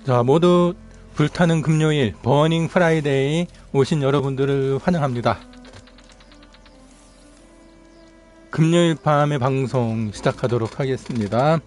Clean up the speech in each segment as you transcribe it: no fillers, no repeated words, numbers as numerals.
자, 모두 불타는 금요일 버닝 프라이데이 오신 여러분들을 환영합니다. 금요일 밤의 방송 시작하도록 하겠습니다.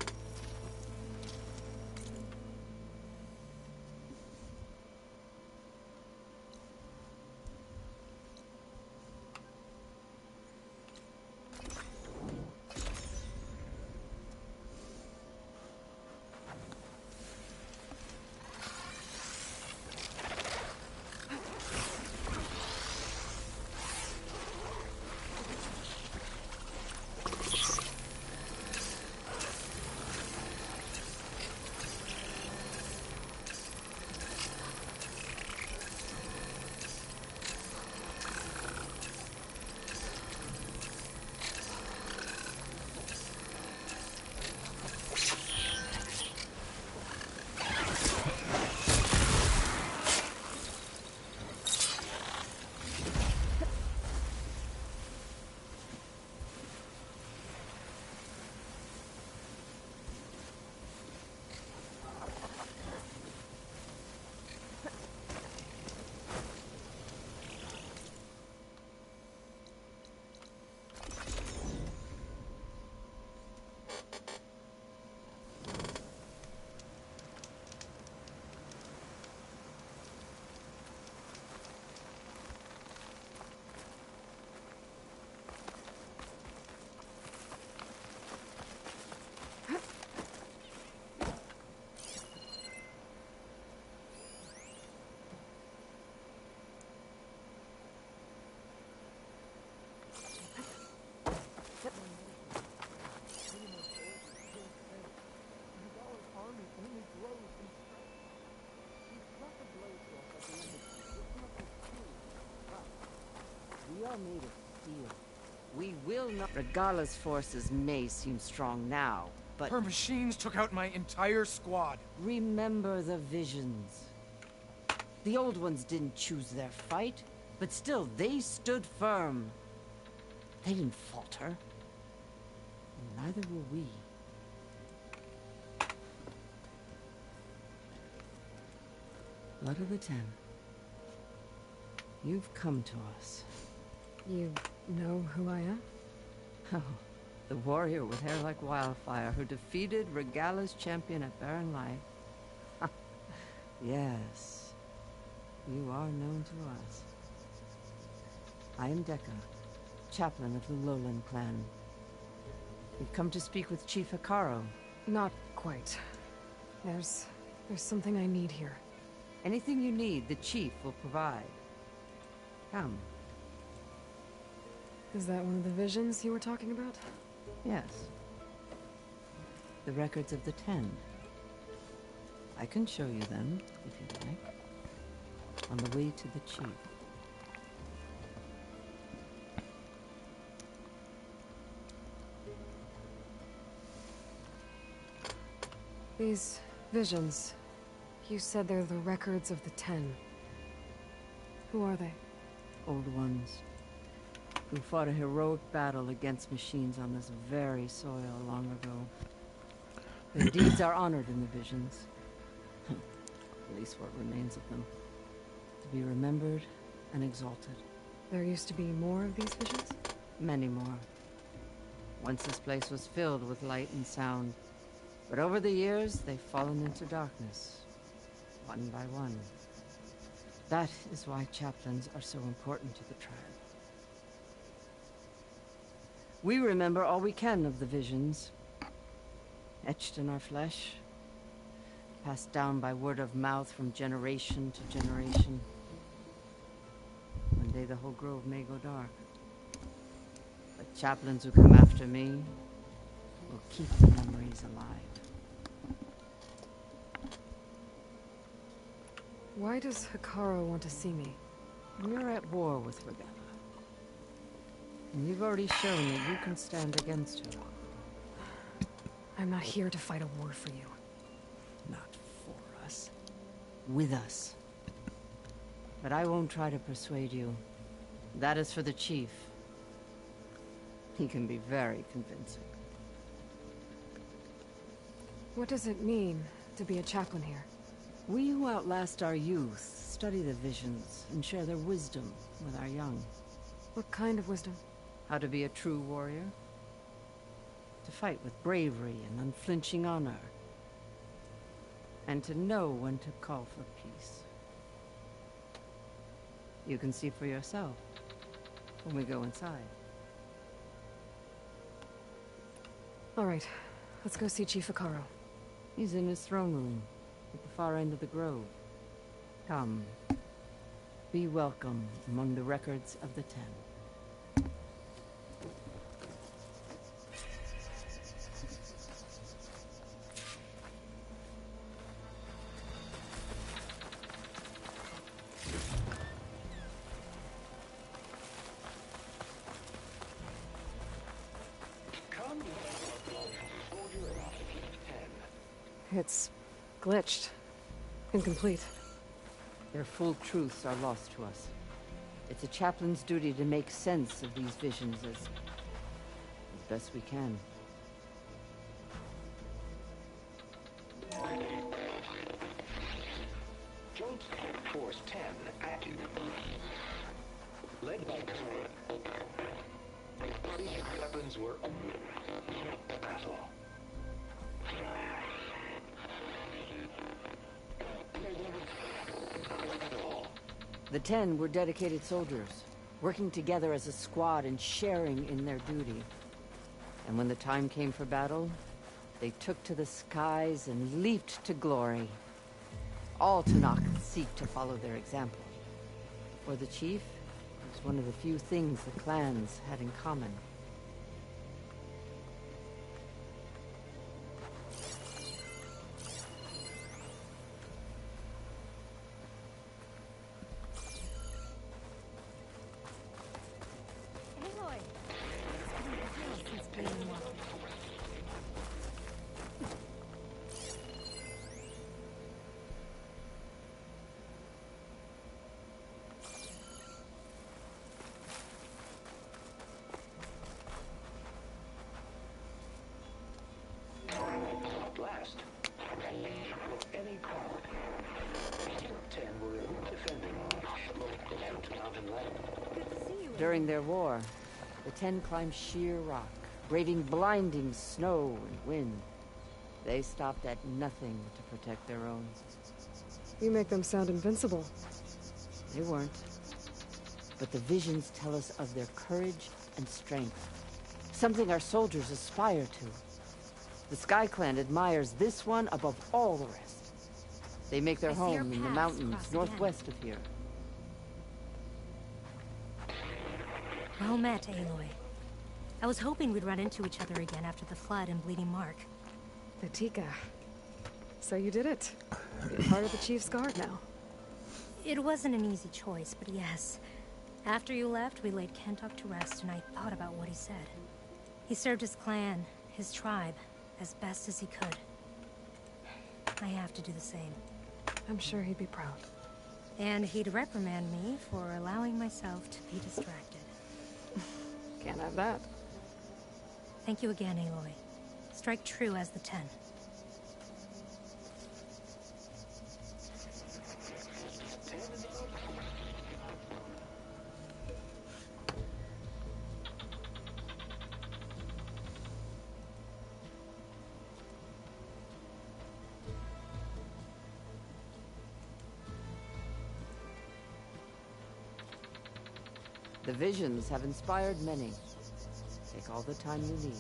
We all made of steel. We will not. Regala's forces may seem strong now, but her machines took out my entire squad. Remember the visions. The old ones didn't choose their fight, but still they stood firm. They didn't falter. And neither will we. Blood of the Ten. You've come to us. You know who I am? Oh, the warrior with hair like wildfire who defeated Regala's champion at Barren Life. Yes, you are known to us. I am Dekka, chaplain of the Lowland clan. We've come to speak with Chief Hikaru. Not quite. There's something I need here. Anything you need, the chief will provide. Come. Is that one of the visions you were talking about? Yes. The records of the Ten. I can show you them, if you like. On the way to the chief. These visions, you said they're the records of the Ten. Who are they? Old ones. Who fought a heroic battle against machines on this very soil long ago. Their deeds are honored in the visions. At least what remains of them. To be remembered and exalted. There used to be more of these visions? Many more. Once this place was filled with light and sound. But over the years, they've fallen into darkness. One by one. That is why chaplains are so important to the tribe. We remember all we can of the visions. Etched in our flesh. Passed down by word of mouth from generation to generation. One day the whole grove may go dark. But chaplains who come after me will keep the memories alive. Why does Hikaru want to see me? You're at war with Regala. And you've already shown that you can stand against her. I'm not here to fight a war for you. Not for us. With us. But I won't try to persuade you. That is for the chief. He can be very convincing. What does it mean to be a chaplain here? We who outlast our youth study the visions and share their wisdom with our young. What kind of wisdom? How to be a true warrior. To fight with bravery and unflinching honor. And to know when to call for peace. You can see for yourself when we go inside. All right, let's go see Chief Akaro. He's in his throne room at the far end of the grove. Come. Be welcome among the records of the Ten. It's glitched. Incomplete. Their full truths are lost to us. It's a chaplain's duty to make sense of these visions as best we can. Joint Force 10 active. Led by weapons were battle. The Ten were dedicated soldiers, working together as a squad and sharing in their duty. And when the time came for battle, they took to the skies and leaped to glory. All Tanakh seek to follow their example. For the chief, it was one of the few things the clans had in common. Last, any problem. 10 were defending mountain land. During their war, the Ten climbed sheer rock, braving blinding snow and wind. They stopped at nothing to protect their own. You make them sound invincible. They weren't. But the visions tell us of their courage and strength. Something our soldiers aspire to. The Sky Clan admires this one above all the rest. They make their home in the mountains northwest of here. Well met, Aloy. I was hoping we'd run into each other again after the flood and Bleeding Mark. Vatika. So you did it. You're part of the Chief's Guard now. It wasn't an easy choice, but yes. After you left, we laid Kentuck to rest, and I thought about what he said. He served his clan, his tribe, as best as he could. I have to do the same. I'm sure he'd be proud. And he'd reprimand me for allowing myself to be distracted. Can't have that. Thank you again, Aloy. Strike true as the Ten. The visions have inspired many. Take all the time you need.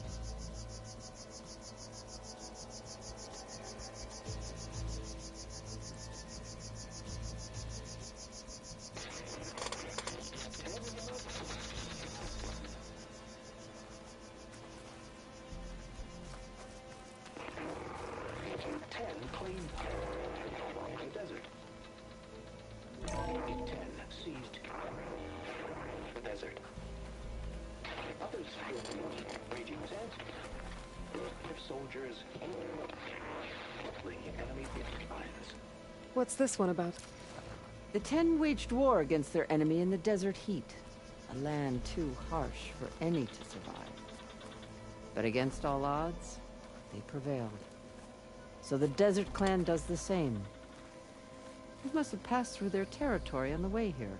Soldiers enemy lines. What's this one about? The Ten waged war against their enemy in the desert heat, a land too harsh for any to survive. But against all odds, they prevailed. So the Desert Clan does the same. You must have passed through their territory on the way here.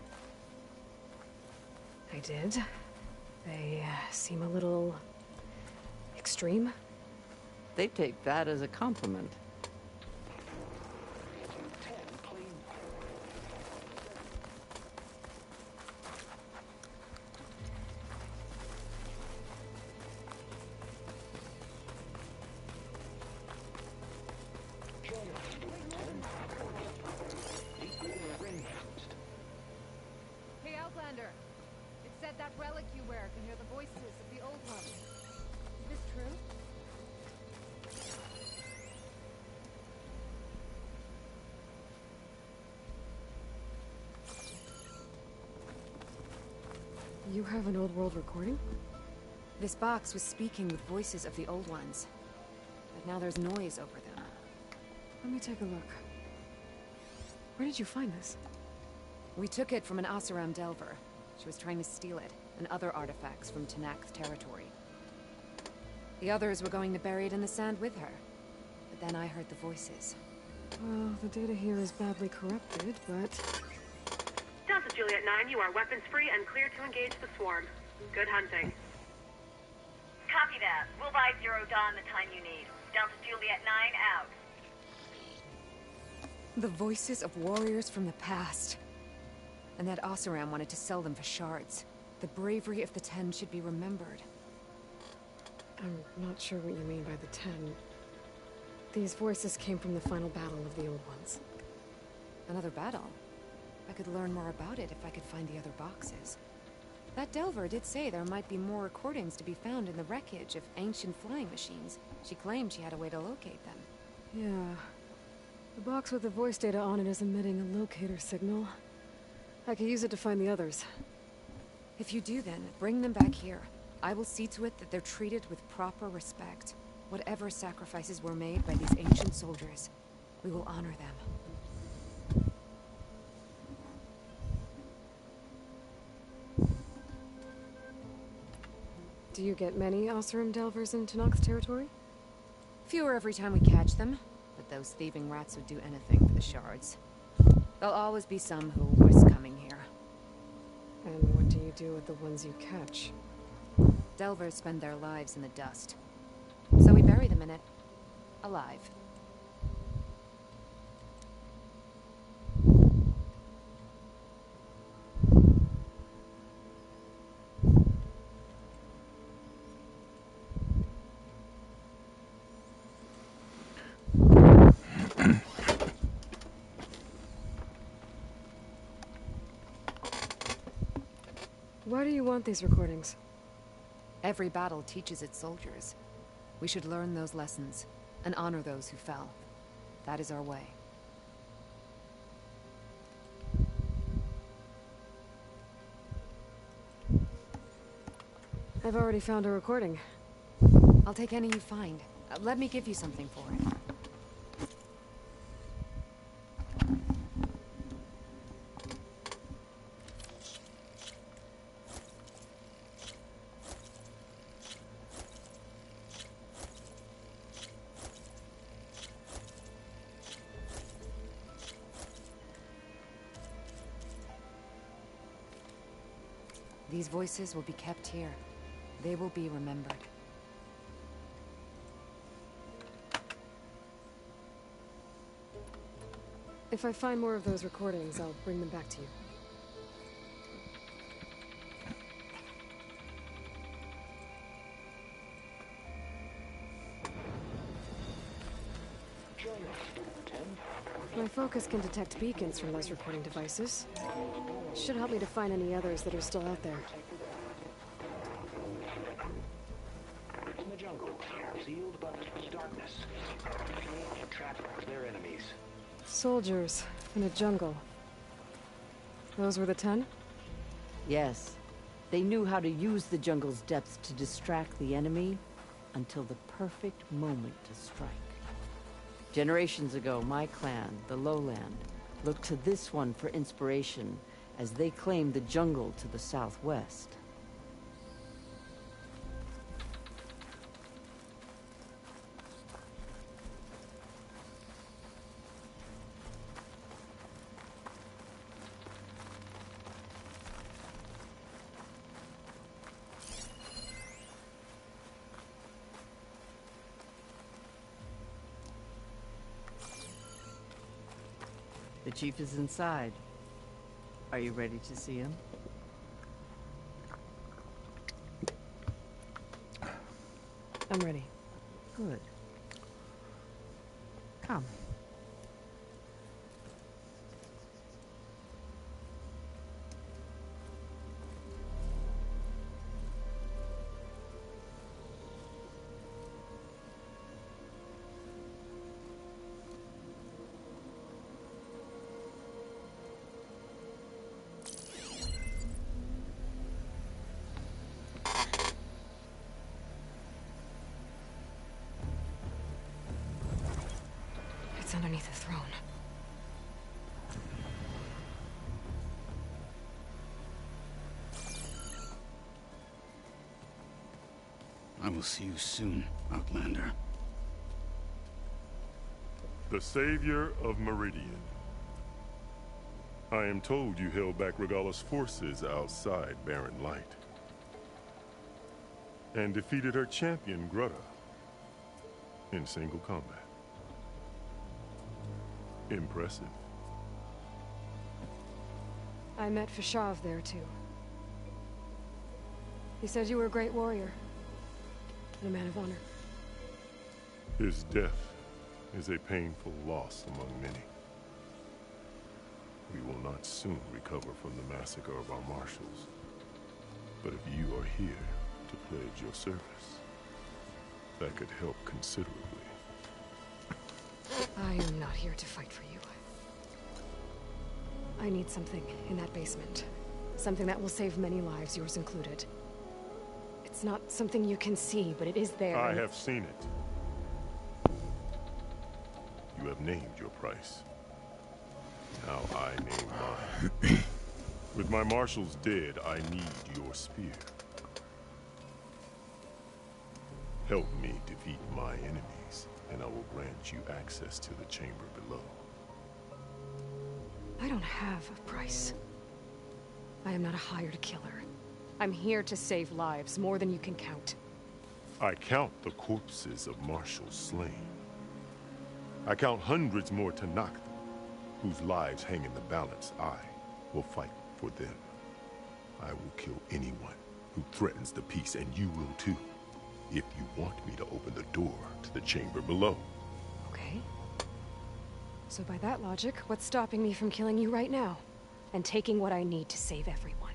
I did. They seem a little extreme. They take that as a compliment. Hey, Outlander. It said that relic you wear can hear the voices of the old ones. Is this true? You have an old world recording? This box was speaking with voices of the old ones. But now there's noise over them. Let me take a look. Where did you find this? We took it from an Oseram Delver. She was trying to steal it, and other artifacts from Tanak's territory. The others were going to bury it in the sand with her. But then I heard the voices. Well, the data here is badly corrupted, but... Delta Juliet 9, you are weapons free and clear to engage the swarm. Good hunting. Copy that. We'll buy Zero Dawn the time you need. Delta Juliet 9 out. The voices of warriors from the past. And that Oseram wanted to sell them for shards. The bravery of the Ten should be remembered. I'm not sure what you mean by the Ten. These voices came from the final battle of the Old Ones. Another battle? I could learn more about it if I could find the other boxes. That Delver did say there might be more recordings to be found in the wreckage of ancient flying machines. She claimed she had a way to locate them. Yeah. The box with the voice data on it is emitting a locator signal. I could use it to find the others. If you do then, bring them back here. I will see to it that they're treated with proper respect. Whatever sacrifices were made by these ancient soldiers, we will honor them. Do you get many Oseram Delvers in Tanak's territory? Fewer every time we catch them, but those thieving rats would do anything for the shards. There'll always be some who will risk coming here. And what do you do with the ones you catch? Delvers spend their lives in the dust. So we bury them in it, alive. Why do you want these recordings? Every battle teaches its soldiers. We should learn those lessons and honor those who fell. That is our way. I've already found a recording. I'll take any you find. Let me give you something for it. These voices will be kept here. They will be remembered. If I find more of those recordings, I'll bring them back to you. My focus can detect beacons from those recording devices. Should help me to find any others that are still out there. In the jungle, sealed but darkness. And trap their enemies. Soldiers in a jungle. Those were the 10? Yes. They knew how to use the jungle's depths to distract the enemy until the perfect moment to strike. Generations ago, my clan, the Lowland, looked to this one for inspiration as they claimed the jungle to the southwest. The chief is inside. Are you ready to see him? I'm ready. Good. Come. It's underneath the throne. I will see you soon, Outlander. The savior of Meridian. I am told you held back Regala's forces outside Barren Light. And defeated her champion, Grutta, in single combat. Impressive. I met Fashav there, too. He said you were a great warrior. And a man of honor. His death is a painful loss among many. We will not soon recover from the massacre of our marshals. But if you are here to pledge your service, that could help considerably. I am not here to fight for you. I need something in that basement. Something that will save many lives, yours included. It's not something you can see, but it is there. I have seen it. You have named your price. Now I name mine. With my marshals dead, I need your spear. Help me defeat my enemies, and I will grant you access to the chamber below. I don't have a price. I am not a hired killer. I'm here to save lives, more than you can count. I count the corpses of marshals slain. I count hundreds more Tanakh, whose lives hang in the balance. I will fight for them. I will kill anyone who threatens the peace, and you will too, if you want me to open the door to the chamber below. Okay. So by that logic, what's stopping me from killing you right now? And taking what I need to save everyone?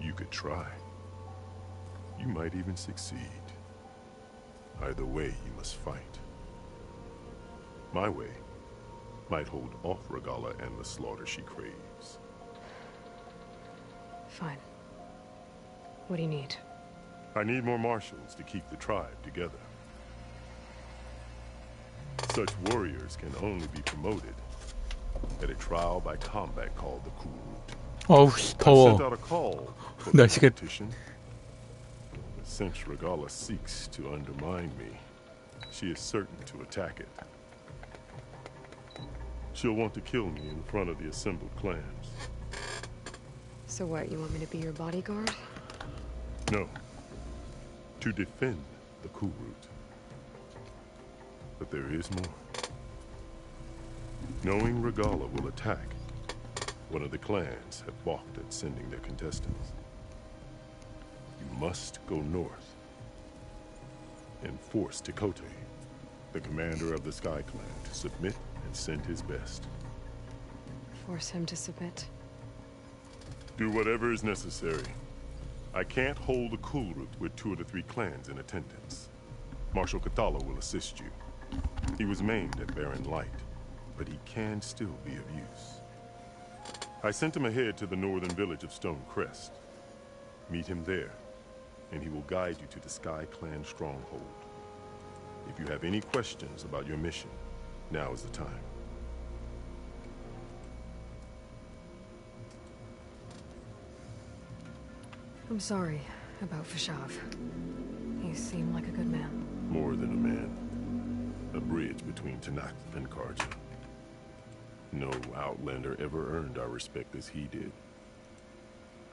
You could try. You might even succeed. Either way, you must fight. My way might hold off Regala and the slaughter she craves. Fine. What do you need? I need more marshals to keep the tribe together. Such warriors can only be promoted at a trial by combat called the Cool Route. 어우, I 더워. sent out a call for the 날씨가 competition. But since Regala seeks to undermine me, she is certain to attack it. She'll want to kill me in front of the assembled clans. So what, you want me to be your bodyguard? No. To defend the Cool Route. But there is more. Knowing Regala will attack, one of the clans have balked at sending their contestants. You must go north and force Tekote, the commander of the Sky Clan, to submit and send his best. Force him to submit? Do whatever is necessary. I can't hold a Cool Route with 2 of the 3 clans in attendance. Marshal Kathala will assist you. He was maimed at Barren Light, but he can still be of use. I sent him ahead to the northern village of Stone Crest. Meet him there, and he will guide you to the Sky Clan stronghold. If you have any questions about your mission, now is the time. I'm sorry about Fashav. He seemed like a good man. More than a man. A bridge between Tanakh and Karja. No Outlander ever earned our respect as he did.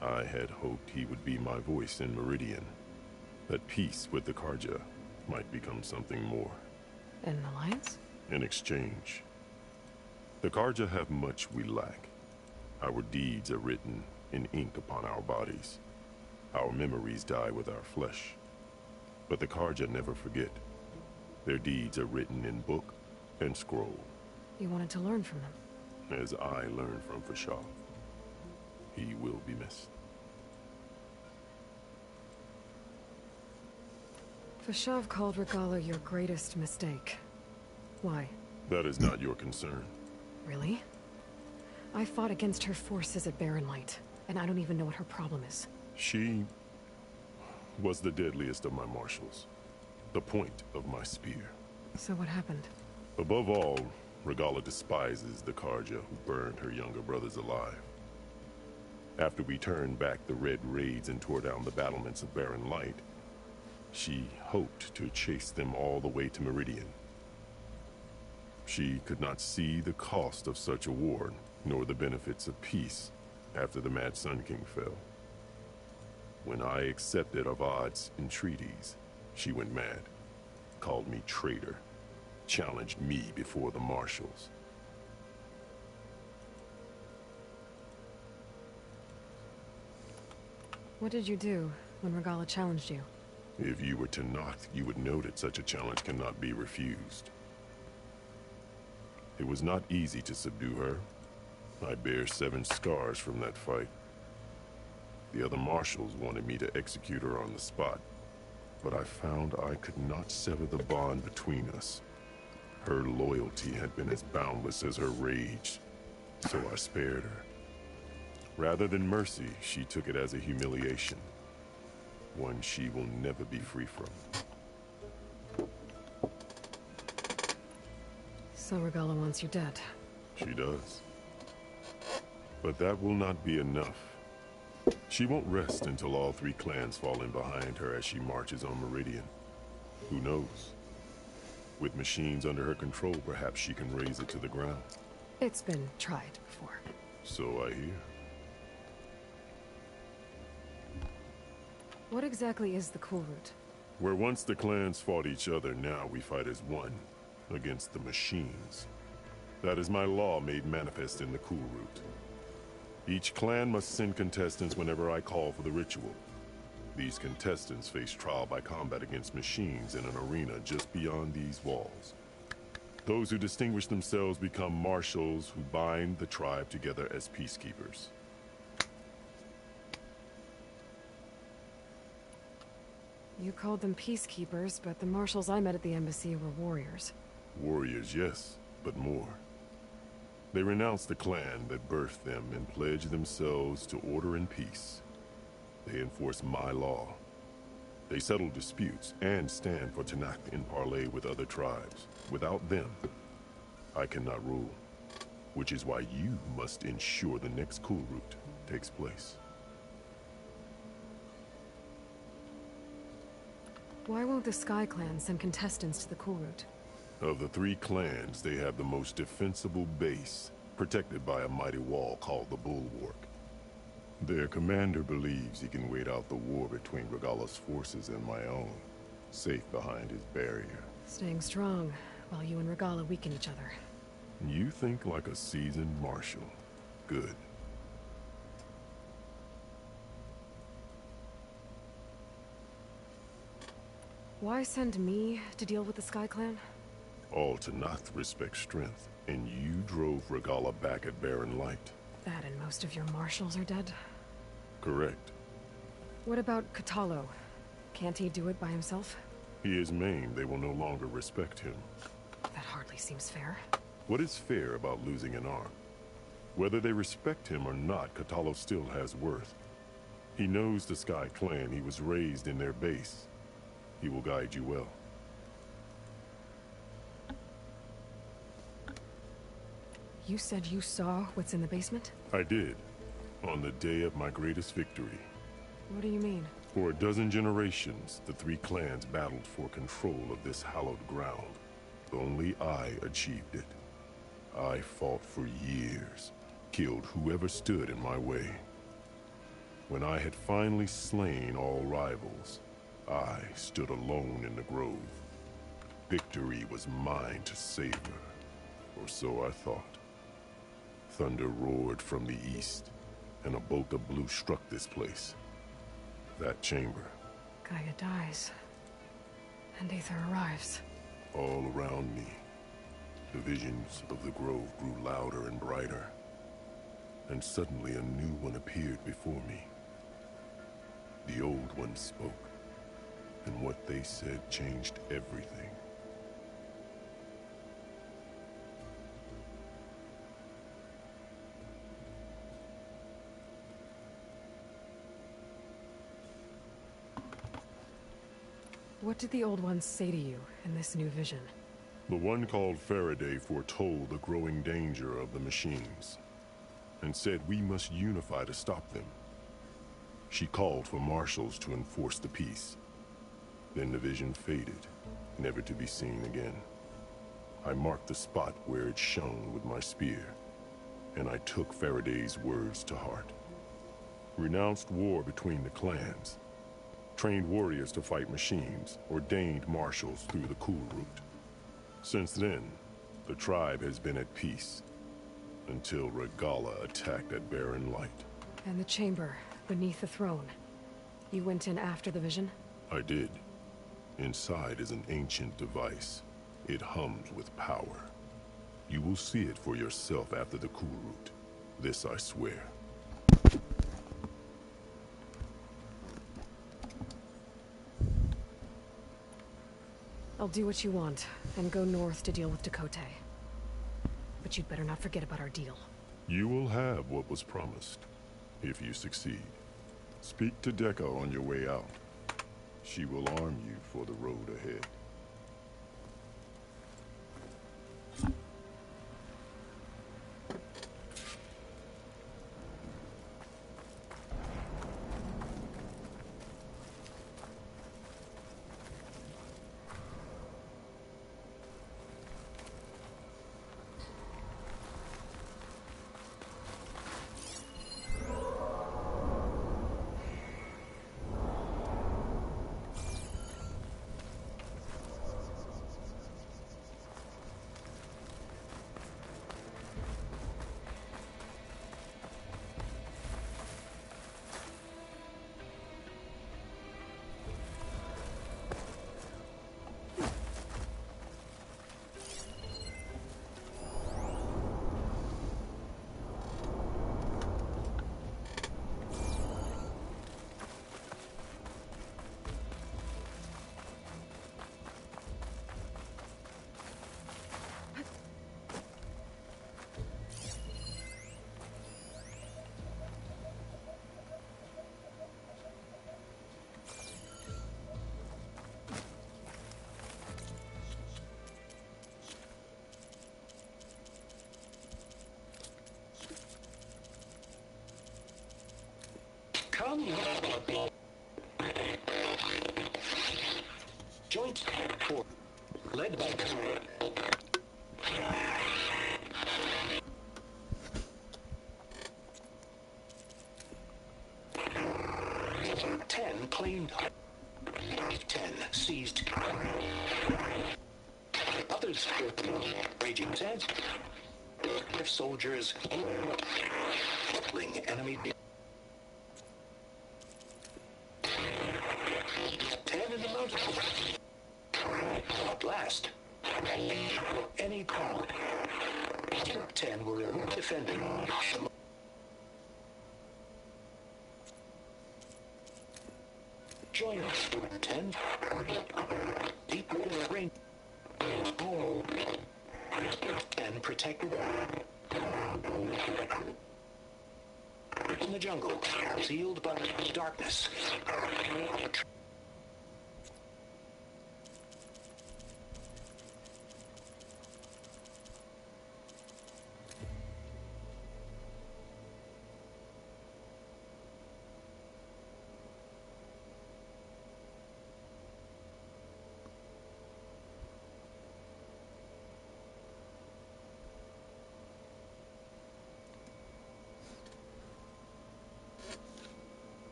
I had hoped he would be my voice in Meridian. That peace with the Karja might become something more. An alliance? In exchange. The Karja have much we lack. Our deeds are written in ink upon our bodies. Our memories die with our flesh. But the Karja never forget. Their deeds are written in book and scroll. You wanted to learn from them? As I learned from Fashaw. He will be missed. Fashav called Regala your greatest mistake. Why? That is not your concern. Really? I fought against her forces at Barren Light, and I don't even know what her problem is. She was the deadliest of my marshals. The point of my spear. So what happened? Above all, Regala despises the Karja who burned her younger brothers alive. After we turned back the red raids and tore down the battlements of Barren Light, she hoped to chase them all the way to Meridian. She could not see the cost of such a war, nor the benefits of peace after the Mad Sun King fell. When I accepted Avad's entreaties, she went mad, called me traitor, challenged me before the marshals. What did you do when Regala challenged you? If you were to knock, you would know that such a challenge cannot be refused. It was not easy to subdue her. I bear 7 scars from that fight. The other marshals wanted me to execute her on the spot, but I found I could not sever the bond between us. Her loyalty had been as boundless as her rage, so I spared her. Rather than mercy, she took it as a humiliation, one she will never be free from. So Regala wants you dead. She does. But that will not be enough. She won't rest until all 3 clans fall in behind her as she marches on Meridian. Who knows? With machines under her control, perhaps she can raise it to the ground. It's been tried before. So I hear. What exactly is the Cool Route? Where once the clans fought each other, now we fight as one, against the machines. That is my law made manifest in the Cool Route. Each clan must send contestants whenever I call for the ritual. These contestants face trial by combat against machines in an arena just beyond these walls. Those who distinguish themselves become marshals who bind the tribe together as peacekeepers. You called them peacekeepers, but the marshals I met at the embassy were warriors. Warriors, yes, but more. They renounce the clan that birthed them and pledge themselves to order and peace. They enforce my law. They settle disputes and stand for Tanakh in parley with other tribes. Without them, I cannot rule. Which is why you must ensure the next Cool Route takes place. Why won't the Sky Clan send contestants to the Cool Route? Of the 3 clans, they have the most defensible base, protected by a mighty wall called the Bulwark. Their commander believes he can wait out the war between Regala's forces and my own, safe behind his barrier. Staying strong, while you and Regala weaken each other. You think like a seasoned marshal. Good. Why send me to deal with the Sky Clan? All Tanakh respect strength, and you drove Regala back at Barren Light. That and most of your marshals are dead? Correct. What about Katalo? Can't he do it by himself? He is maimed. They will no longer respect him. That hardly seems fair. What is fair about losing an arm? Whether they respect him or not, Katalo still has worth. He knows the Sky Clan. He was raised in their base. He will guide you well. You said you saw what's in the basement? I did. On the day of my greatest victory. What do you mean? For a dozen generations, the 3 clans battled for control of this hallowed ground. Only I achieved it. I fought for years, killed whoever stood in my way. When I had finally slain all rivals, I stood alone in the grove. victory was mine to savor, or so I thought. Thunder roared from the east, and a bolt of blue struck this place. That chamber. Gaia dies, and Aether arrives. All around me, the visions of the grove grew louder and brighter, and suddenly a new one appeared before me. The old one spoke, and what they said changed everything. What did the old ones say to you in this new vision? The one called Faraday foretold the growing danger of the machines, and said we must unify to stop them. She called for marshals to enforce the peace. Then the vision faded, never to be seen again. I marked the spot where it shone with my spear, and I took Faraday's words to heart. Renounced war between the clans, trained warriors to fight machines, ordained marshals through the cool route. Since then, the tribe has been at peace, until Regala attacked at Barren Light. And the chamber, beneath the throne. You went in after the vision? I did. Inside is an ancient device. It hums with power. You will see it for yourself after the cool route. This I swear. I'll do what you want, and go north to deal with Dakota. But you'd better not forget about our deal. You will have what was promised, if you succeed. Speak to Deca on your way out. She will arm you for the road ahead. Come, joint core led by Ten claimed, 10 seized, others raging sands, soldiers battling enemy. 10 in the mountains. At last, any call. 10 were defending. Join us, 10. Deep in the rain. Oh. And protected. In the jungle, sealed by darkness.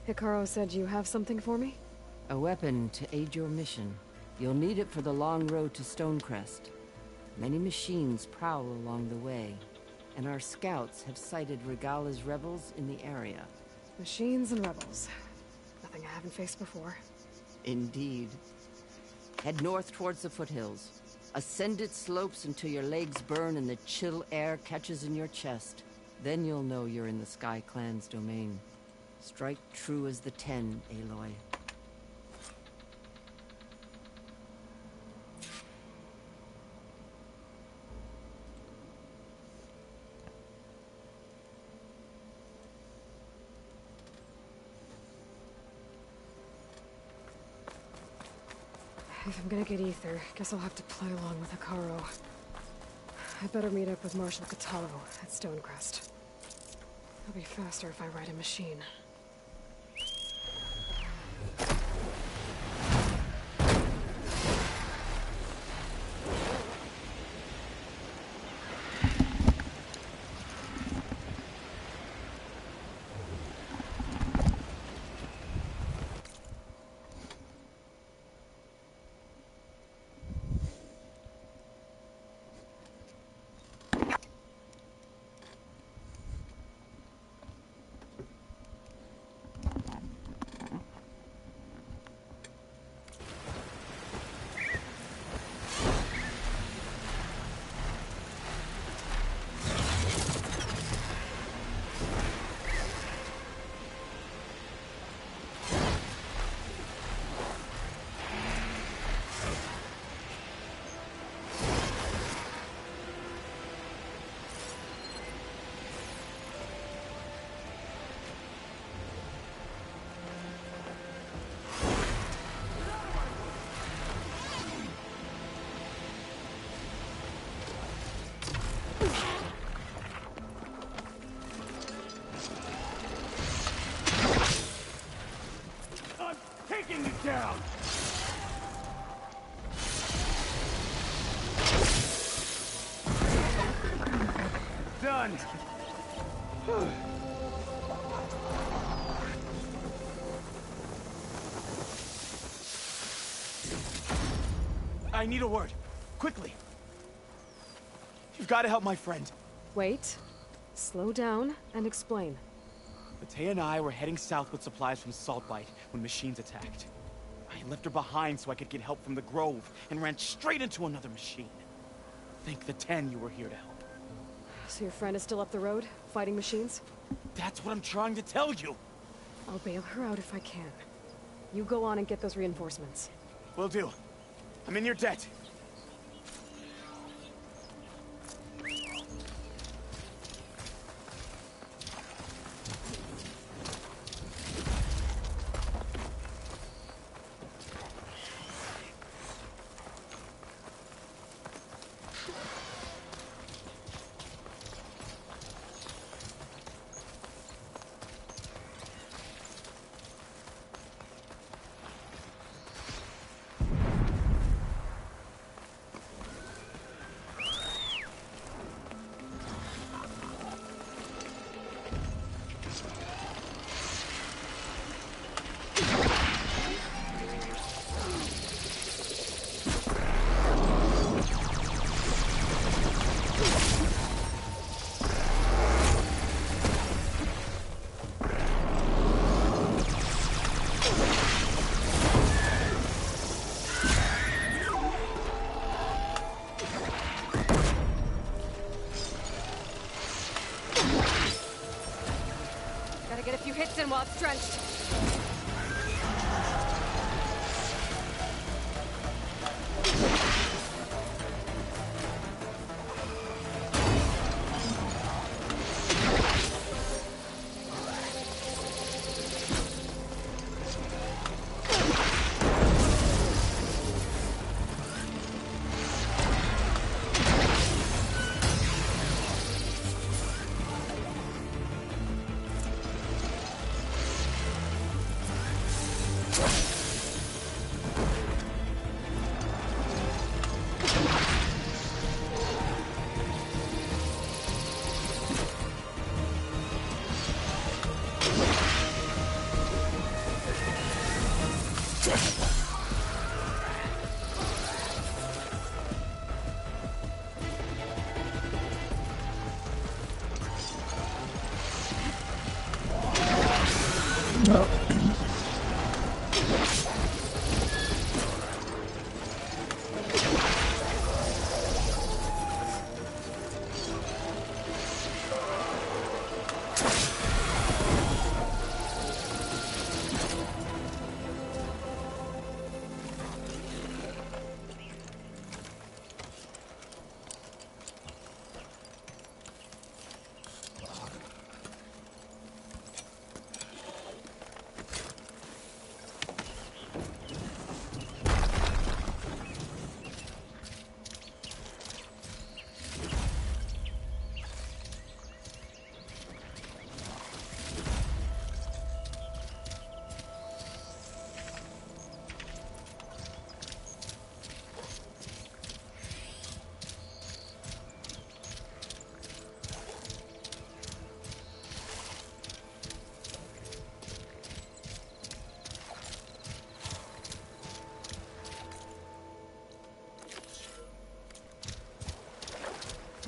Hikaru said you have something for me? A weapon to aid your mission. You'll need it for the long road to Stonecrest. Many machines prowl along the way, and our scouts have sighted Regala's rebels in the area. Machines and rebels. Nothing I haven't faced before. Indeed. Head north towards the foothills. Ascend its slopes until your legs burn and the chill air catches in your chest. Then you'll know you're in the Sky Clan's domain. Strike true as the 10, Aloy. If I'm gonna get ether, guess I'll have to play along with Hikaru. I'd better meet up with Marshal Catallo at Stonecrest. It'll be faster if I ride a machine. Down! Done! I need a word. Quickly. You've got to help my friend. Wait. Slow down and explain. Mattea and I were heading south with supplies from Saltbite when machines attacked. I left her behind so I could get help from the Grove and ran straight into another machine. Thank the 10 you were here to help. So your friend is still up the road, fighting machines? That's what I'm trying to tell you. I'll bail her out if I can. You go on and get those reinforcements. Will do. I'm in your debt. Get a few hits in while it's drenched.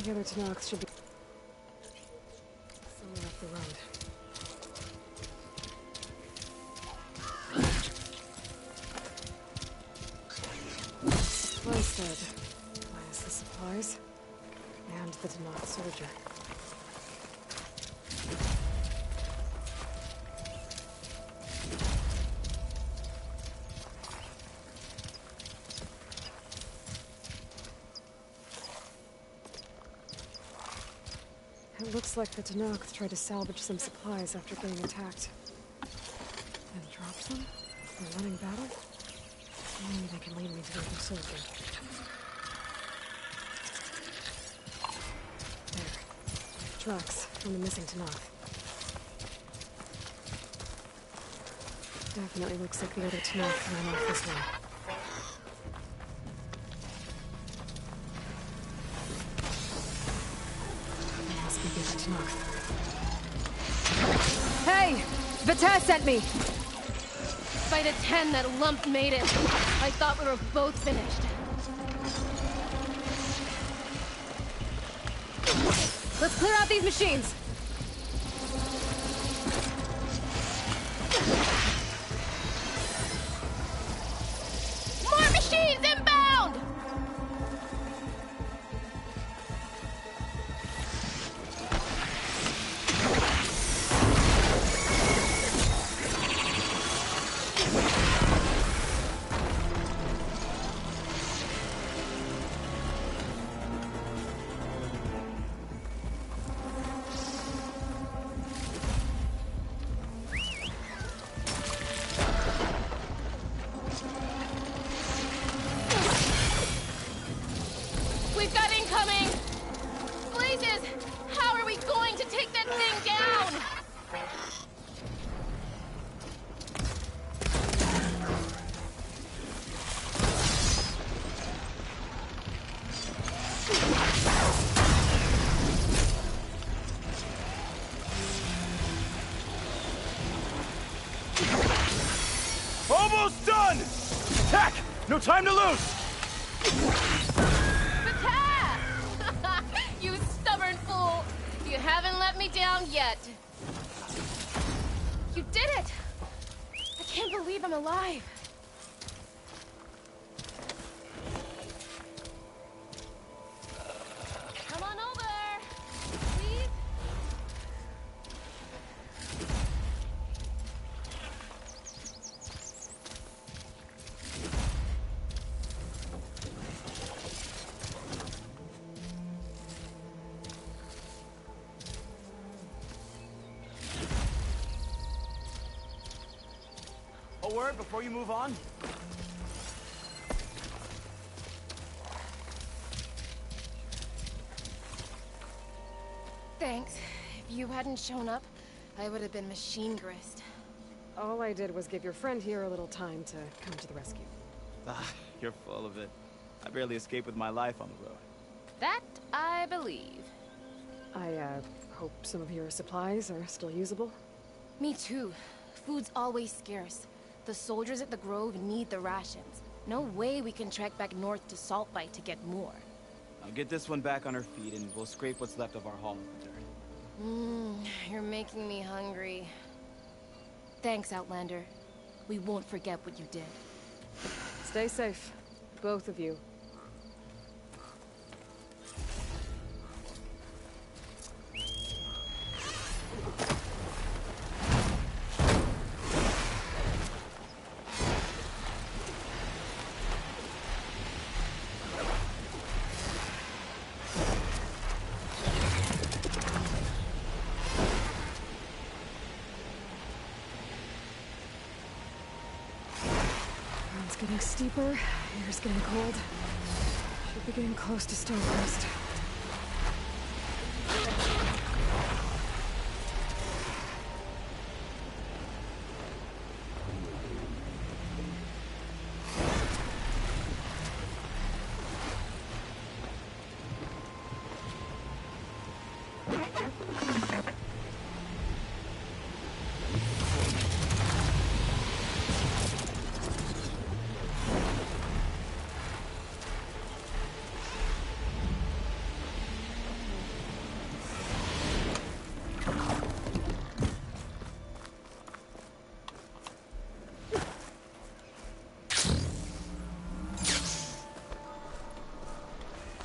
The other Tanox should be somewhere up the road. Supplies dead. Minus the supplies. And the Tanox soldier. It looks like the Tanox tried to salvage some supplies after being attacked. Then dropped them? In a running battle? Maybe they can lead me to the other soldier. There. Tracks from the missing Tanox. Definitely looks like the other Tanox ran off this way. Hey! Vita sent me! By the 10 that lump made it. I thought we were both finished. Let's clear out these machines! More machines inbound! We've got incoming! Blazes! How are we going to take that thing down? Almost done! Attack! No time to lose! You stubborn fool! You haven't let me down yet. You did it! I can't believe I'm alive. Come on over, please. A word before you move on? Thanks. If you hadn't shown up, I would have been machine grist. All I did was give your friend here a little time to come to the rescue. Ah, you're full of it. I barely escaped with my life on the road. That I believe. I, hope some of your supplies are still usable. Me too. Food's always scarce. The soldiers at the Grove need the rations. No way we can trek back north to Saltbite to get more. I'll get this one back on her feet and we'll scrape what's left of our haul with the dirt. You're making me hungry. Thanks, Outlander. We won't forget what you did. Stay safe, both of you. Ground's getting steeper, air's getting cold. Should be getting close to Stonecrest.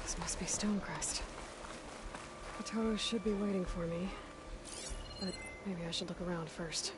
This must be Stonecrest. Koto should be waiting for me, but maybe I should look around first.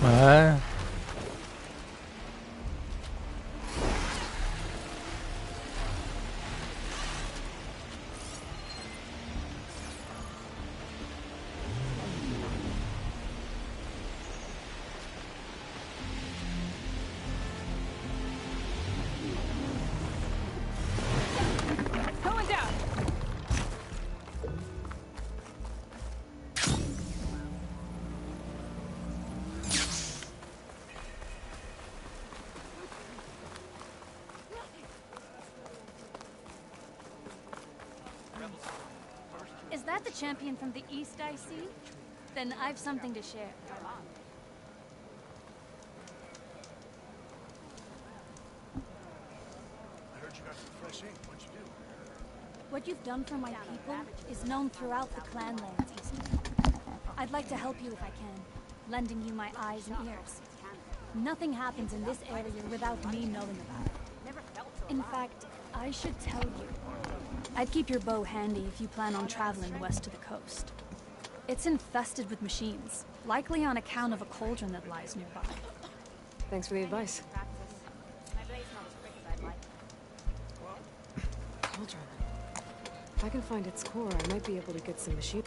아, Going down! Is that the champion from the East I see? Then I've something to share. I heard you got some fresh ink. What'd you do? What you've done for my people is known throughout the clan lands, Eastern. I'd like to help you if I can, lending you my eyes and ears. Nothing happens in this area without me knowing about it. In fact, I should tell you. I'd keep your bow handy if you plan on traveling west to the coast. It's infested with machines, likely on account of a cauldron that lies nearby. Thanks for the advice. Cauldron. If I can find its core, I might be able to get some machine.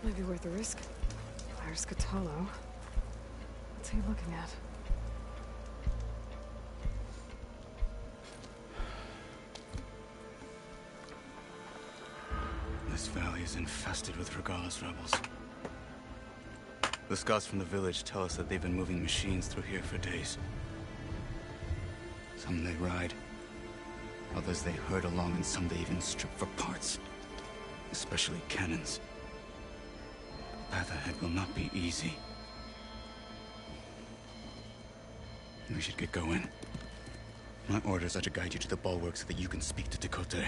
Might be worth the risk. There's Catalo. What's he looking at? This valley is infested with Regalis rebels. The scouts from the village tell us that they've been moving machines through here for days. Some they ride, others they herd along, and some they even strip for parts. Especially cannons. The path ahead will not be easy. We should get going. My orders are to guide you to the bulwark so that you can speak to Tekote.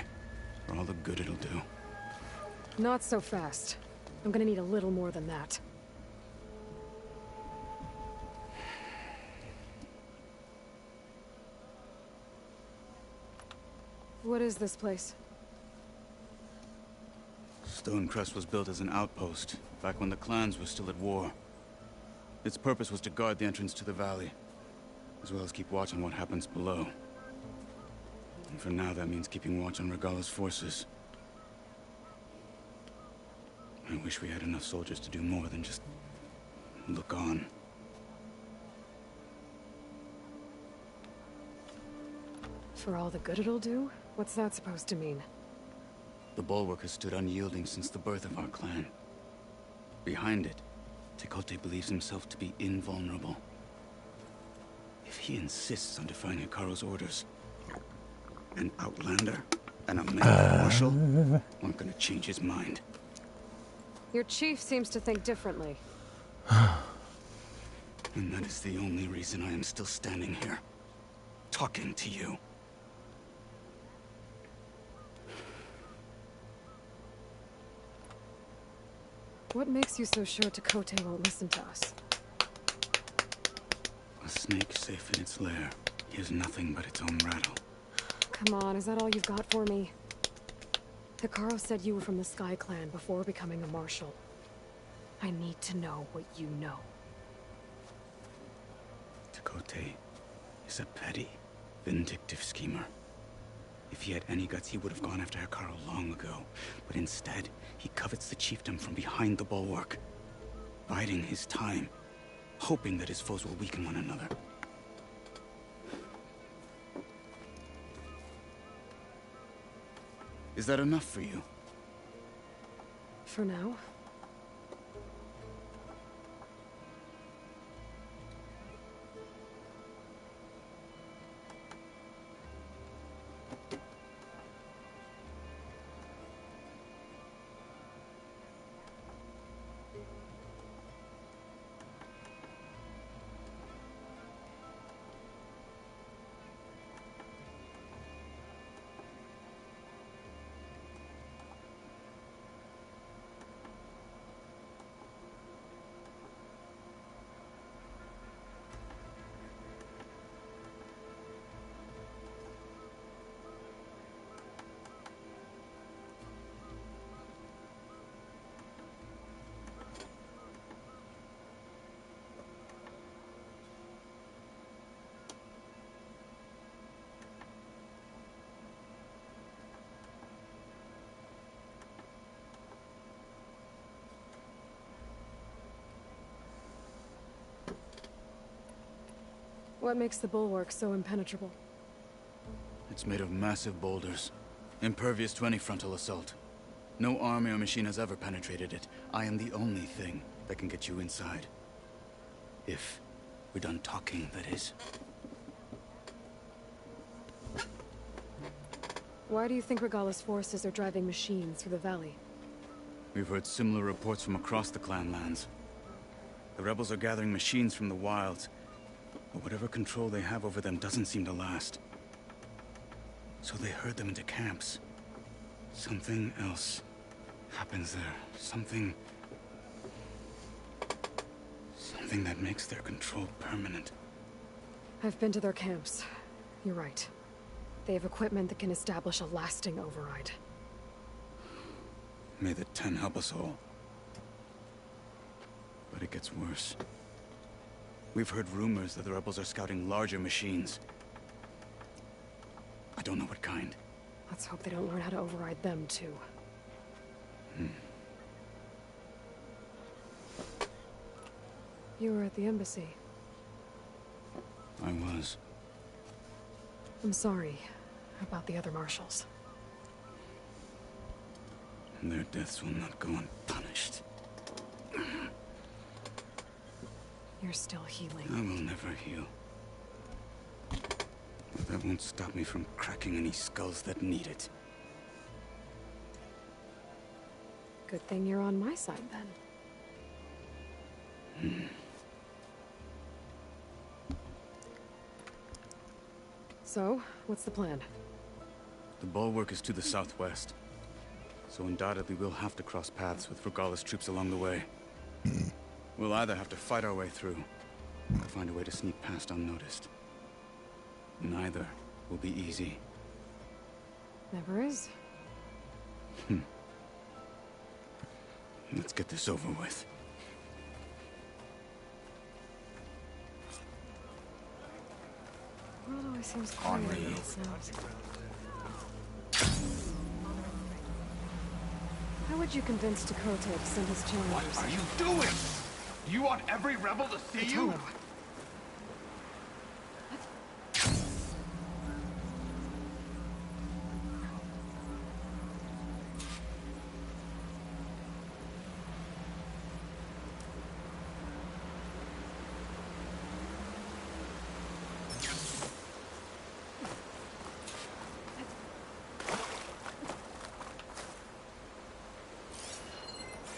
For all the good it'll do. Not so fast. I'm gonna need a little more than that. What is this place? Stonecrest was built as an outpost, back when the clans were still at war. Its purpose was to guard the entrance to the valley, as well as keep watch on what happens below. And for now, that means keeping watch on Regalis' forces. I wish we had enough soldiers to do more than just look on. For all the good it'll do? What's that supposed to mean? The bulwark has stood unyielding since the birth of our clan. Behind it, Tekote believes himself to be invulnerable. If he insists on defying Hikaru's orders, an outlander and a marshal aren't gonna change his mind. Your chief seems to think differently. And that is the only reason I am still standing here, talking to you. What makes you so sure Tekote won't listen to us? A snake safe in its lair hears nothing but its own rattle. Come on, is that all you've got for me? Hikaru said you were from the Sky Clan before becoming a marshal. I need to know what you know. Tekote is a petty, vindictive schemer. If he had any guts, he would have gone after Hikaru long ago. But instead, he covets the chiefdom from behind the bulwark, biding his time, hoping that his foes will weaken one another. Is that enough for you? For now. What makes the bulwark so impenetrable? It's made of massive boulders, impervious to any frontal assault. No army or machine has ever penetrated it. I am the only thing that can get you inside. If we're done talking, that is. Why do you think Regalis forces are driving machines through the valley? We've heard similar reports from across the clan lands. The rebels are gathering machines from the wilds, but whatever control they have over them doesn't seem to last. So they herd them into camps. Something else happens there. Something that makes their control permanent. I've been to their camps. You're right. They have equipment that can establish a lasting override. May the 10 help us all. But it gets worse. We've heard rumors that the rebels are scouting larger machines. I don't know what kind. Let's hope they don't learn how to override them, too. You were at the embassy. I was. I'm sorry about the other marshals. Their deaths will not go unpunished. You're still healing. I will never heal. But that won't stop me from cracking any skulls that need it. Good thing you're on my side, then. So, what's the plan? The bulwark is to the southwest. So undoubtedly we'll have to cross paths with Regala's troops along the way. We'll either have to fight our way through, or find a way to sneak past unnoticed. Neither will be easy. Never is. Let's get this over with. The world always seems quiet when it snows. How would you convince Dakota to send his challengers? What are you doing? You want every rebel to see you?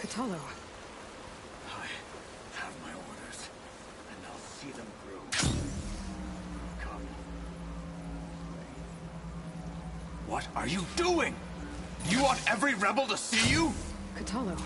Katalo. I have my orders, and I'll see them through. Come. What are you doing? You want every rebel to see you? Katalo.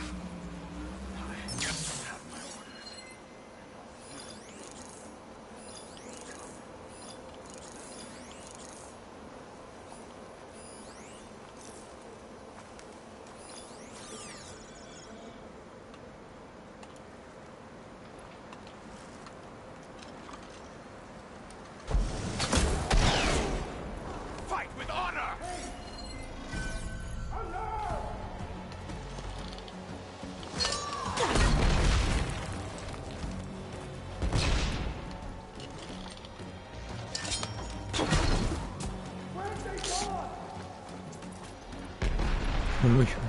어휴.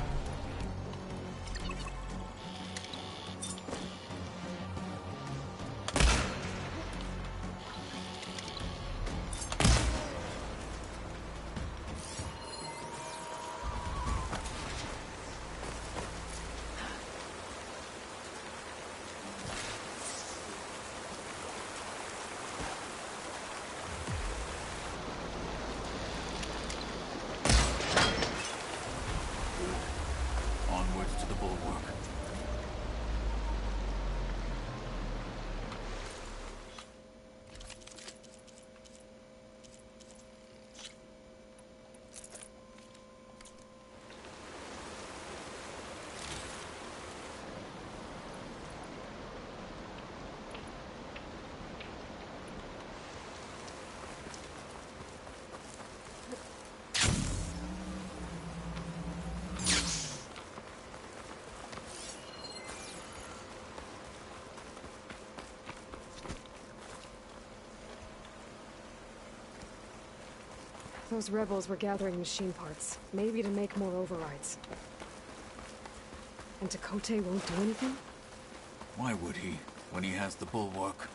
Onwards to the bulwark. Those rebels were gathering machine parts, maybe to make more overrides. And Dakota won't do anything? Why would he, when he has the bulwark?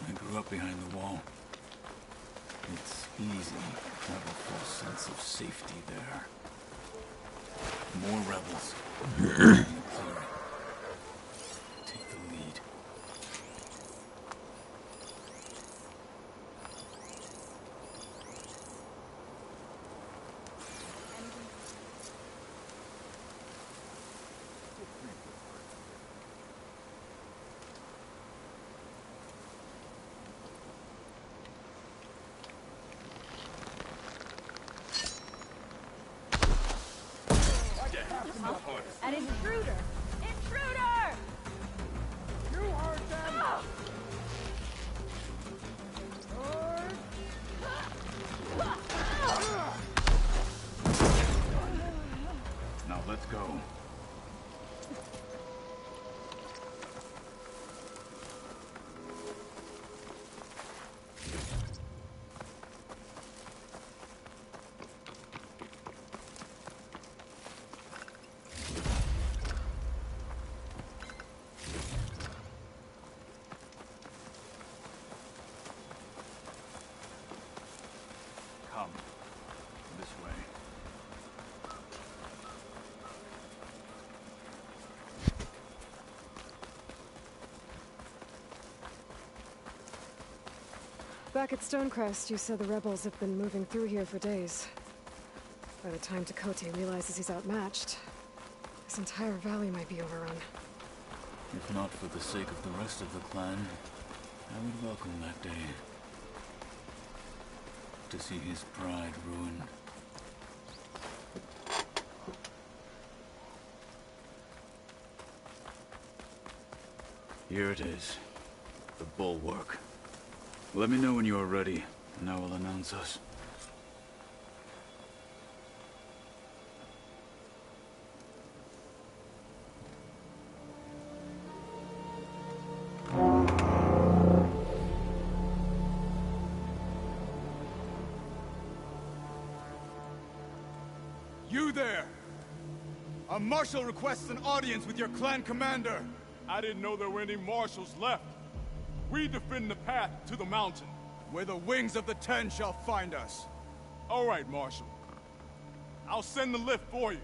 I grew up behind the wall. It's easy to have a false sense of safety there. More rebels. Take the lead. An intruder! Intruder! You heard them! Now let's go. Come. This way. Back at Stonecrest, you said the rebels have been moving through here for days. By the time Tekote realizes he's outmatched, this entire valley might be overrun. If not for the sake of the rest of the clan, I would welcome that day. To see his pride ruined. Here it is. The bulwark. Let me know when you are ready, and I will announce us. You there! A marshal requests an audience with your clan commander. I didn't know there were any marshals left. We defend the path to the mountain. Where the wings of the Ten shall find us. All right, Marshal. I'll send the lift for you.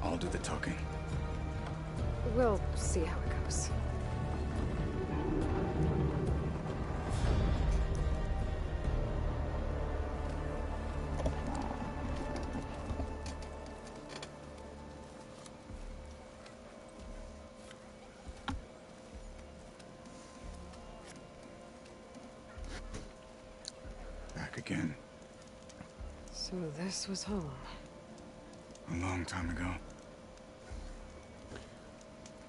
I'll do the talking. We'll see how it goes. Back again. So this was home. A long time ago.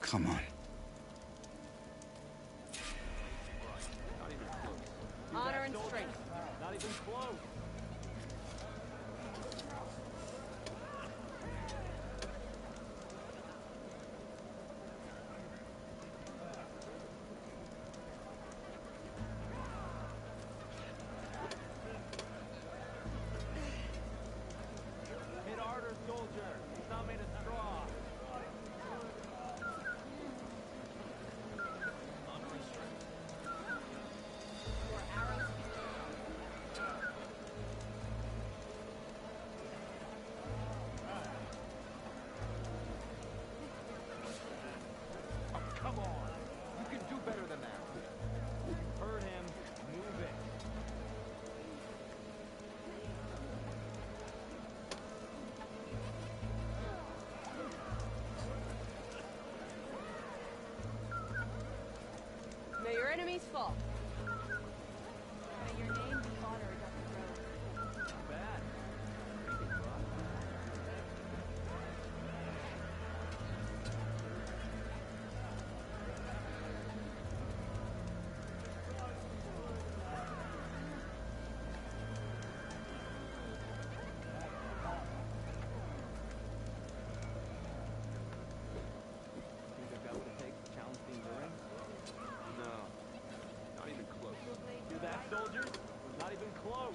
Come on. Honor and strength. Not even close. Hit harder, soldier. It's not made of straw. Come on. You can do better than that. Hurt him. Move it. May your enemies fall. May your name be honored on the road. Not bad. Think I've got what it takes to challenge the endurance? No. Not even close. Hear that, soldier? Not even close.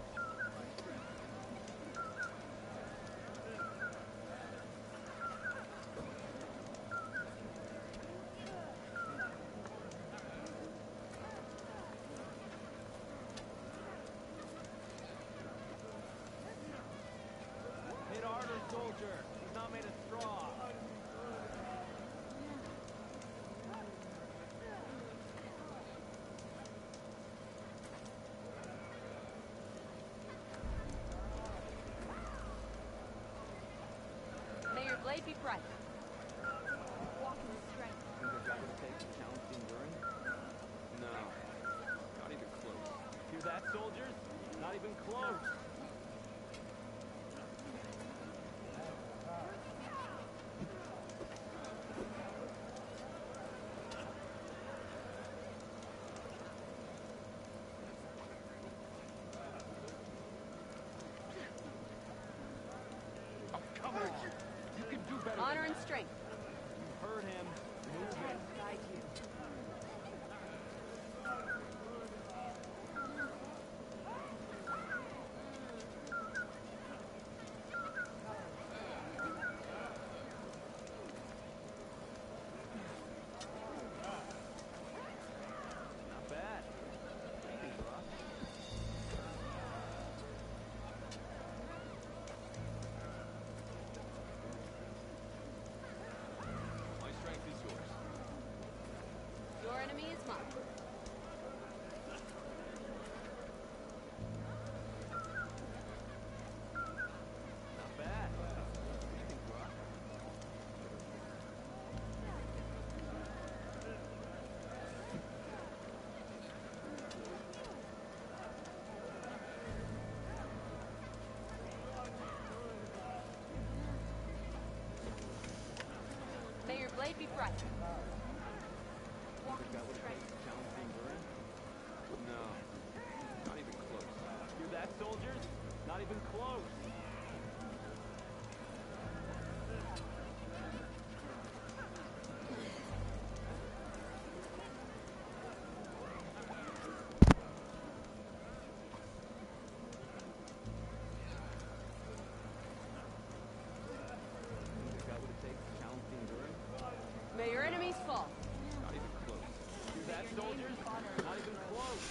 Hit harder, soldier. He's not made of straw. May your blade be bright. Walk in strength. Think I've got what it takes to challenge the endurance? No. Not even close. Hear that, soldiers? Not even close. strength. You heard him. Move it. Thank you. Not bad. Easy, bro. My strength is yours. Your enemy is mine. Not bad. Easy, bro. May your blade be bright. Think that would have taken challenging endurance? No. Not even close. Hear that, soldiers? Not even close. Think that would have taken challenging endurance? May your enemies fall. Not even close. Hear that, soldiers? Not even close.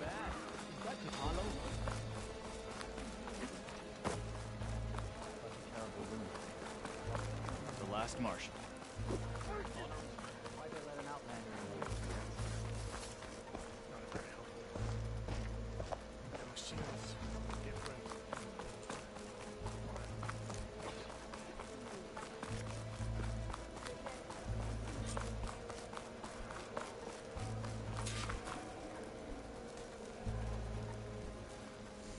Bad. That's Apollo. The last Martian. Why'd they let an outlander in here? Not a very helpful. The machines different.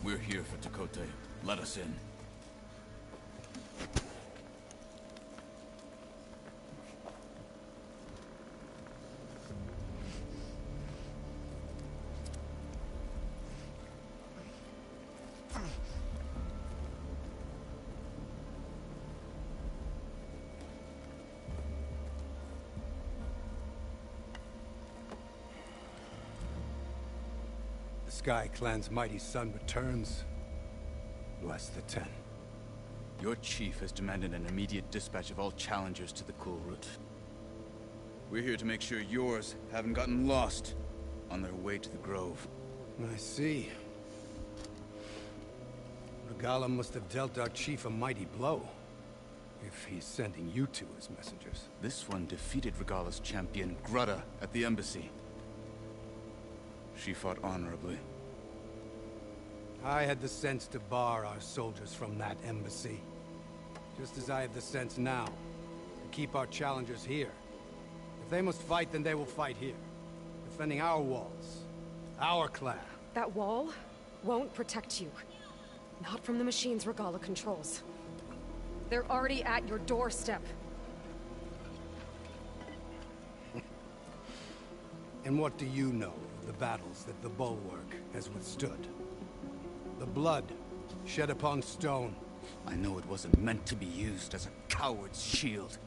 We're here for Tekote. Let us in. The Sky Clan's mighty son returns. Bless the Ten. Your chief has demanded an immediate dispatch of all challengers to the Cool Route. We're here to make sure yours haven't gotten lost on their way to the Grove. I see. Regala must have dealt our chief a mighty blow, if he's sending you two as messengers. This one defeated Regala's champion, Grutta, at the embassy. She fought honorably. I had the sense to bar our soldiers from that embassy. Just as I have the sense now, to keep our challengers here. If they must fight, then they will fight here. Defending our walls. Our clan. That wall won't protect you. Not from the machines Regala controls. They're already at your doorstep. And what do you know of the battles that the Bulwark has withstood? The blood shed upon stone. I know it wasn't meant to be used as a coward's shield.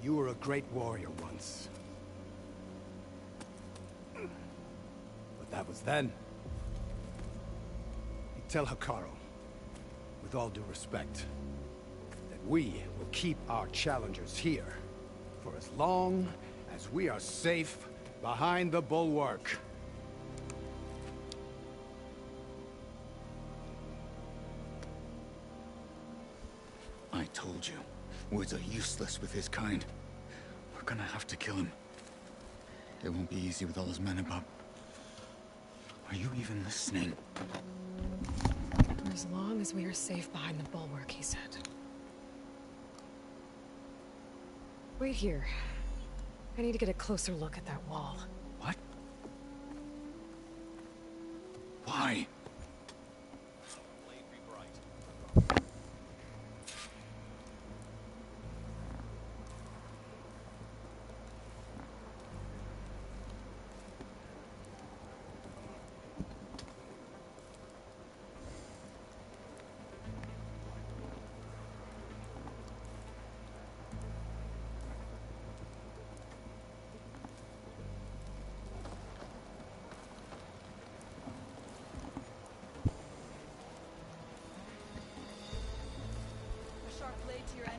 You were a great warrior once. But that was then. You tell Hikaru, with all due respect, that we will keep our challengers here for as long as we are safe behind the Bulwark. I told you, words are useless with his kind. We're gonna have to kill him. It won't be easy with all his men about. Are you even listening? For as long as we are safe behind the Bulwark, he said. Wait here. I need to get a closer look at that wall. What? blade to your enemies.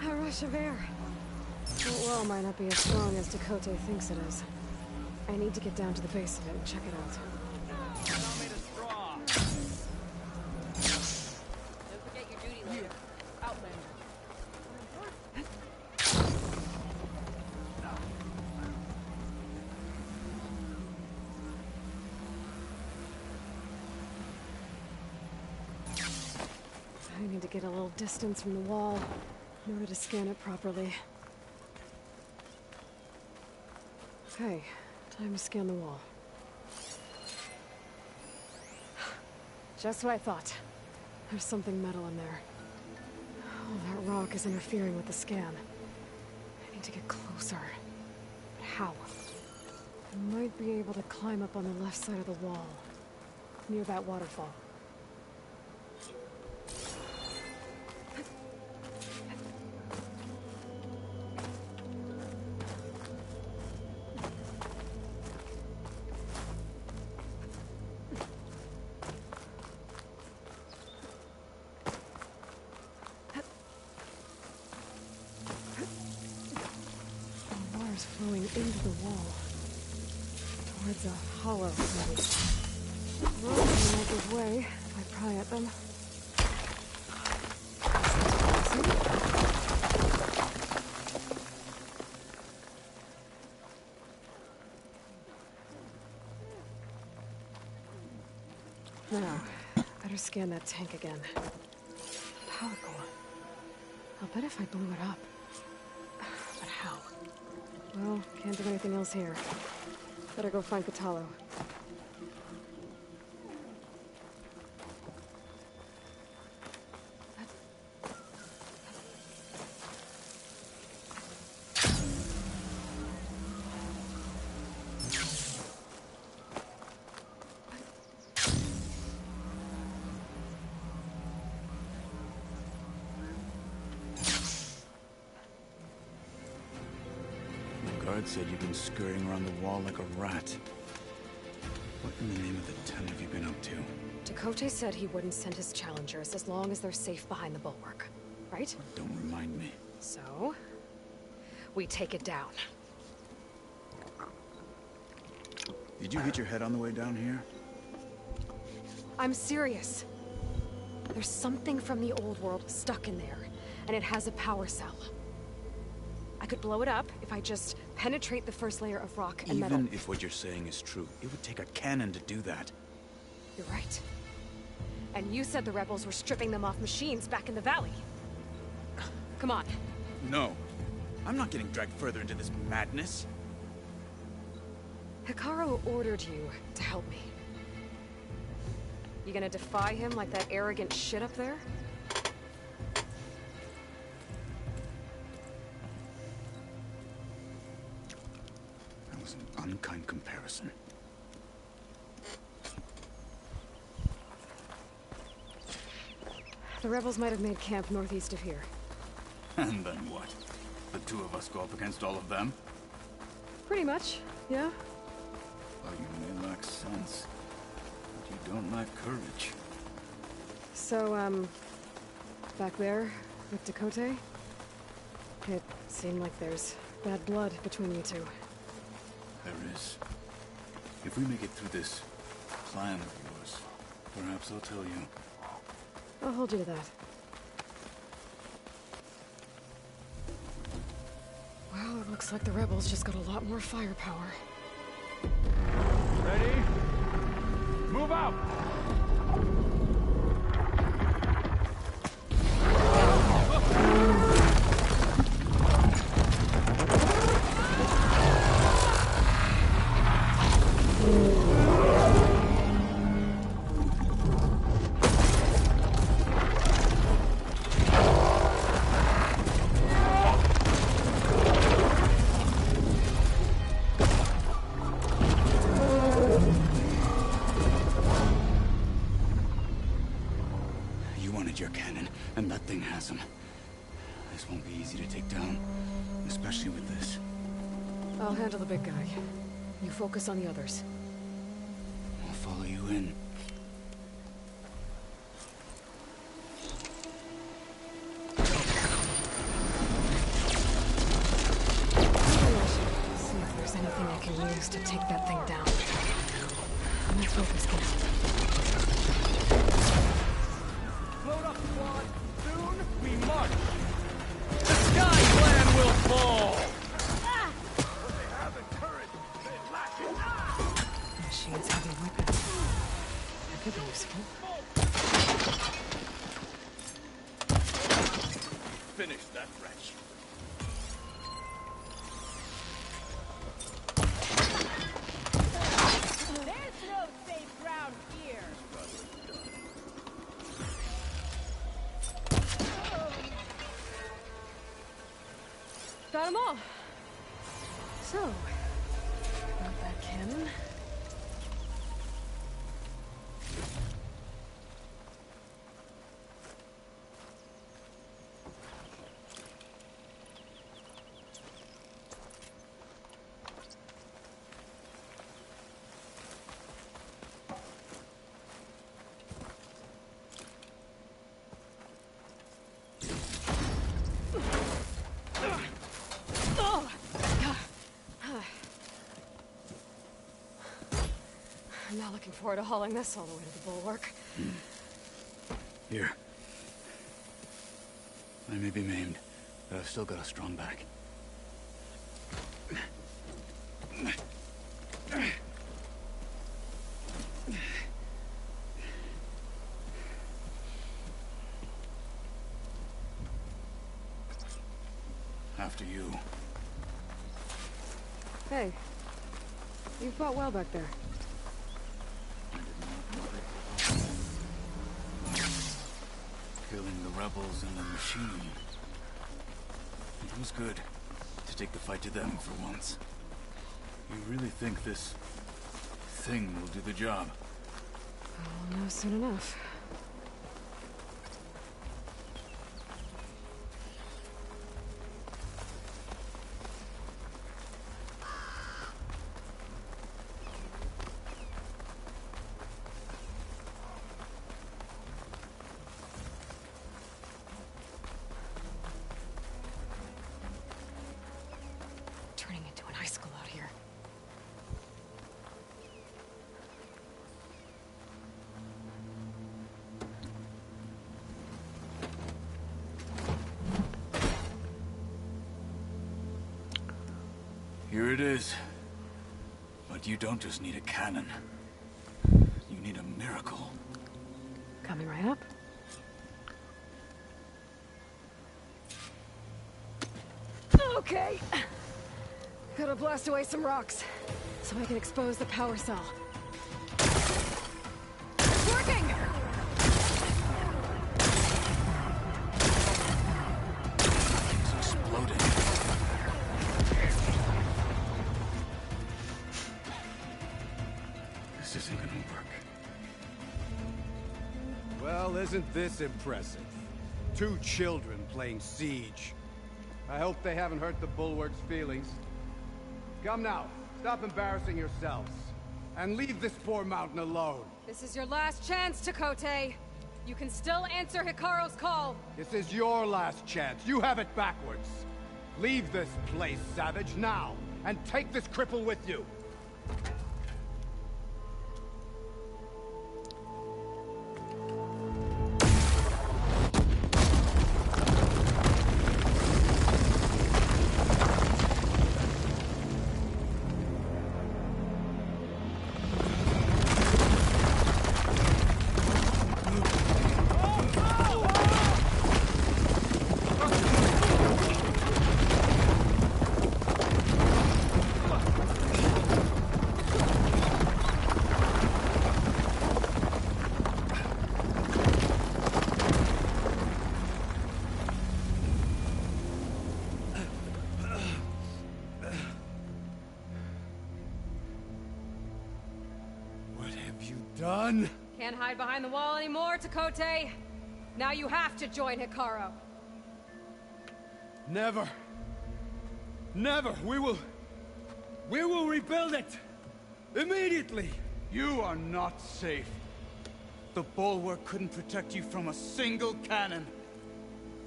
A rush of air. That well might not be as strong as Dakota thinks it is. I need to get down to the base of it and check it out. Don't forget your duty later. Outlander. I need to get a little distance from the wall in order to scan it properly. Okay, time to scan the wall. Just what I thought. There's something metal in there. Oh, that rock is interfering with the scan. I need to get closer. But how? I might be able to climb up on the left side of the wall, near that waterfall. Flowing into the wall, towards a hollow, maybe. Ropes will make his way if I pry at them. Now, better scan that tank again. Power core. I'll bet if I blew it up. But how? Well, can't do anything else here. Better go find Katalo. Guard said you've been scurrying around the wall like a rat. What in the name of the ton have you been up to? Dakota said he wouldn't send his challengers as long as they're safe behind the bulwark. Right? Don't remind me. So, we take it down. Did you hit your head on the way down here? I'm serious. There's something from the old world stuck in there, and it has a power cell. I could blow it up if I just penetrate the first layer of rock and metal. Even if what you're saying is true, it would take a cannon to do that. You're right. And you said the rebels were stripping them off machines back in the valley. Come on. No. I'm not getting dragged further into this madness. Hikaru ordered you to help me. You gonna defy him like that arrogant shit up there? That was an unkind comparison. The rebels might have made camp northeast of here. And then what? The two of us go up against all of them? Pretty much, yeah. Well, you may lack sense, but you don't lack courage. So, back there, with Dakota, it seemed like there's bad blood between you two. There is. If we make it through this plan of yours, perhaps I'll tell you. I'll hold you to that. Well, it looks like the rebels just got a lot more firepower. Ready? Move out! Your cannon, and that thing has him. This won't be easy to take down, especially with this. I'll handle the big guy. You focus on the others. I'll follow you in. See if there's anything I can use to take that thing down. My focus can help. Load up, squad. Soon we march. The Sky Clan will fall. They have the courage. They lack it. Machines have a weapon. That could be useful. Finish that wretch. There's no safe ground here. Got them all. So, about that cannon. I'm not looking forward to hauling this all the way to the bulwark. Here. I may be maimed, but I've still got a strong back. After you. Hey, you fought well back there. Killing the rebels and the machine. It was good to take the fight to them for once. You really think this thing will do the job? I'll know soon enough. Turning into an icicle out here. Here it is. But you don't just need a cannon. You need a miracle. Coming right up. Okay. Gotta blast away some rocks, so I can expose the power cell. It's working! It's exploding. This isn't gonna work. Well, isn't this impressive? 2 children playing siege. I hope they haven't hurt the Bulwark's feelings. Come now, stop embarrassing yourselves. And leave this poor mountain alone. This is your last chance, Takote. You can still answer Hikaru's call. This is your last chance. You have it backwards. Leave this place, Savage, now. And take this cripple with you. Done? Can't hide behind the wall anymore, Takote. Now you have to join Hikaru. Never. Never. We will rebuild it. Immediately. You are not safe. The Bulwark couldn't protect you from a single cannon,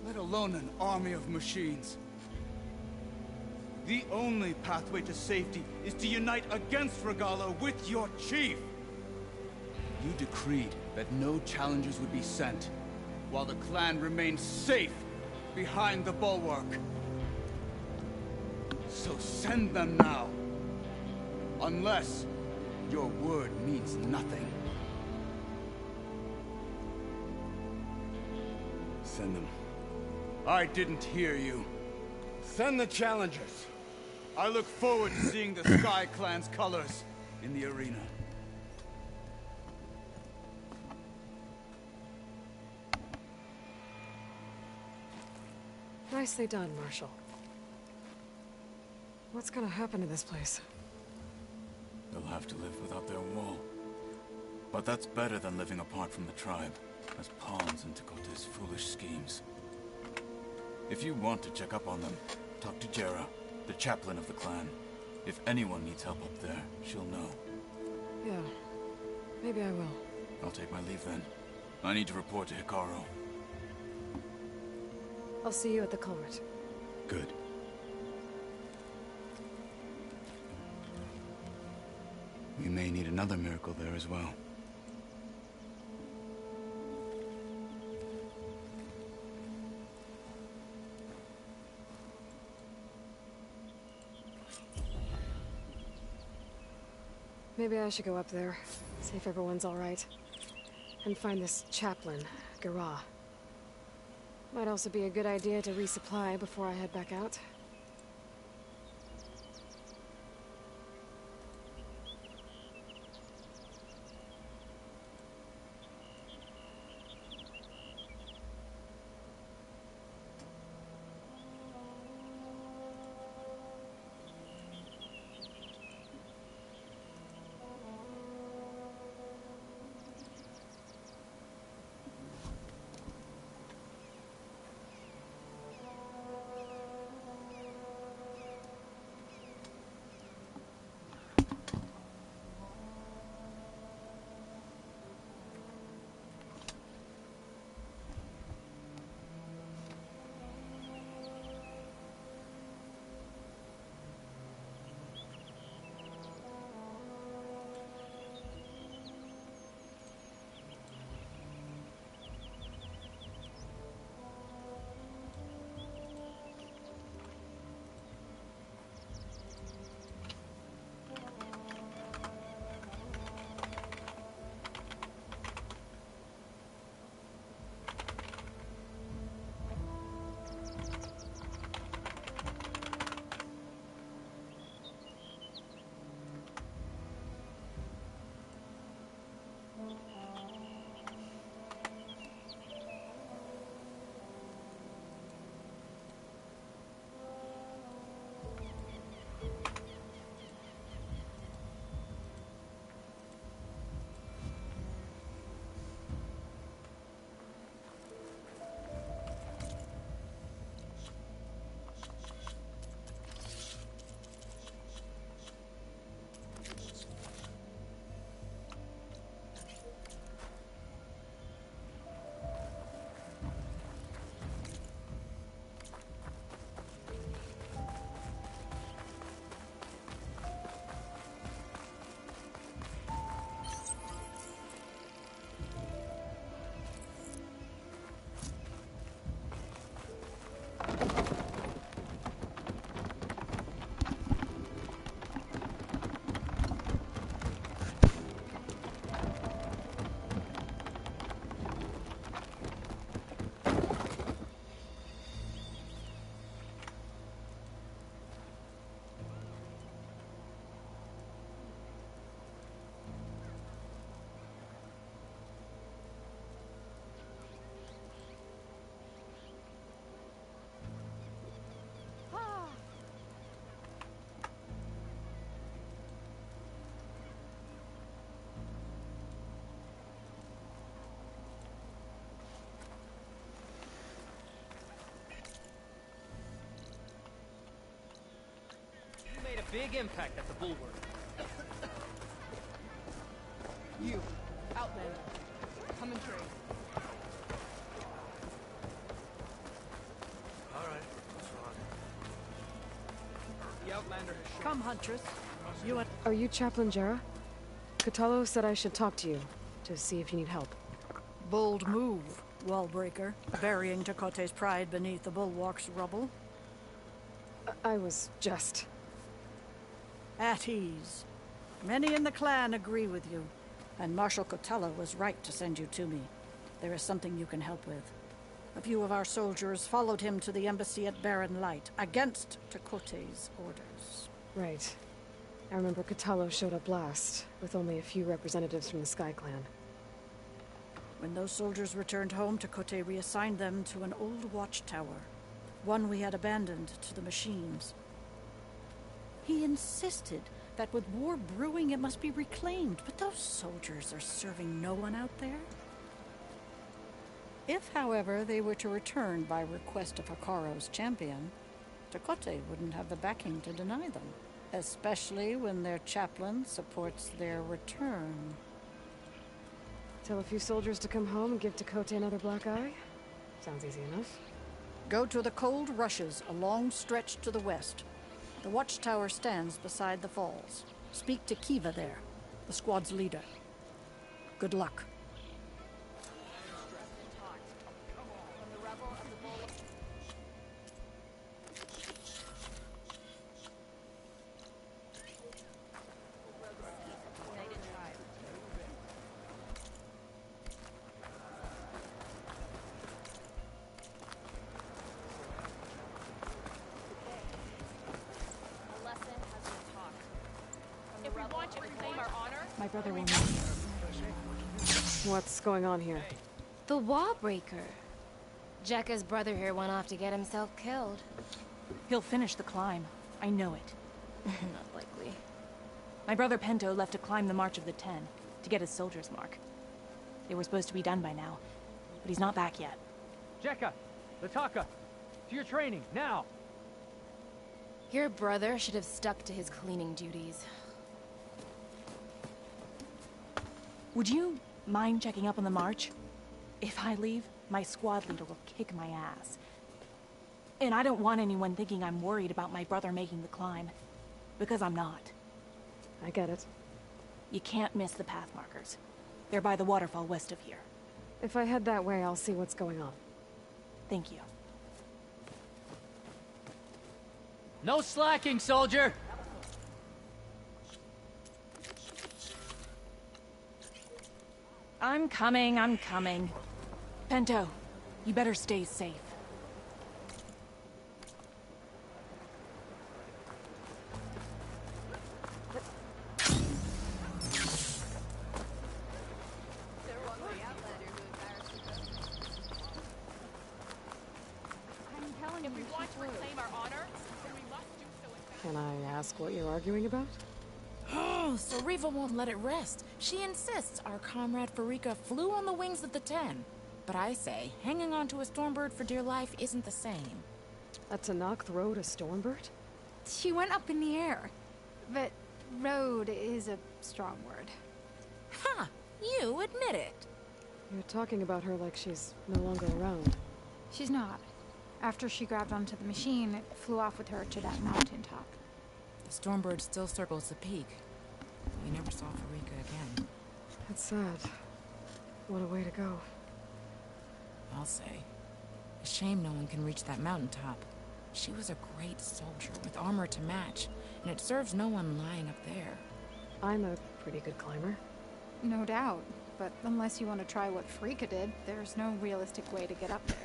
let alone an army of machines. The only pathway to safety is to unite against Regalo with your chief. You decreed that no challengers would be sent, while the clan remained safe behind the Bulwark. So send them now. Unless your word means nothing. Send them. I didn't hear you. Send the challengers. I look forward to seeing the Sky Clan's colors in the arena. Nicely done, Marshal. What's gonna happen to this place? They'll have to live without their wall. But that's better than living apart from the tribe, as pawns in Takote's foolish schemes. If you want to check up on them, talk to Jera, the chaplain of the clan. If anyone needs help up there, she'll know. Yeah, maybe I will. I'll take my leave then. I need to report to Hikaru. I'll see you at the culvert. Good. We may need another miracle there as well. Maybe I should go up there, see if everyone's all right, and find this chaplain, Gara. Might also be a good idea to resupply before I head back out. big impact at the bulwark. You, Outlander. Come and trade. Alright, what's wrong? The Outlander has shown. Come, Huntress. You and... Are you Chaplain Jera? Catalo said I should talk to you, to see if you need help. Bold move, Wallbreaker. Burying Tekote's pride beneath the bulwark's rubble. I was just... At ease. Many in the clan agree with you, and Marshal Catalo was right to send you to me. There is something you can help with. A few of our soldiers followed him to the embassy at Barren Light, against Tekote's orders. Right. I remember Catalo showed up last, with only a few representatives from the Sky Clan. When those soldiers returned home, Tekote reassigned them to an old watchtower, one we had abandoned to the machines. He insisted that with war brewing it must be reclaimed, but those soldiers are serving no one out there. If, however, they were to return by request of Hikaru's champion, Tekote wouldn't have the backing to deny them, especially when their chaplain supports their return. Tell a few soldiers to come home and give Tekote another black eye? Sounds easy enough. Go to the Cold Rushes, a long stretch to the west. The watchtower stands beside the falls. Speak to Kiva there, the squad's leader. Good luck. My brother will know. What's going on here? The wall breaker. Jekka's brother here went off to get himself killed. He'll finish the climb. I know it. Not likely. My brother Pento left to climb the March of the Ten, to get his soldier's mark. They were supposed to be done by now, but he's not back yet. Jekka! Lataka! To your training, now! Your brother should have stuck to his cleaning duties. Would you mind checking up on the march? If I leave, my squad leader will kick my ass. And I don't want anyone thinking I'm worried about my brother making the climb. Because I'm not. I get it. You can't miss the path markers. They're by the waterfall west of here. If I head that way, I'll see what's going on. Thank you. No slacking, soldier! I'm coming. Pento, you better stay safe. If we want to reclaim our honor, then we must do so in... Can I ask what you're arguing about? Oh, so Riva won't let it rest. She insists our comrade Farika flew on the wings of the Ten. But I say, hanging on to a Stormbird for dear life isn't the same. A Tanakh rode a Stormbird? She went up in the air. But rode is a strong word. Ha! You admit it. You're talking about her like she's no longer around. She's not. After she grabbed onto the machine, it flew off with her to that mountaintop. The Stormbird still circles the peak. We never saw Farika again. That's sad. What a way to go. I'll say. A shame no one can reach that mountaintop. She was a great soldier with armor to match, and it serves no one lying up there. I'm a pretty good climber. No doubt. But unless you want to try what Farika did, there's no realistic way to get up there.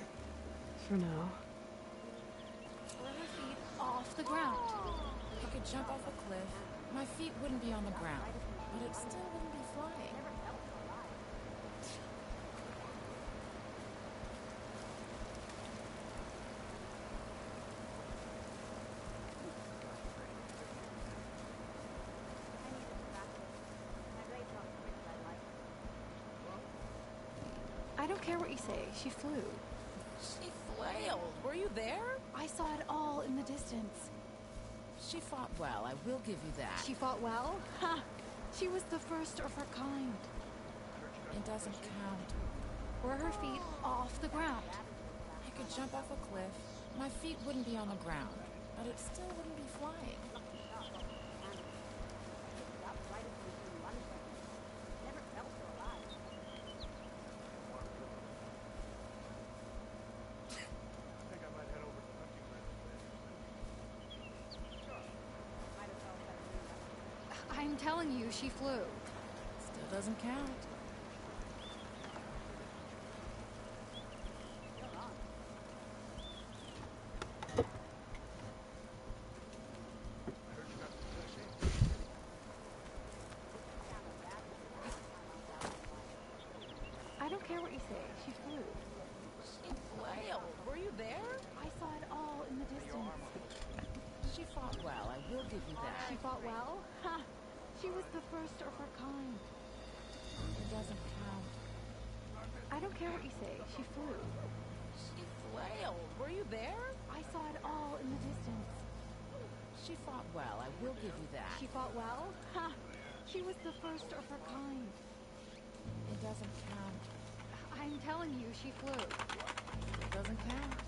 For now. Pull her feet off the ground. I could jump off a cliff. My feet wouldn't be on the ground, but it still wouldn't be flying. I don't care what you say. She flew. She flailed. Were you there? I saw it all in the distance. She fought well, I will give you that. She fought well? Ha! She was the first of her kind. It doesn't count. Were her feet off the ground? I could jump off a cliff. My feet wouldn't be on the ground, but it still wouldn't be flying. I'm telling you, she flew. Still doesn't count. I don't care what you say, she flew. She flailed. Were you there? I saw it all in the distance. She fought well, I will give you that. She fought well? Ha! She was the first of her kind. It doesn't count. I don't care what you say, she flew. She flailed. Were you there? I saw it all in the distance. She fought well, I will give you that. She fought well? Ha! She was the first of her kind. It doesn't count. I'm telling you, she flew. It doesn't count.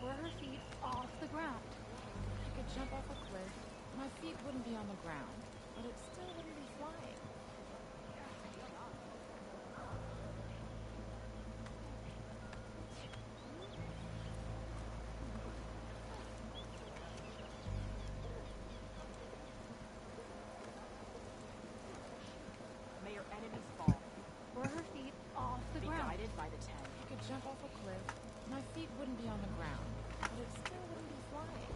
Were her feet off the ground? I could jump off a cliff. My feet wouldn't be on the ground, but it still wouldn't be flying. May your enemies fall. Were her feet off the Be ground? guided by the 10. I could jump off a cliff. My feet wouldn't be on the ground, but it still wouldn't be flying.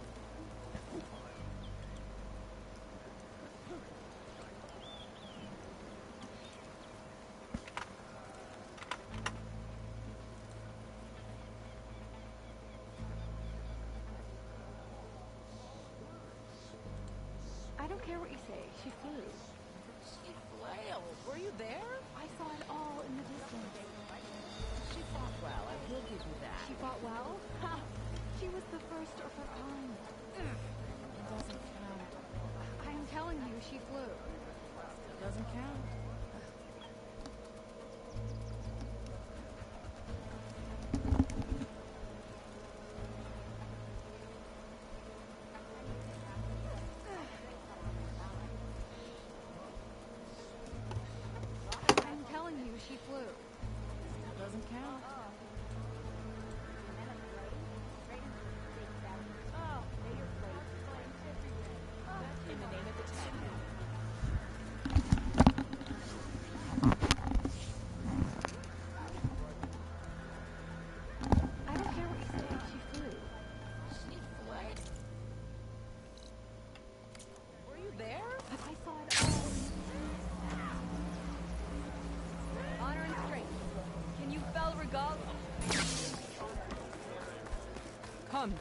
I don't care what you say, she flew. She flailed. Were you there? I saw it all in the distance. She fought well, I will give you that. She fought well? Ha! She was the first of her kind. It doesn't count. I'm telling you, she flew. It doesn't count. I'm telling you, she flew. It doesn't count. In the name of the 10. I don't care what you say, she flew. She flailed. Were you there? I saw it all. Honor and strength. Can you bell regal? Come.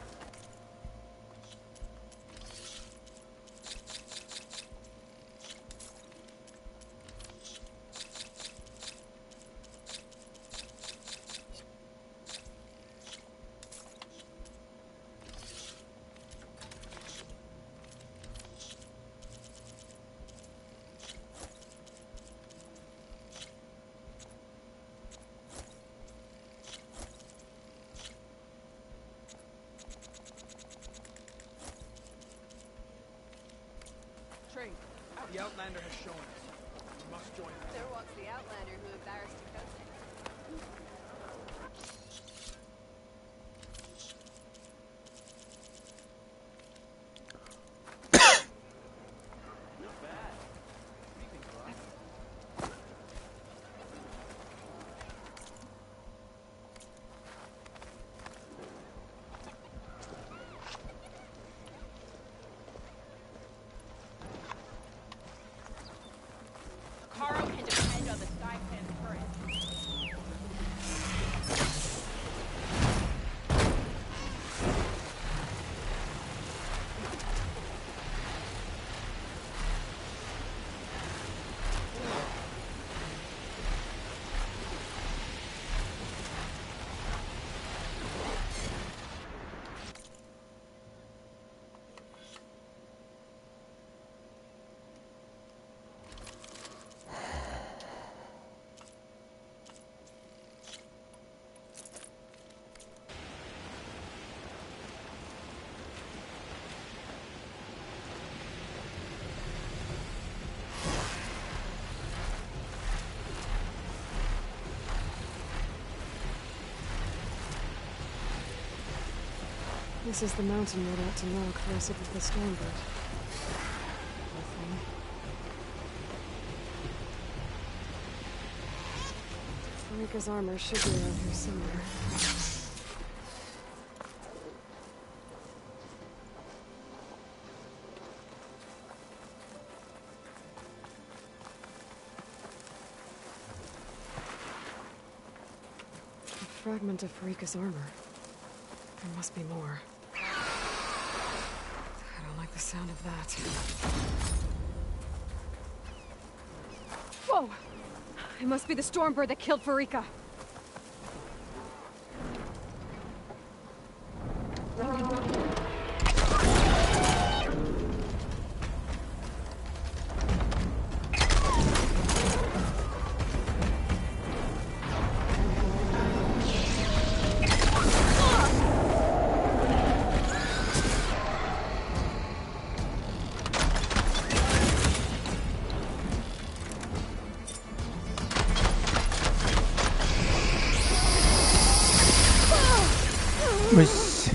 Train. The Outlander has shown us. We must join them. There walks the Outlander who embarrassed Dakota. Caro can depend on the Skypan current. This is the mountain road out to Knock, rested with the Stormbird. Nothing. Marika's armor should be around here somewhere. A fragment of Marika's armor. There must be more. I don't like the sound of that. Whoa! It must be the Stormbird that killed Farika. 으이씨.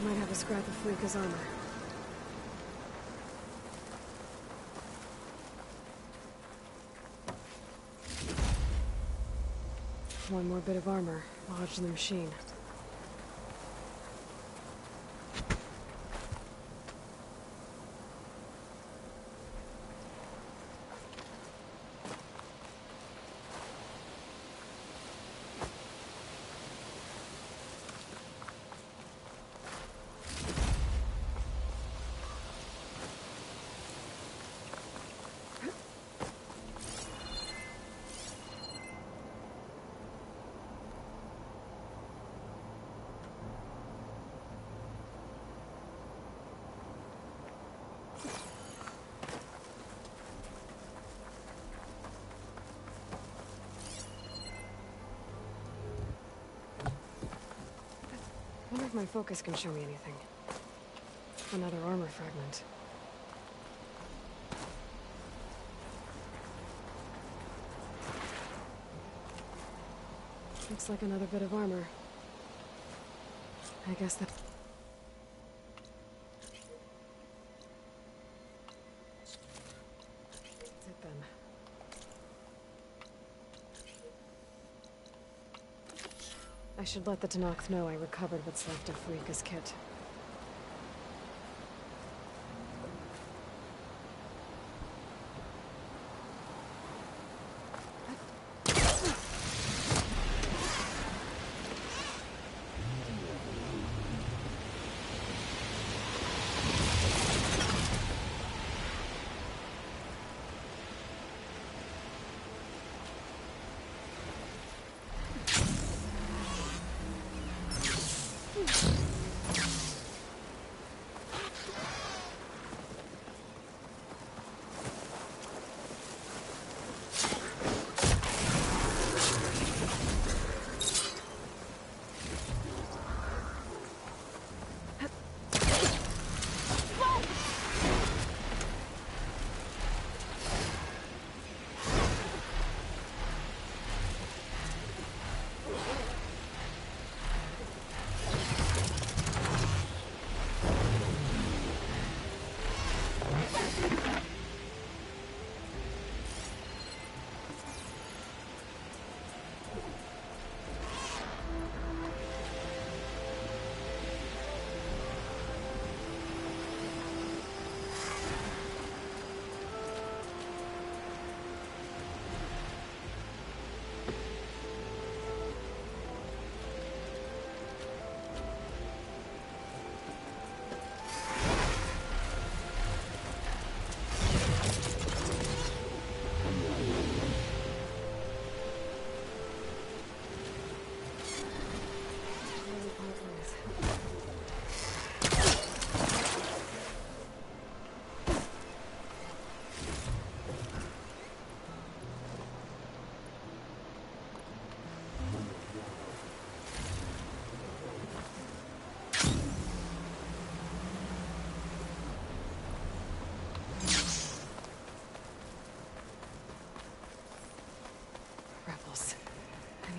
Might have a scrap of Farika's armor. One more bit of armor lodged in the machine. I wonder if my focus can show me anything. Another armor fragment. Looks like another bit of armor. I guess that... That's it then. I should let the Tanakh know I recovered what's left of Farika's kit.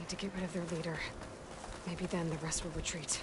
need to get rid of their leader. Maybe then the rest will retreat.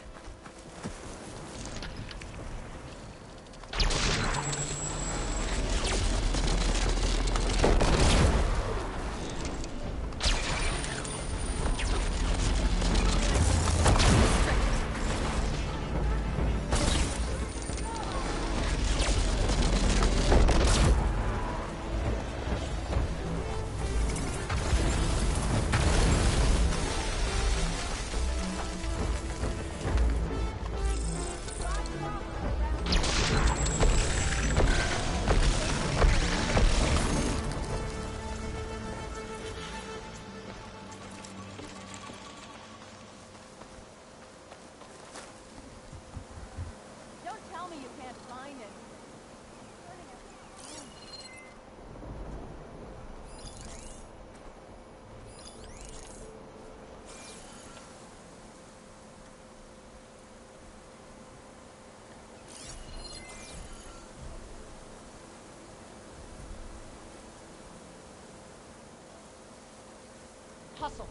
Hustle.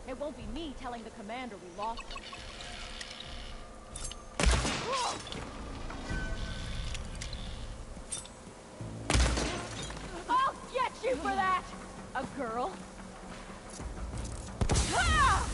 It won't be me telling the commander we lost him. I'll get you for that! A girl? Ah!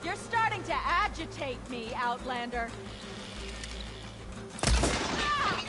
You're starting to agitate me, Outlander. Ah!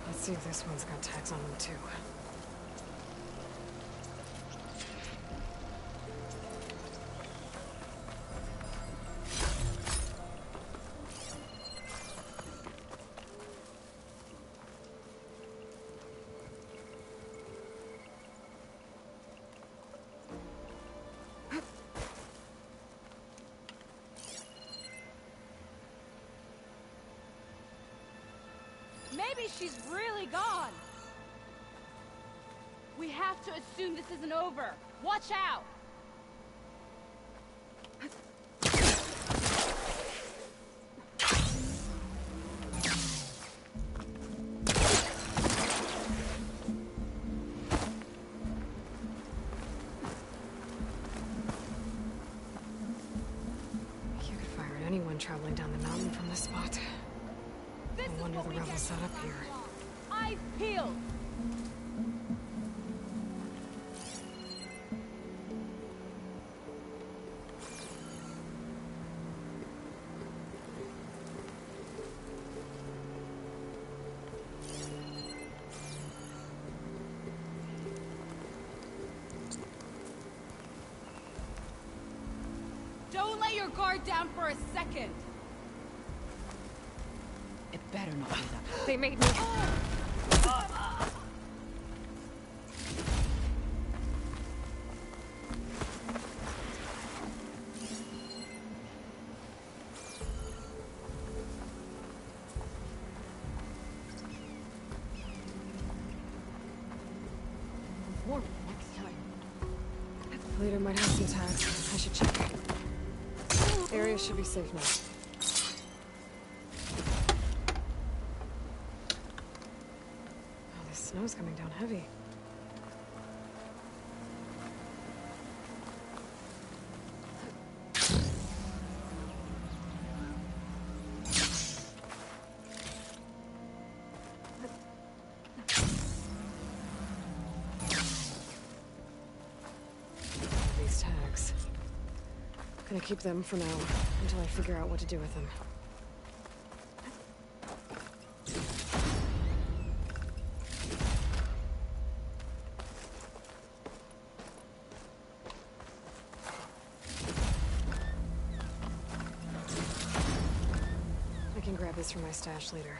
Let's see if this one's got tags on them too. Maybe she's really gone. We have to assume this isn't over. Watch out! You could fire at anyone traveling down the mountain from this spot. No wonder the rebels set up here. Eyes peeled! Don't let your guard down for a second! It better not be that. They made me... Later might have some tags. I should check. Area should be safe now. Oh, the snow's coming down heavy. These tags. Gonna keep them for now, until I figure out what to do with them. I can grab this from my stash later.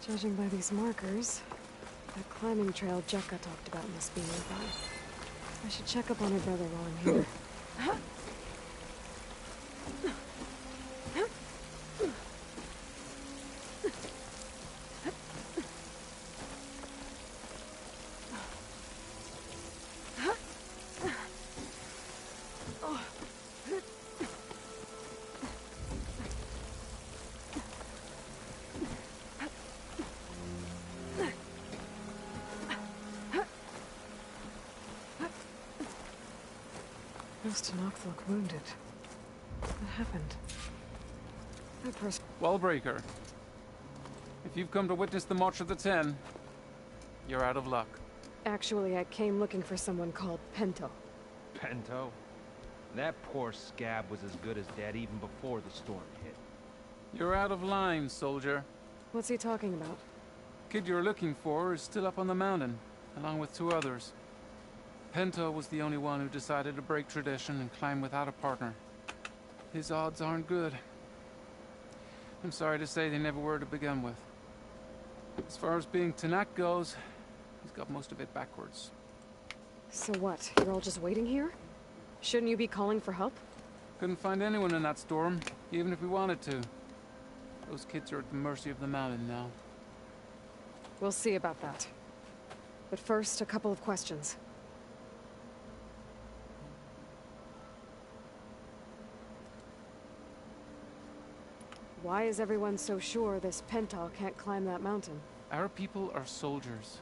Judging by these markers, that climbing trail Jekka talked about must be nearby. I should check up on her brother while I'm here. Those Tanakh look wounded. What happened? That person... Wallbreaker. If you've come to witness the March of the Ten, you're out of luck. Actually, I came looking for someone called Pento. Pento? That poor scab was as good as dead even before the storm hit. You're out of line, soldier. What's he talking about? Kid you're looking for is still up on the mountain, along with 2 others. Pento was the only one who decided to break tradition and climb without a partner. His odds aren't good. I'm sorry to say they never were to begin with. As far as being Tanakh goes, he's got most of it backwards. So what? You're all just waiting here? Shouldn't you be calling for help? Couldn't find anyone in that storm, even if we wanted to. Those kids are at the mercy of the mountain now. We'll see about that. But first, a couple of questions. Why is everyone so sure this Pento can't climb that mountain? Our people are soldiers.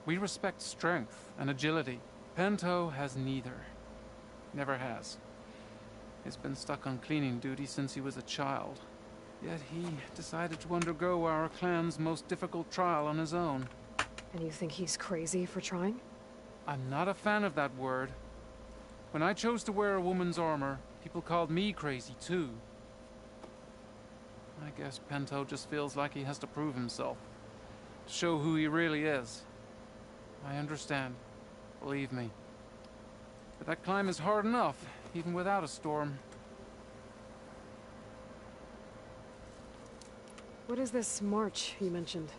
We respect strength and agility. Pento has neither. Never has. He's been stuck on cleaning duty since he was a child. Yet he decided to undergo our clan's most difficult trial on his own. And you think he's crazy for trying? I'm not a fan of that word. When I chose to wear a woman's armor, people called me crazy too. I guess Pento just feels like he has to prove himself, to show who he really is. I understand, believe me. But that climb is hard enough, even without a storm. What is this march you mentioned?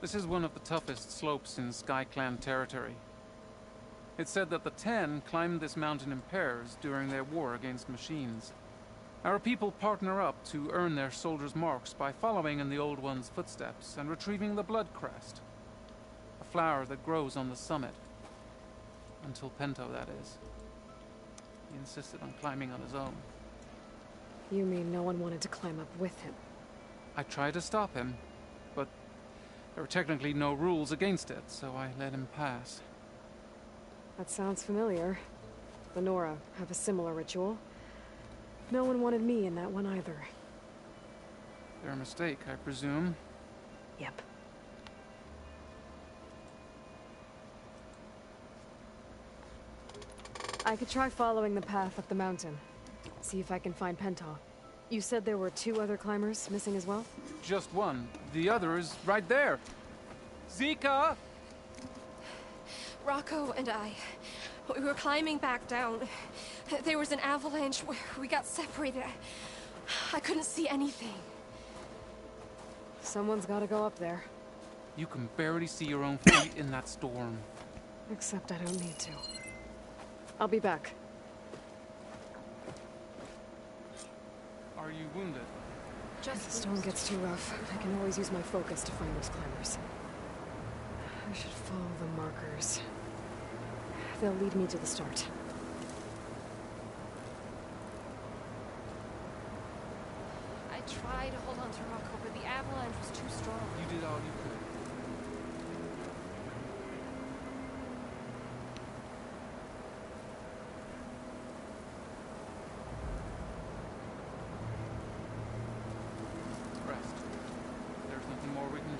This is one of the toughest slopes in Sky Clan territory. It's said that the Ten climbed this mountain in pairs during their war against machines. Our people partner up to earn their soldiers' marks by following in the Old One's footsteps and retrieving the Blood Crest, a flower that grows on the summit. Until Pento, that is. He insisted on climbing on his own. You mean no one wanted to climb up with him? I tried to stop him, but there were technically no rules against it, so I let him pass. That sounds familiar. The Nora have a similar ritual. No one wanted me in that one either. Their mistake, I presume. Yep. I could try following the path up the mountain. See if I can find Pentol. You said there were 2 other climbers missing as well? Just one. The other is right there. Zika! Rocco and I, we were climbing back down. There was an avalanche. We got separated. I couldn't see anything. Someone's gotta go up there. You can barely see your own feet in that storm. Except I don't need to. I'll be back. Are you wounded? If the storm gets too rough, I can always use my focus to find those climbers. I should follow the markers. They'll lead me to the start. I tried to hold on to Rocco, but the avalanche was too strong. You did all you could. Rest. There's nothing more we can do.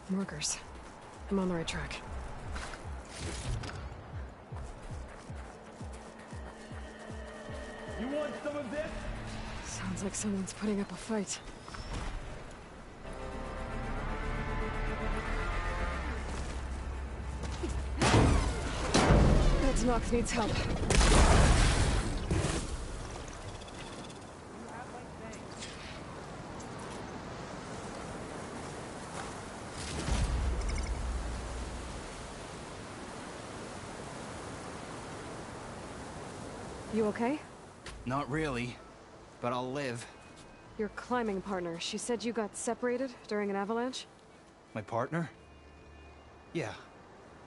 Markers. I'm on the right track. You want some of this? Sounds like someone's putting up a fight. That Knox needs help. You okay? Not really, but I'll live. Your climbing partner, she said you got separated during an avalanche? My partner? Yeah.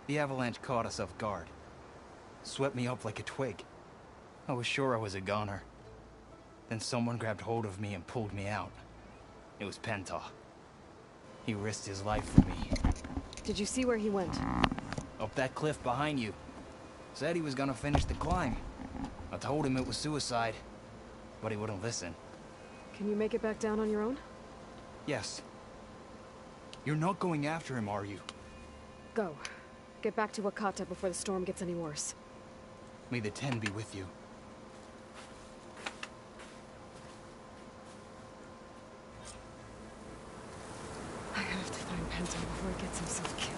The avalanche caught us off guard. Swept me up like a twig. I was sure I was a goner. Then someone grabbed hold of me and pulled me out. It was Penta. He risked his life for me. Did you see where he went? Up that cliff behind you. Said he was gonna finish the climb. I told him it was suicide, but he wouldn't listen. Can you make it back down on your own? Yes. You're not going after him, are you? Go. Get back to Wakata before the storm gets any worse. May the 10 be with you. I have to find Penta before he gets himself killed.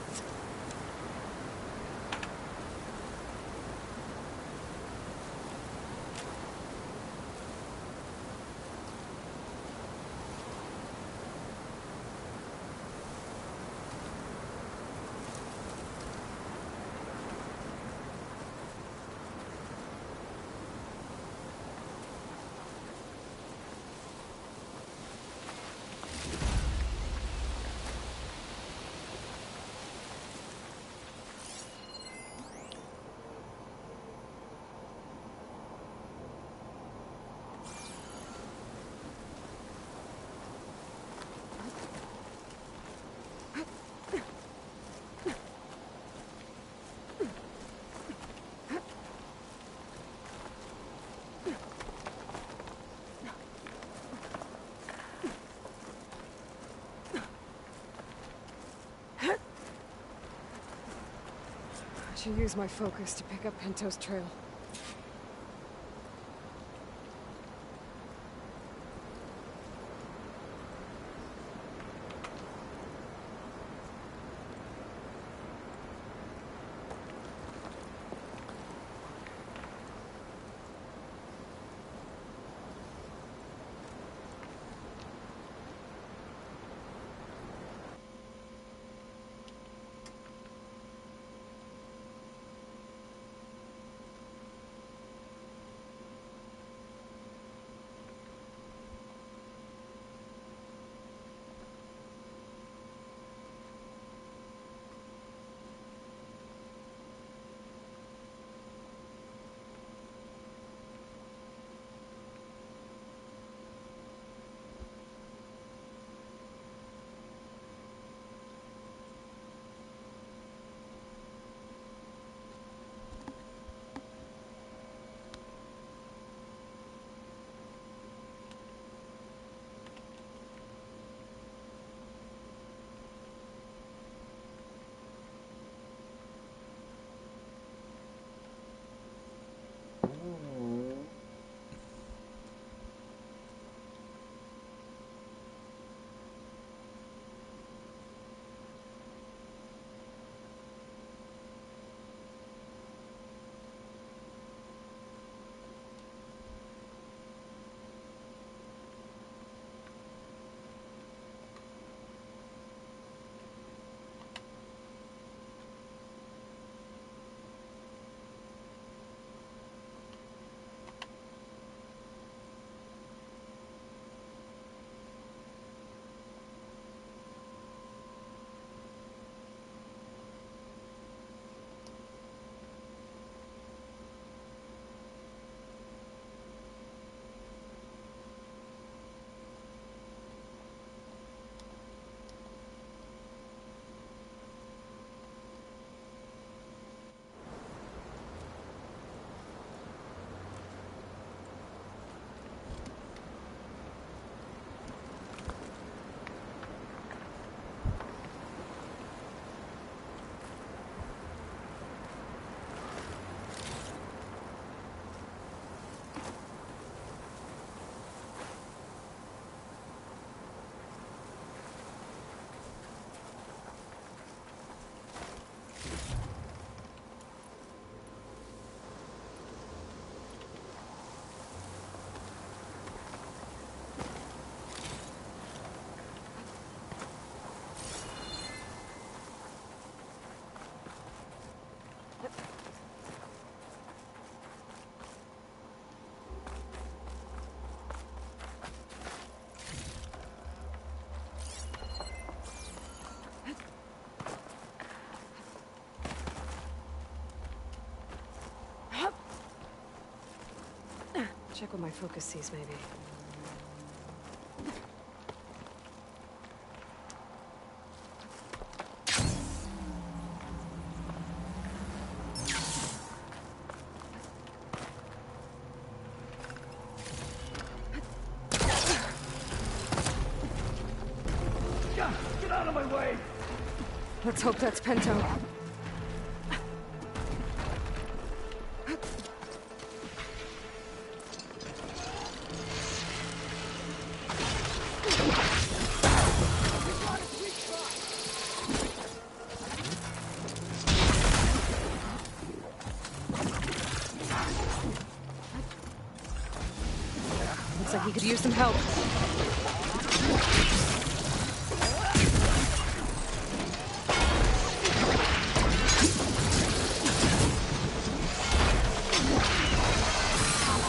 I should use my focus to pick up Pento's trail. Check what my focus sees, maybe. Get out of my way! Let's hope that's Pinto. Looks like he could use some help.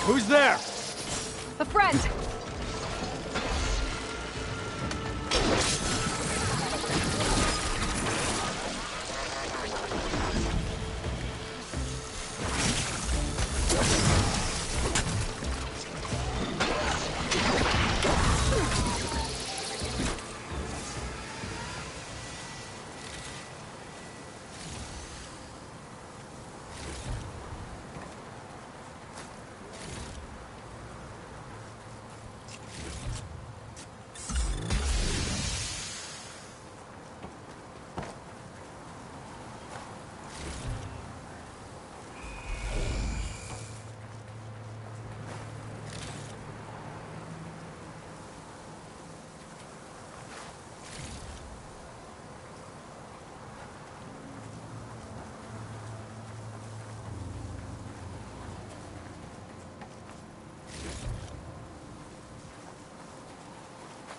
Who's there? A friend!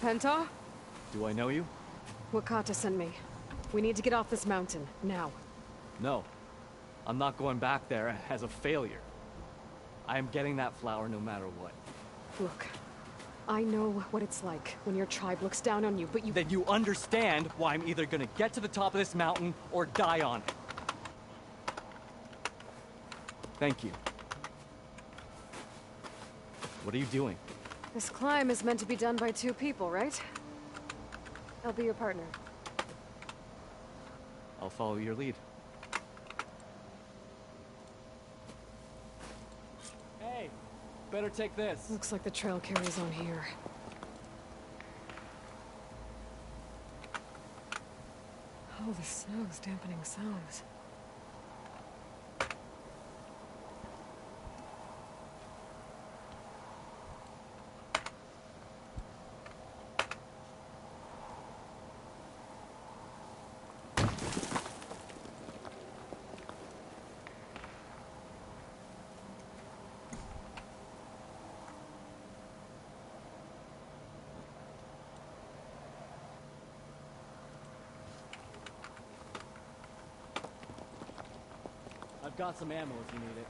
Penta? Do I know you? Wakata sent me. We need to get off this mountain, now. No. I'm not going back there as a failure. I am getting that flower no matter what. Look, I know what it's like when your tribe looks down on you, but you— Then you understand why I'm either gonna get to the top of this mountain or die on it. Thank you. What are you doing? This climb is meant to be done by 2 people, right? I'll be your partner. I'll follow your lead. Hey, better take this. Looks like the trail carries on here. Oh, the snow's dampening sounds. I've got some ammo if you need it.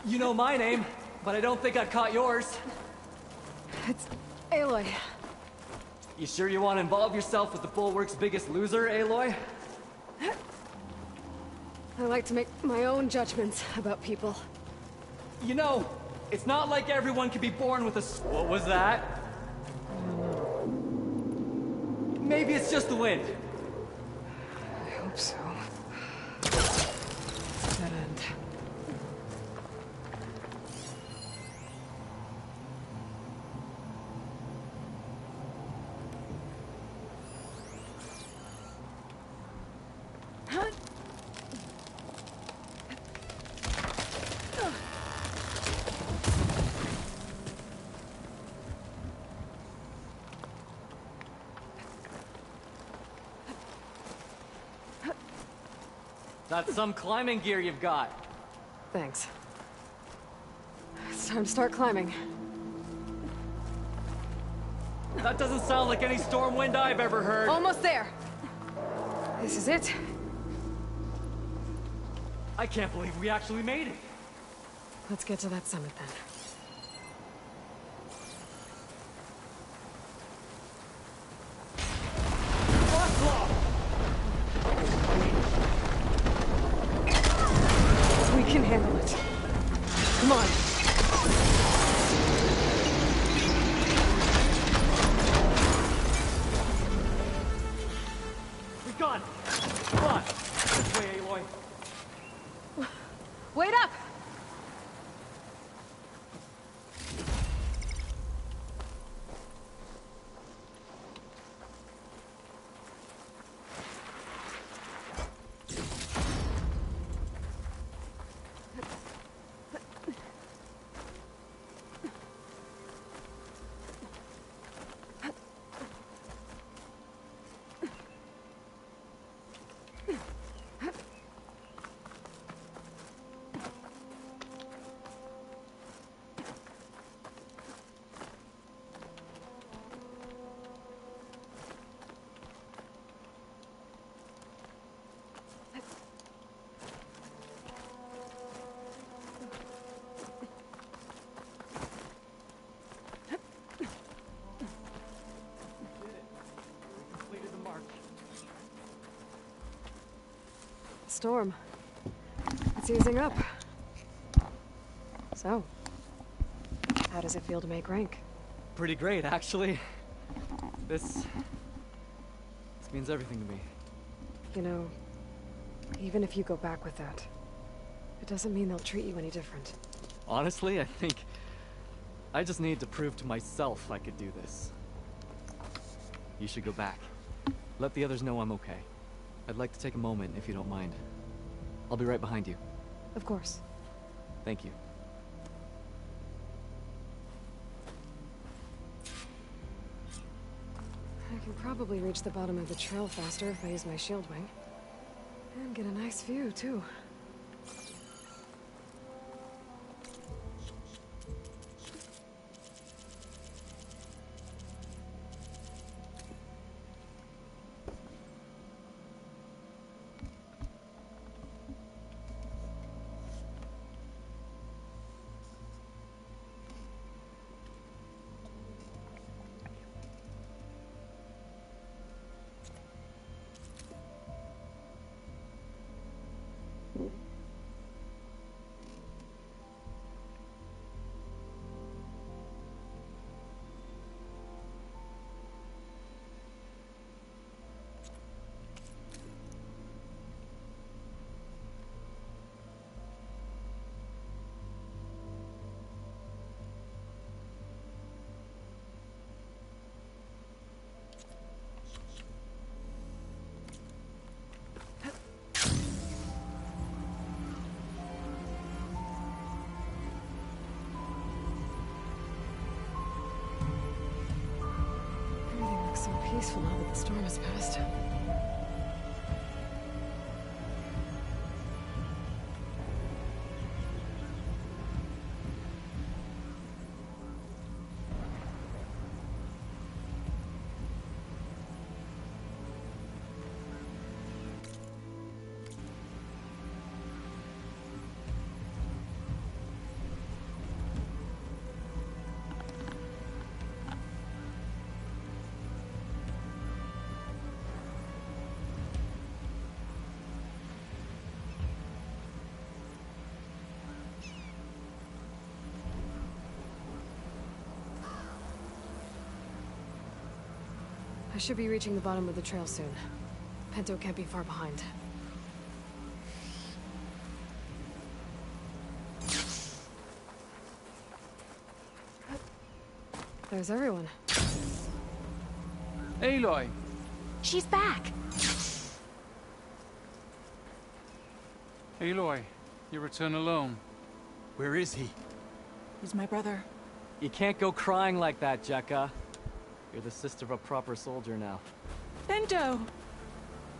You know my name, but I don't think I caught yours. It's Aloy. You sure you want to involve yourself with the Bulwark's biggest loser, Aloy? I like to make my own judgments about people. You know, it's not like everyone can be born with a What was that? Maybe it's just the wind. I hope so. Dead end. That's some climbing gear you've got. Thanks. It's time to start climbing. That doesn't sound like any storm wind I've ever heard. Almost there. This is it. I can't believe we actually made it. Let's get to that summit then. We can handle it. Come on. We got it. Come on. This way, Aloy. Wait up! Storm. It's easing up. So, how does it feel to make rank? Pretty great, actually. This means everything to me. You know, even if you go back with that, it doesn't mean they'll treat you any different. Honestly, I think I just need to prove to myself I could do this. You should go back. Let the others know I'm okay. I'd like to take a moment, if you don't mind. I'll be right behind you. Of course. Thank you. I can probably reach the bottom of the trail faster if I use my shield wing. And get a nice view, too. So peaceful now that the storm has passed. I should be reaching the bottom of the trail soon. Pinto can't be far behind. There's everyone. Aloy! She's back! Aloy, you return alone. Where is he? He's my brother. You can't go crying like that, Jekka. You're the sister of a proper soldier now. Bento!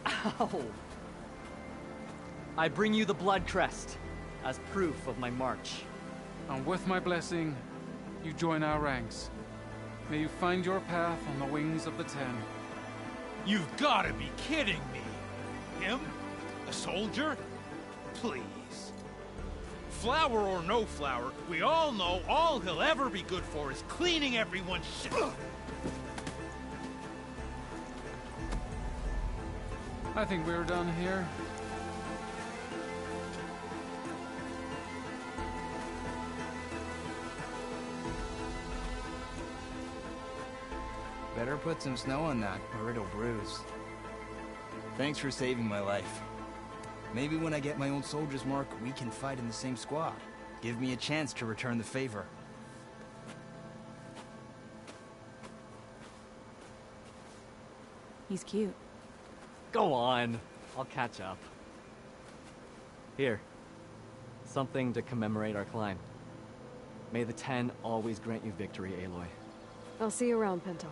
Ow! I bring you the blood crest as proof of my march. And with my blessing, you join our ranks. May you find your path on the wings of the 10. You've gotta be kidding me! Him? A soldier? Please. Flower or no flower, we all know all he'll ever be good for is cleaning everyone's shit. I think we're done here. Better put some snow on that, or it'll bruise. Thanks for saving my life. Maybe when I get my old soldier's mark, we can fight in the same squad. Give me a chance to return the favor. He's cute. Go on. I'll catch up. Here. Something to commemorate our climb. May the 10 always grant you victory, Aloy. I'll see you around, Pinto.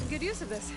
Good use of this.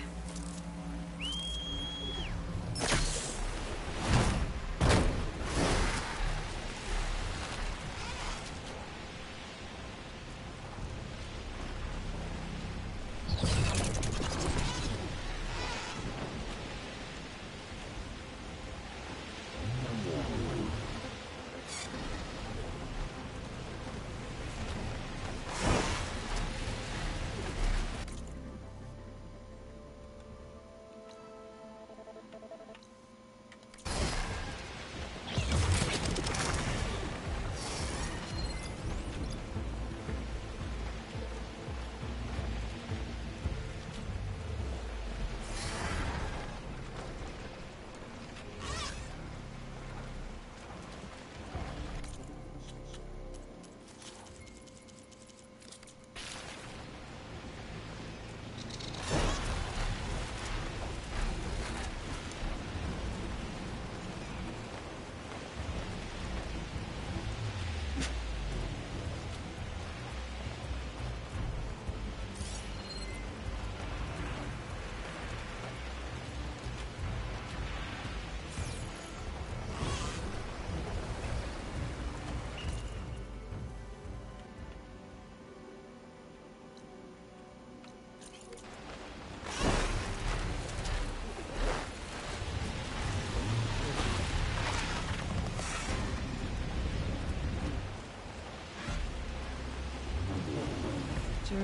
The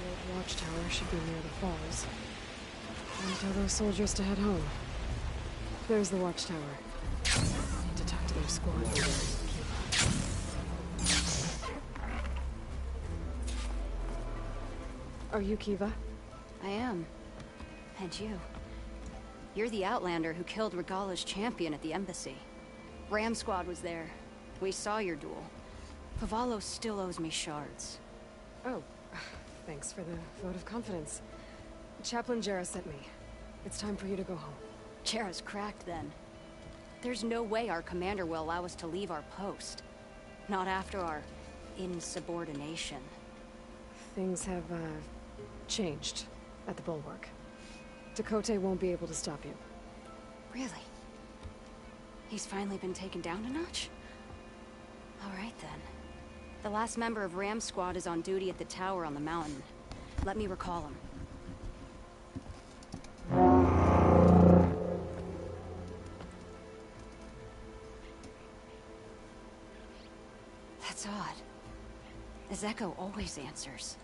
old watchtower should be near the falls. And tell those soldiers to head home. There's the watchtower. Need to talk to their squad leader. Are you Kiva? I am. And you. You're the Outlander who killed Regala's champion at the embassy. Ram Squad was there. We saw your duel. Cavallo still owes me shards. Oh, thanks for the vote of confidence. Chaplain Jera sent me. It's time for you to go home. Jera's cracked then. There's no way our commander will allow us to leave our post. Not after our insubordination. Things have, changed at the Bulwark. Dakota won't be able to stop you. Really? He's finally been taken down a notch? All right then. The last member of Ram Squad is on duty at the tower on the mountain. Let me recall him. That's odd. Ezeko always answers.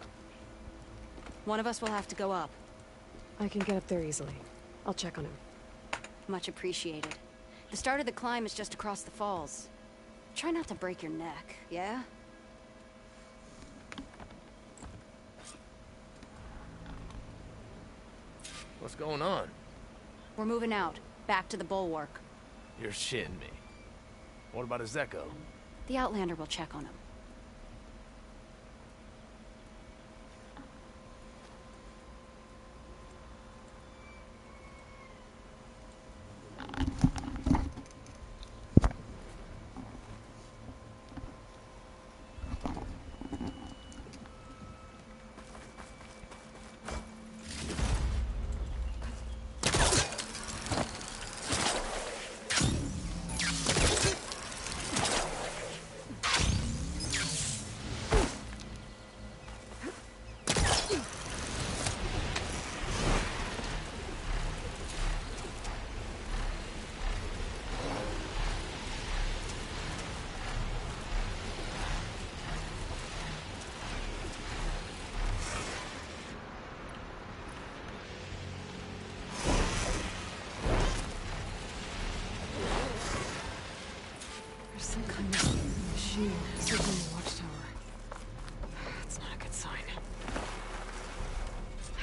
One of us will have to go up. I can get up there easily. I'll check on him. Much appreciated. The start of the climb is just across the falls. Try not to break your neck, yeah? What's going on? We're moving out, back to the Bulwark. You're shitting me. What about Ezeko? The Outlander will check on him.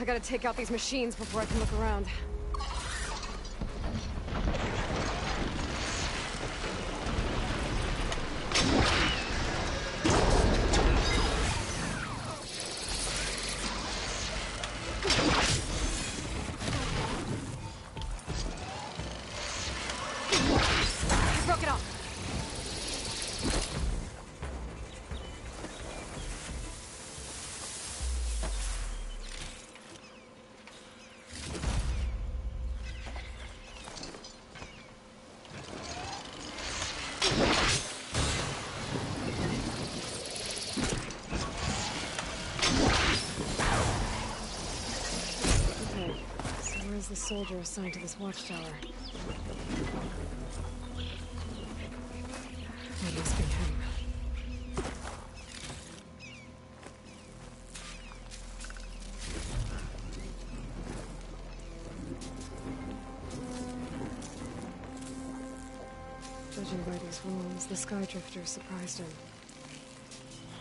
I gotta take out these machines before I can look around. Broke it off. The soldier assigned to this watchtower. That must be him. Judging by these wounds, the Sky Drifter surprised him.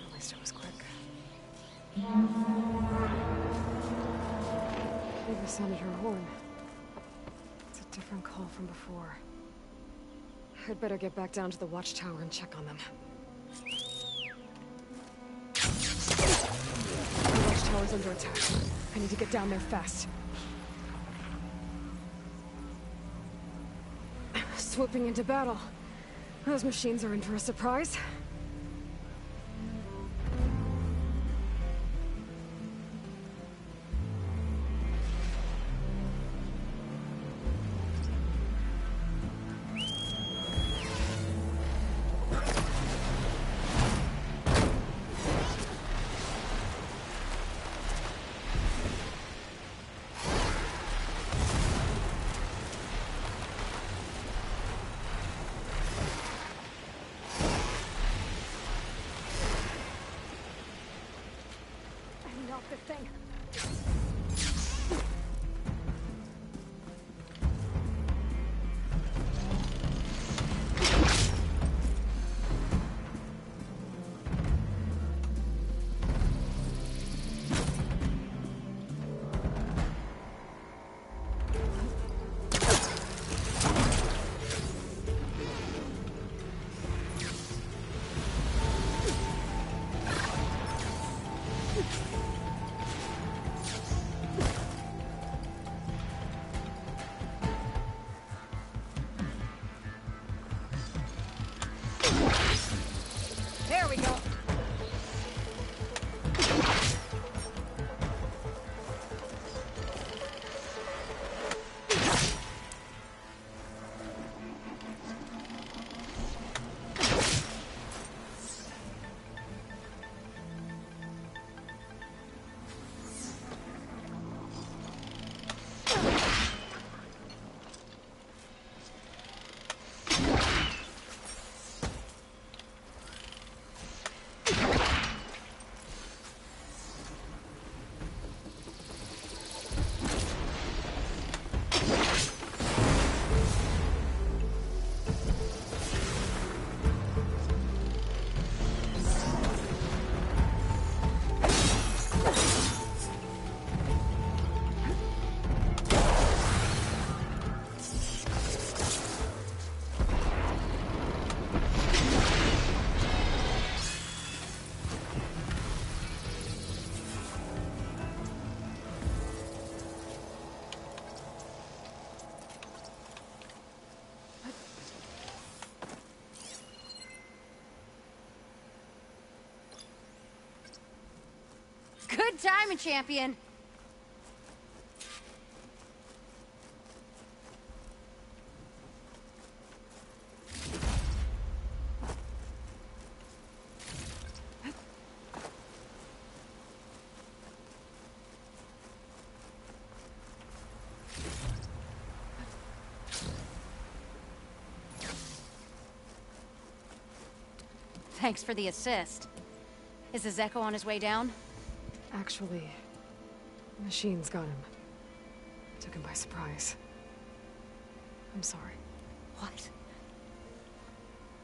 At least it was quick. Eva sounded her horn. It's a different call from before. I'd better get back down to the watchtower and check on them. The watchtower's under attack. I need to get down there fast. Swooping into battle. Those machines are in for a surprise. This thing. There we go. Good timing, champion. Thanks for the assist. Is the Zeko on his way down? Actually, machines got him. Took him by surprise. I'm sorry. What?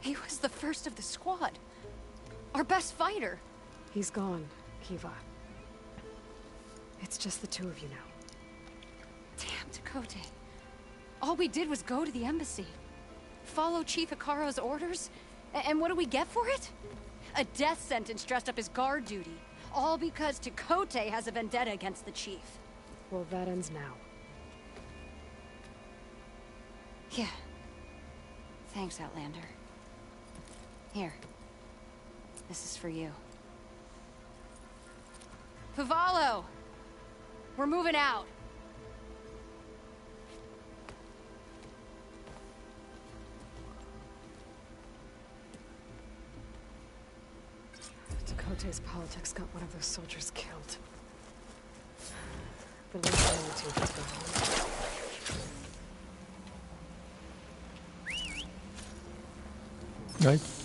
He was the first of the squad. Our best fighter. He's gone, Kiva. It's just the two of you now. Damn, Dakota. All we did was go to the embassy. Follow Chief Hikaru's orders? And what do we get for it? A death sentence dressed up as guard duty. All because Takote has a vendetta against the chief. Well, that ends now. Yeah. Thanks, Outlander. Here. This is for you. Pavalo! We're moving out. Dakota's politics got one of those soldiers killed. But leave the only two to go home. Nice.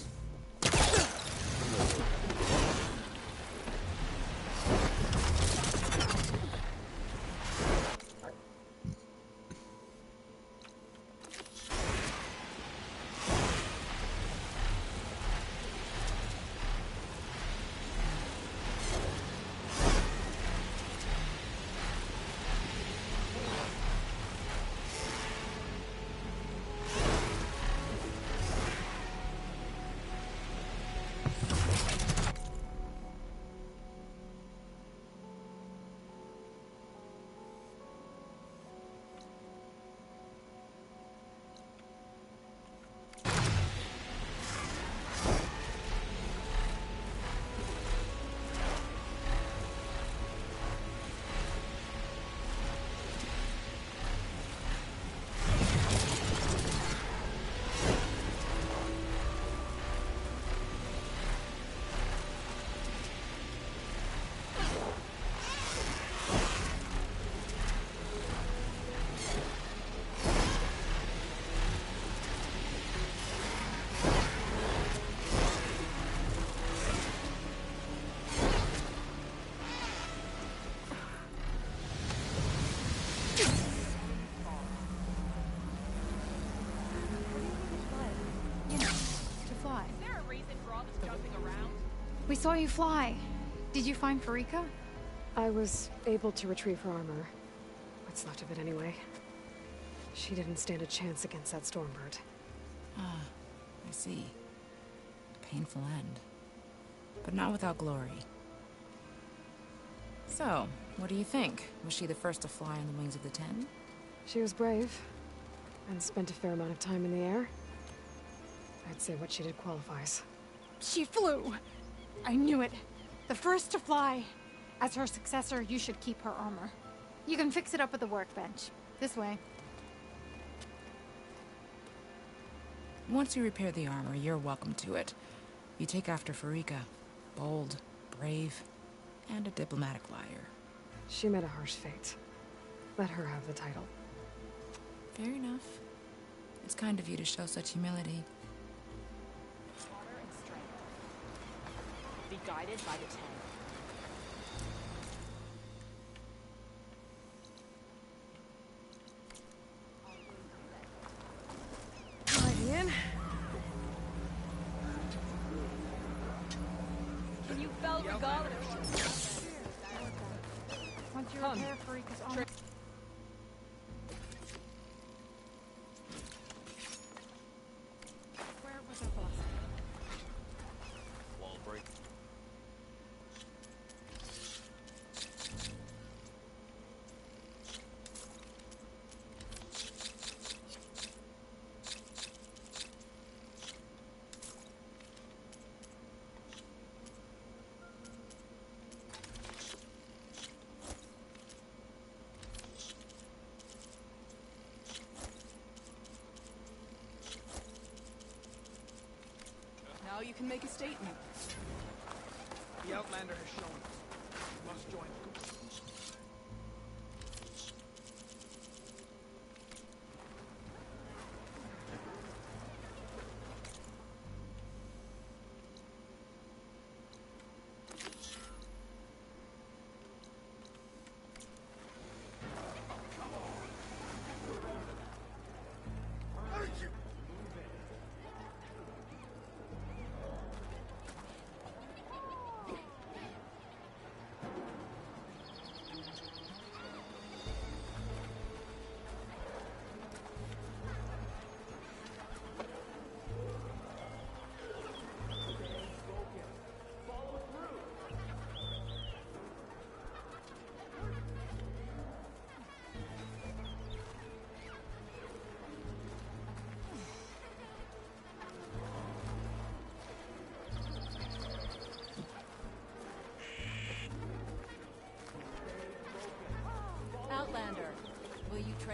We saw you fly. Did you find Farika? I was able to retrieve her armor. What's left of it anyway. She didn't stand a chance against that Stormbird. Ah, I see. Painful end. But not without glory. So, what do you think? Was she the first to fly on the wings of the 10? She was brave, and spent a fair amount of time in the air. I'd say what she did qualifies. She flew! I knew it. The first to fly. As her successor, you should keep her armor. You can fix it up at the workbench. This way. Once you repair the armor, you're welcome to it. You take after Farika. Bold, brave, and a diplomatic liar. She met a harsh fate. Let her have the title. Fair enough. It's kind of you to show such humility. Be guided by the 10. Right in. Can you fell regardless? Once you repair Farika's armor... Where was our boss? Wall break. Now you can make a statement. The Outlander has shown us. We must join the group.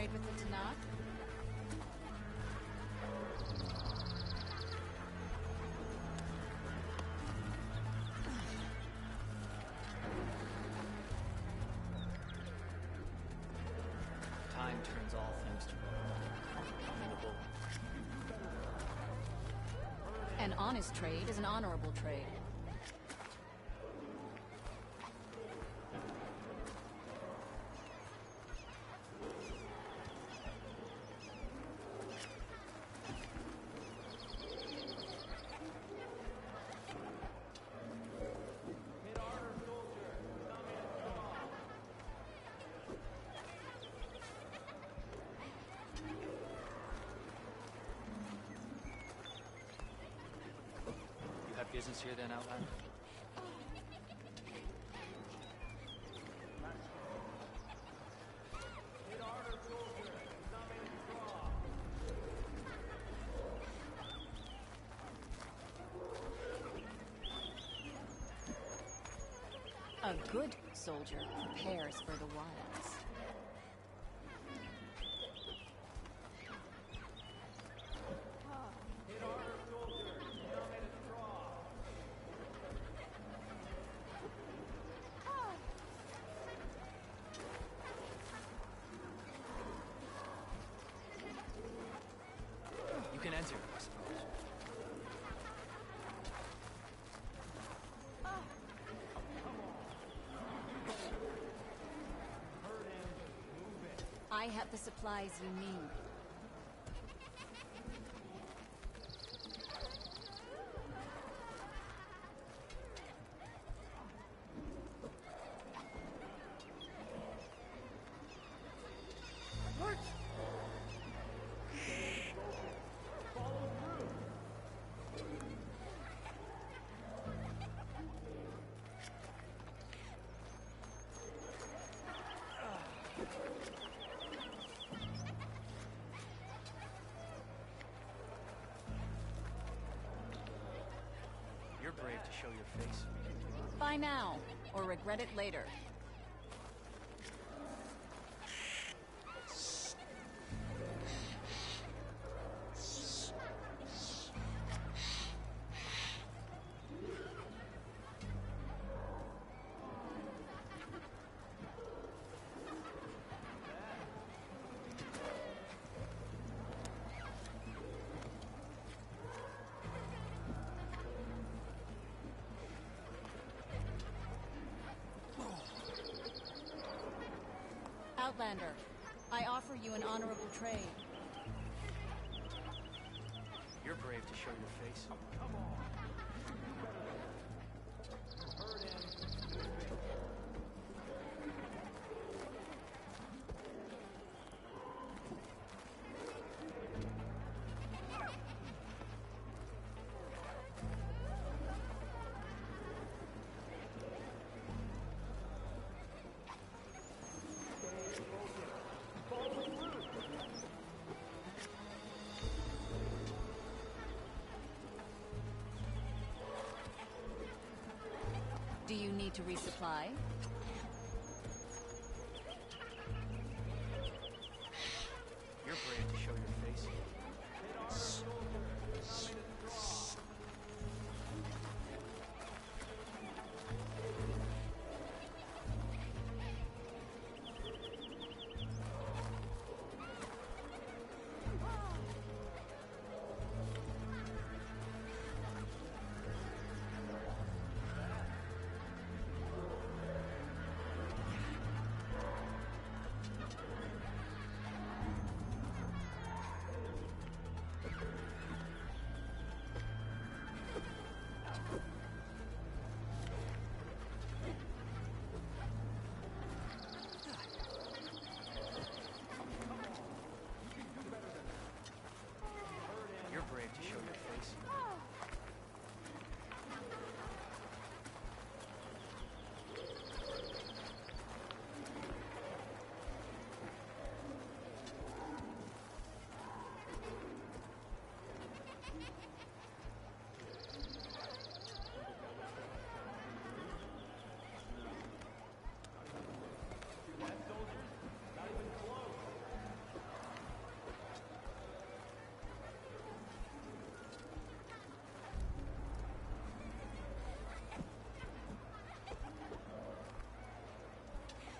trade with the Tanakh? Time turns all things to gold. I'm the bull. An honest trade is an honorable trade. You have business here then, Outlander? A good soldier prepares for the wilds. You can enter, I suppose. I have the supplies you need. You're brave to show your face. Buy now, or regret it later. Outlander, I offer you an honorable trade. You're brave to show your face. Do you need to resupply? You're brave to show your face.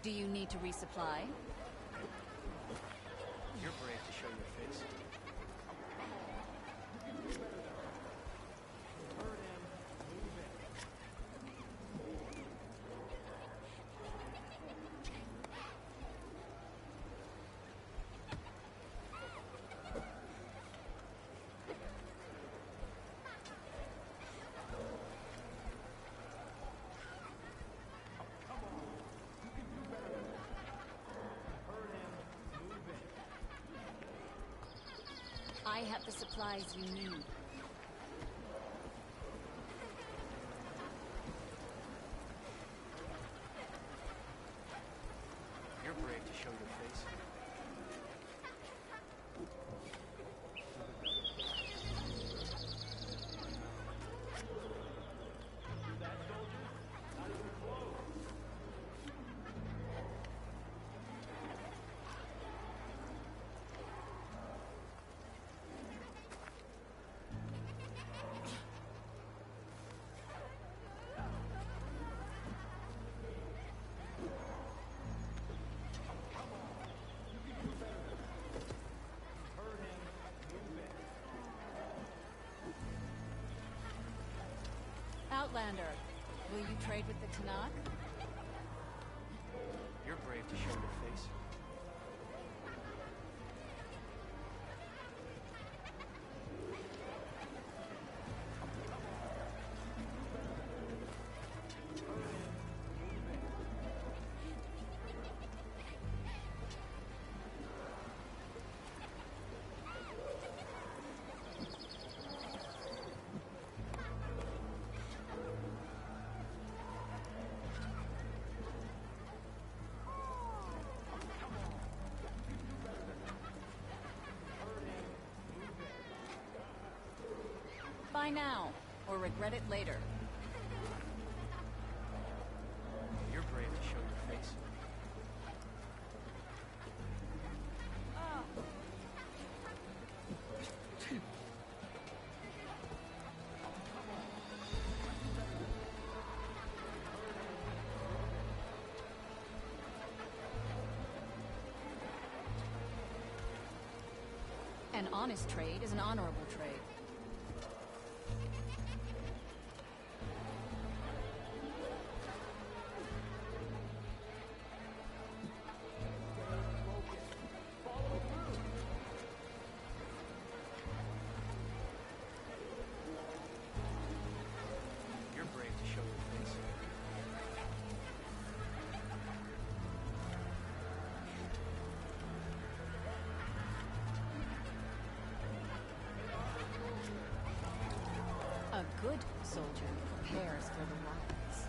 Do you need to resupply? You're brave to show your face. I have the supplies you need. You're brave to show your face. Outlander, will you trade with the Tanakh? You're brave to show your face. Buy now, or regret it later. You're brave to show your face. An honest trade is an honorable trade. You're brave to show your face. A good soldier prepares for the wilds.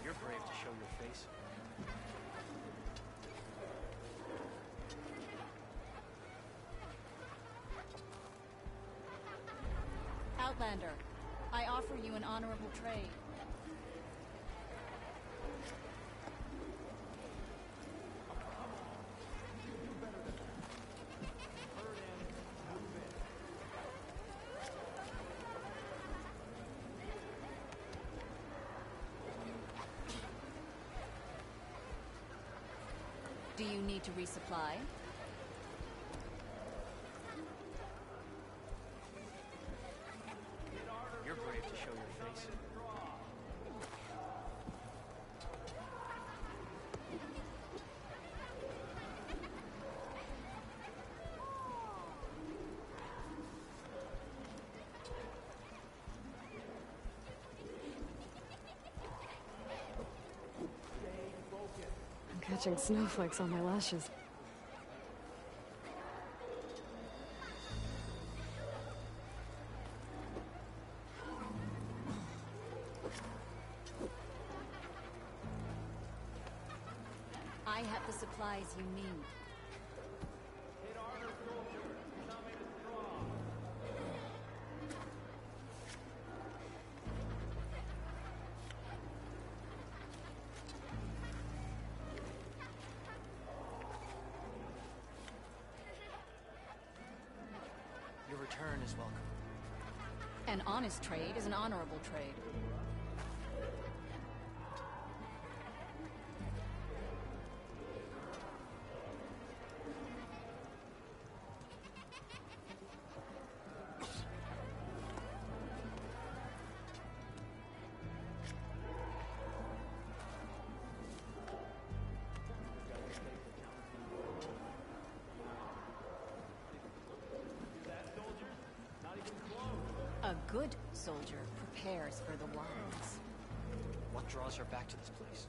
You're brave to show your face. Outlander, I offer you an honorable trade. Do you need to resupply? You're brave to show your face. I'm catching snowflakes on my lashes. I have the supplies you need. Your return is welcome. An honest trade is an honorable trade. A good soldier prepares for the wilds. What draws her back to this place?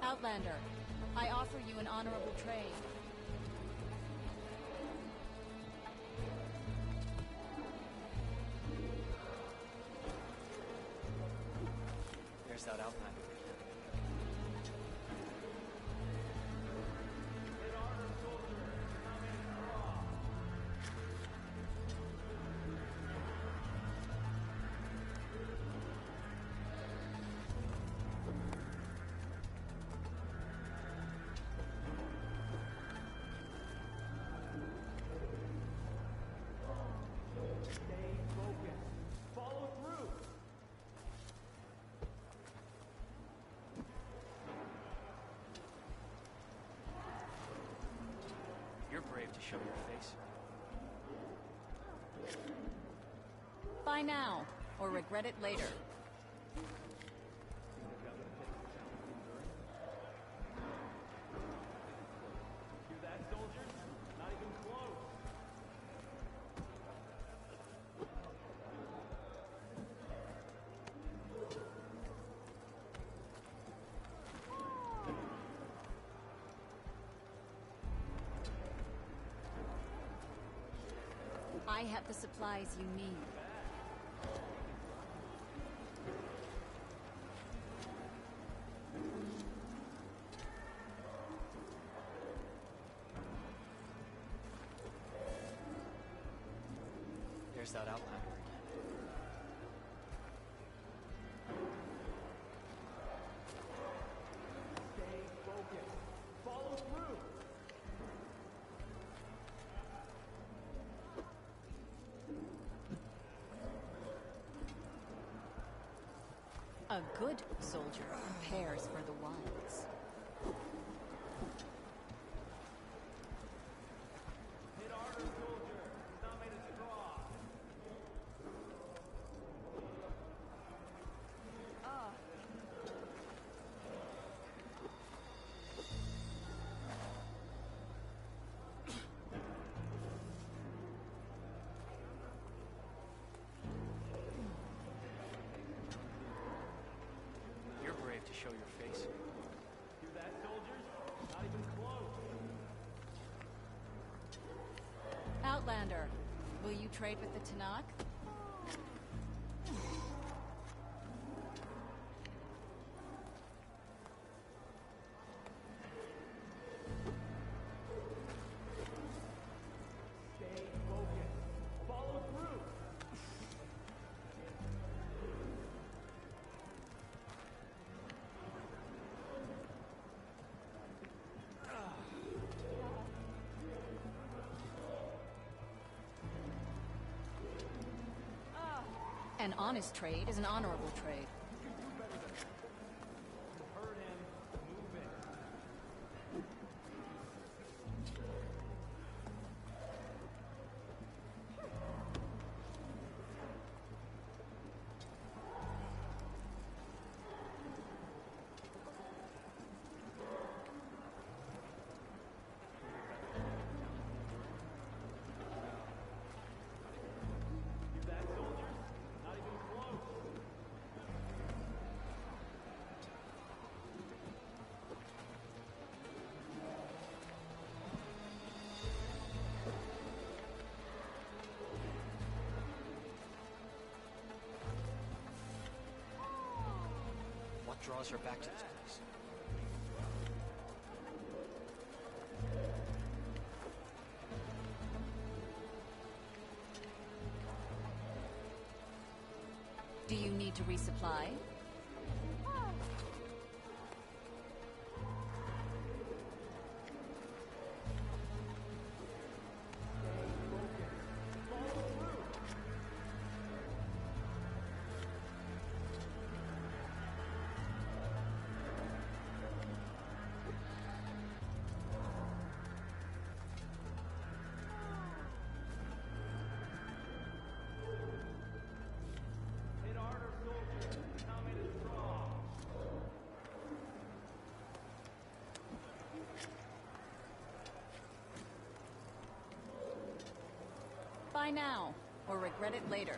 Outlander, I offer you an honorable trade. There's that Outlander. You're brave to show your face. Buy now, or regret it later. Hear that, soldiers? Not even close. I have the supplies you need. There's that Outlander again. Stay focused. Follow through. A good soldier prepares for the wilds. Hit harder, soldier. It's not made of straw. You're brave to show your face. Hear that, soldiers? Not even close. Outlander, will you trade with the Tanakh? Stay focused. Follow through. An honest trade is an honorable trade. Hurt him. Move it. draws her back to this place? Do you need to resupply? Buy now, or regret it later.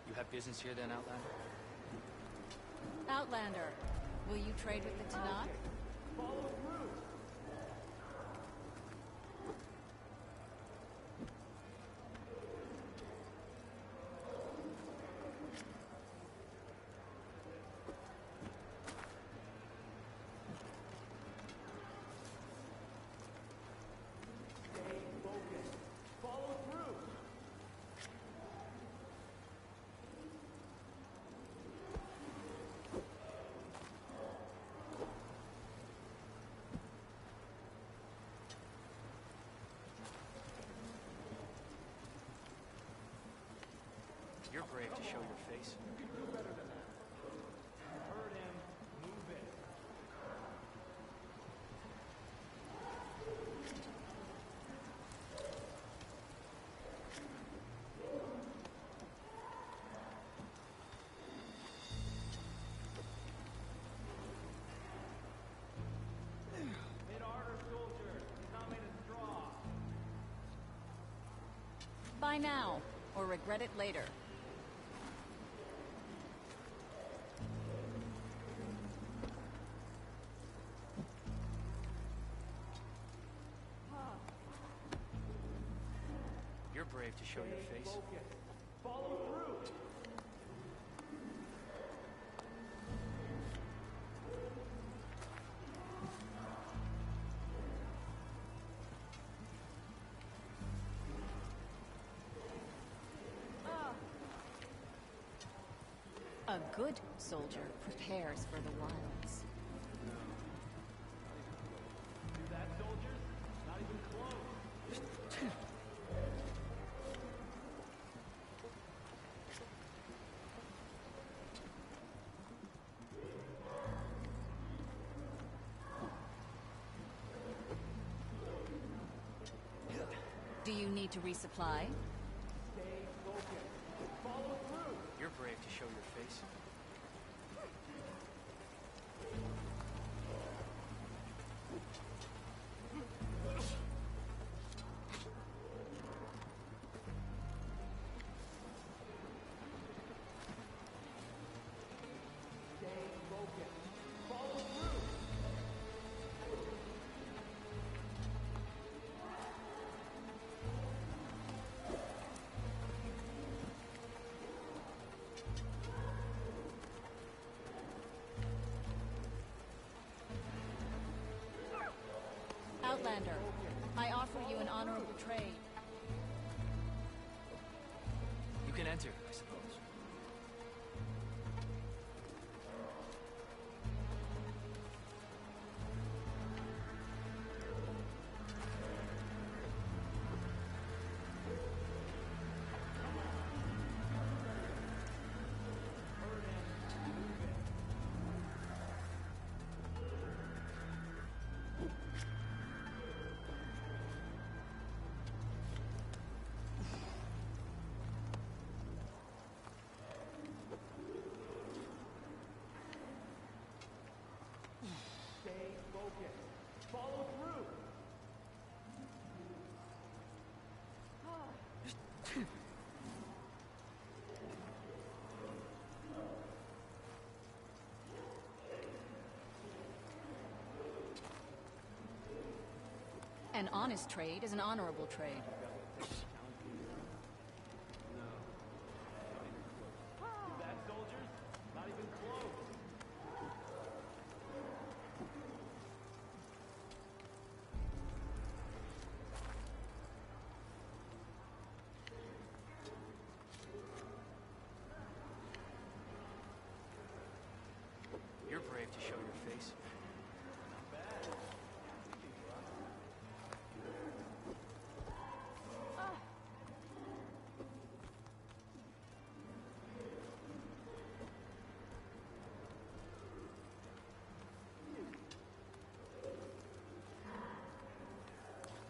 You have business here then, Outlander? Outlander, will you trade with the Tanakh? You're brave to show your face. You can do better than that. Hurt him. Move it. Hit harder, soldier. He's not made of straw. Buy now, or regret it later. You're brave to show your face. Focus. Follow through. A good soldier prepares for the wilds. Do that, soldiers? Not even close. Do you need to resupply? Stay focused. Follow through. You're brave to show your face. Stay focused. Follow through. Outlander, I offer you an honorable trade. You can enter, I suppose. Stay focused. Follow through. An honest trade is an honorable trade. That, soldiers? Not even close. You're brave to show your face.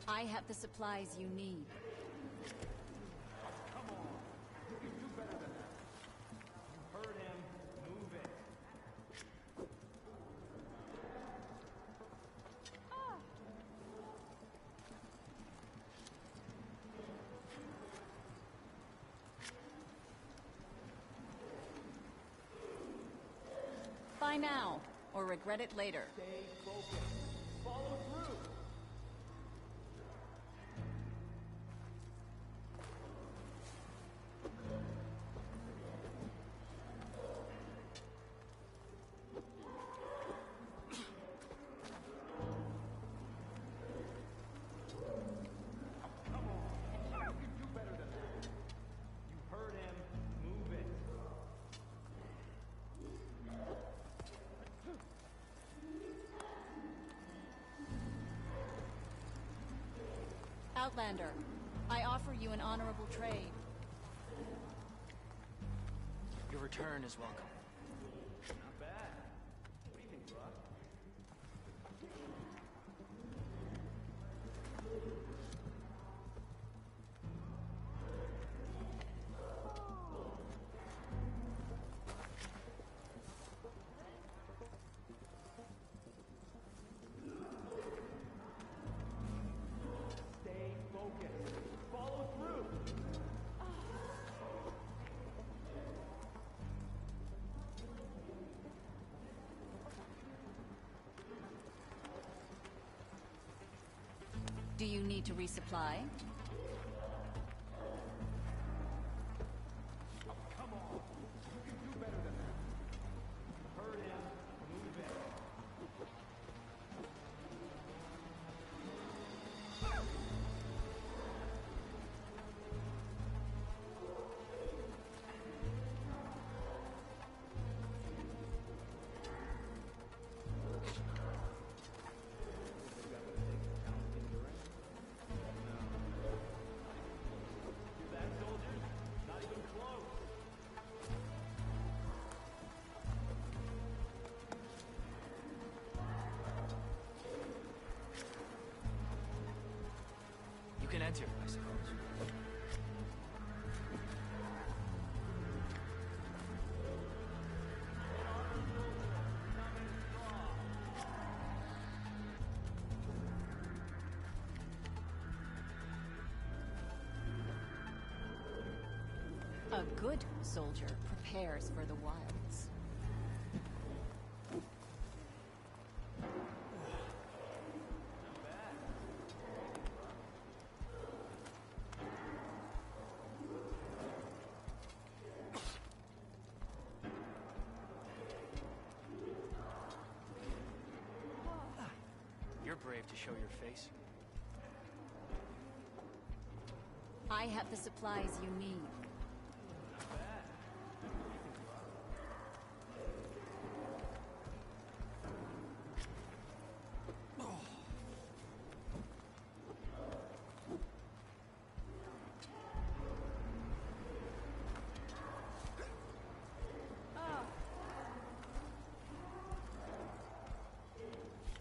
I have the supplies you need. Come on. You can do better than that. You heard him. Move it. Buy now, or regret it later. Stay focused. Follow through. Come on. You can do better than that. You heard him. Move it. Outlander, I offer you an honorable trade. Your return is welcome. Not bad. What do you think, Brock? Stay focused. Follow through. Do you need to resupply? Come on. You can do better than that. You heard him. Move it. Do that, soldiers? Not even close. You can enter, I suppose. A good soldier prepares for the wilds. You're brave to show your face. I have the supplies you need.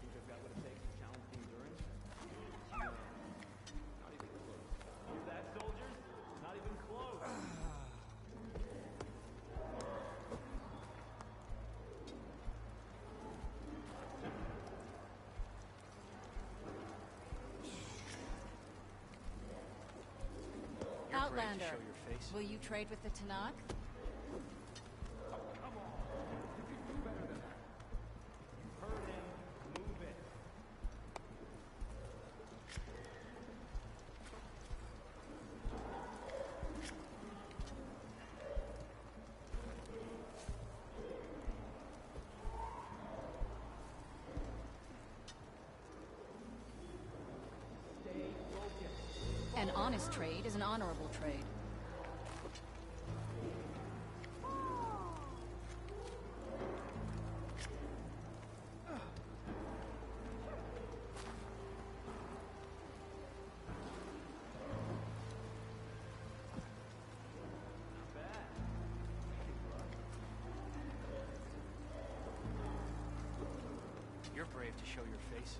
Think they've got what it takes to challenge the endurance? No. Not even close. Hear that, soldiers? Not even close. You're brave to Outlander, show your face. will you trade with the Tanakh? Come on. You can do better than that. You heard him. Move it. An honest trade is an honorable trade. You're brave to show your face.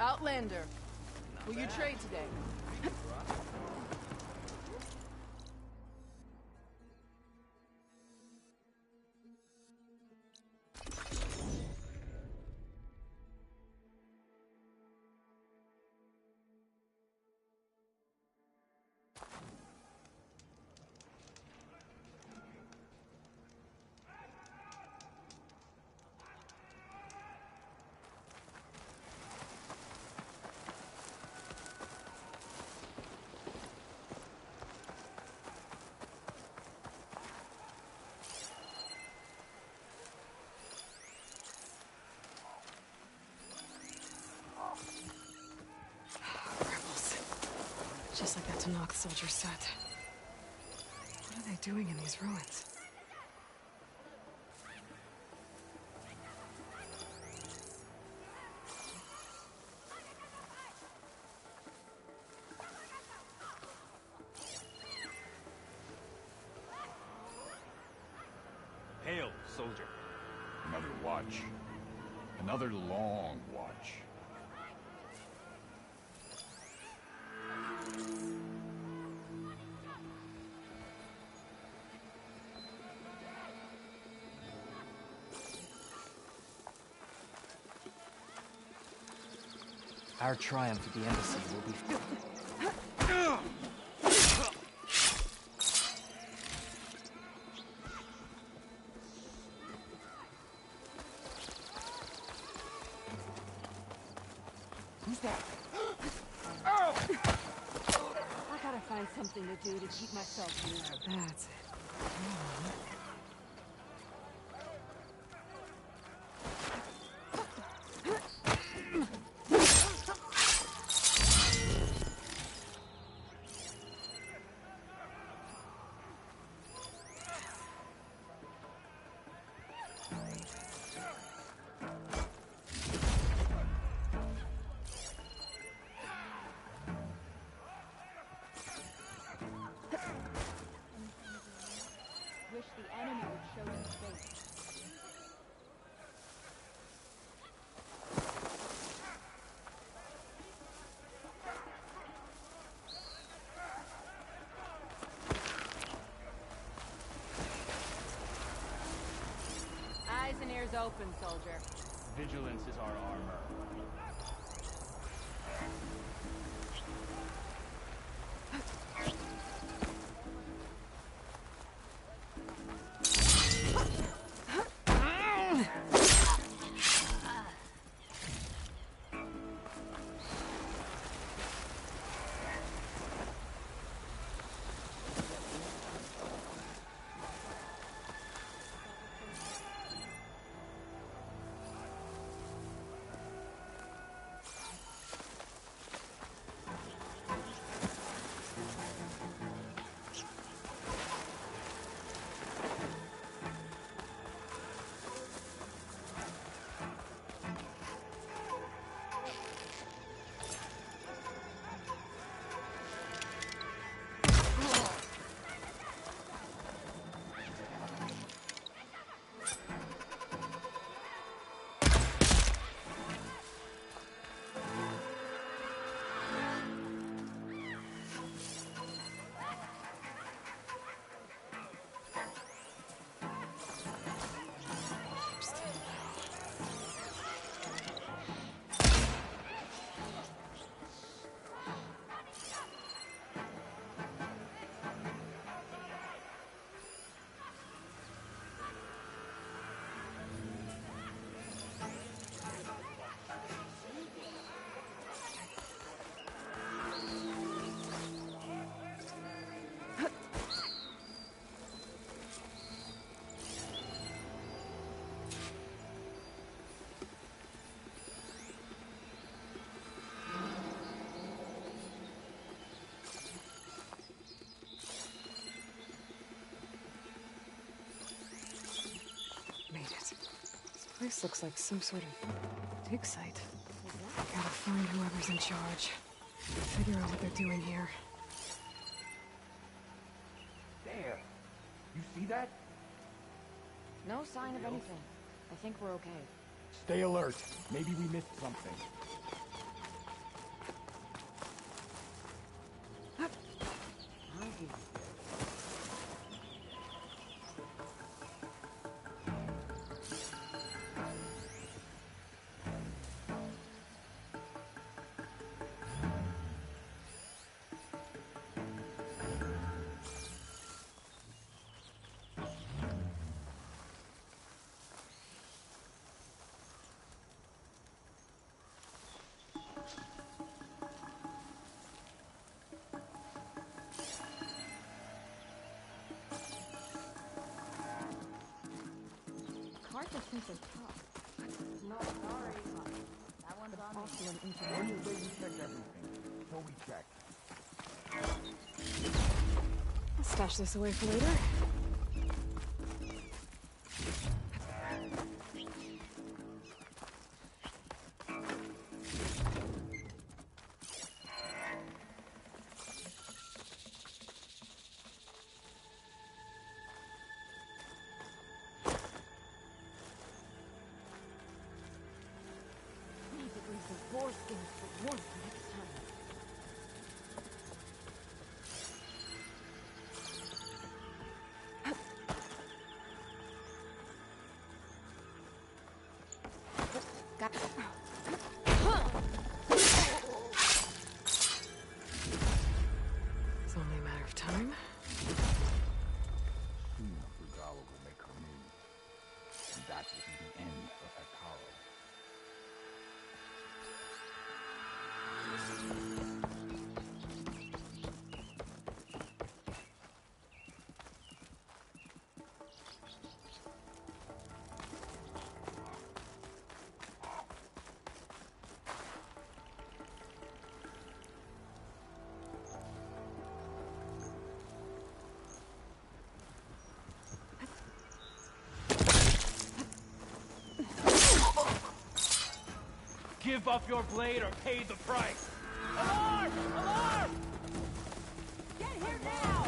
Outlander, will you trade today? Just like that Tanakh soldier said. What are they doing in these ruins? Hail, soldier. Another watch. Another long watch. Our triumph at the embassy will be... Who's that? I gotta find something to do to keep myself warm. That's it. Come on. Wish the enemy would show them face. Eyes and ears open, soldier. Vigilance is our armor. This looks like some sort of dig site. Gotta find whoever's in charge. Figure out what they're doing here. There! You see that? No sign of anything. I think we're okay. Stay alert. Maybe we missed something. just think they're tough. No, sorry, but that one's on me. Also an When you intimate. say we check everything, so we check. I'll stash this away for later. Need to bring some boar skins for warmth next time. It's only a matter of time. Soon enough, Regala will make her move. And that will be the end of Hekaro. Give up your blade or pay the price. Alarm! Alarm! Get here now!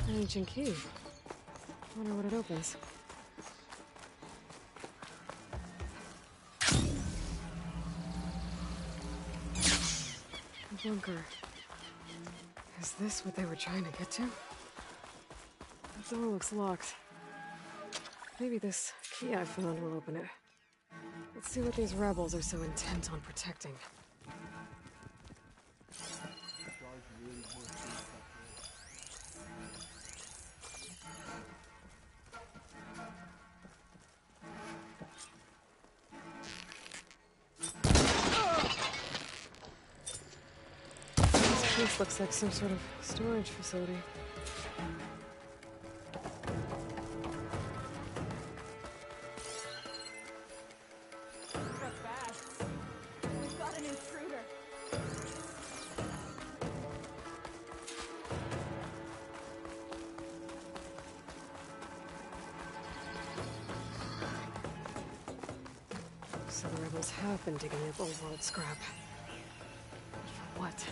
An ancient key. Wonder what it opens. A bunker. Is this what they were trying to get to? The door looks locked. Maybe this key I found will open it. Let's see what these rebels are so intent on protecting. This looks like some sort of storage facility. We've got an intruder. So the rebels have been digging up old world scrap. For what?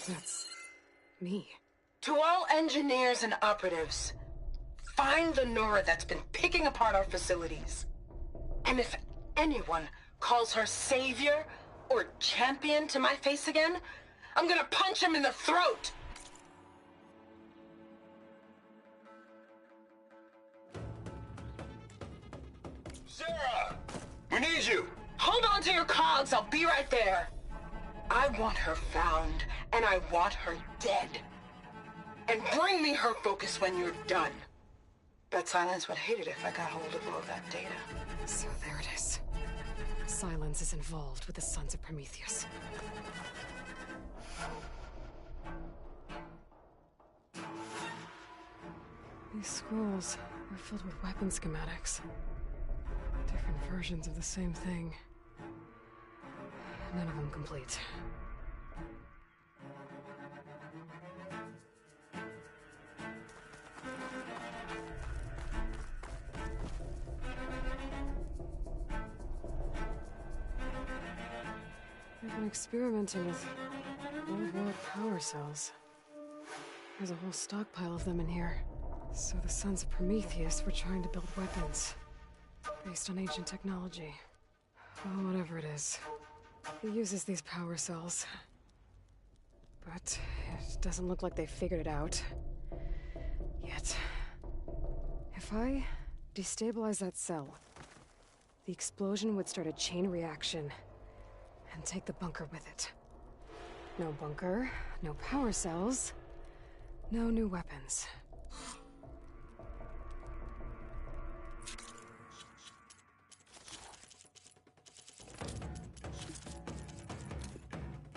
That's me. To all engineers and operatives, find the Nora that's been picking apart our facilities. And if anyone calls her savior or champion to my face again, I'm gonna punch him in the throat! Sarah! We need you! Hold on to your cogs, I'll be right there. I want her found, and I want her dead. And bring me her focus when you're done. Bet Silence would hate it if I got hold of all that data. So there it is. Silence is involved with the Sons of Prometheus. These scrolls are filled with weapon schematics. Different versions of the same thing. None of them complete. They've been experimenting with old world power cells. There's a whole stockpile of them in here. So the Sons of Prometheus were trying to build weapons based on ancient technology. Well, whatever it is, it uses these power cells. But it doesn't look like they figured it out. Yet. If I destabilize that cell, the explosion would start a chain reaction and take the bunker with it. No bunker, no power cells, no new weapons.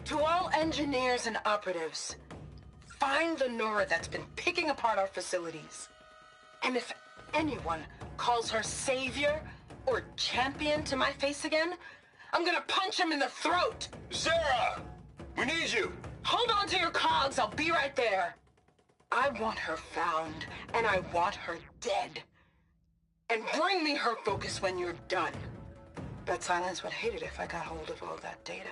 To all engineers and operatives, find the Nora that's been picking apart our facilities. And if anyone calls her savior or champion to my face again, I'm gonna punch him in the throat! Sarah! We need you! Hold on to your cogs, I'll be right there. I want her found, and I want her dead. And bring me her focus when you're done. Bet Silence would hate it if I got hold of all that data.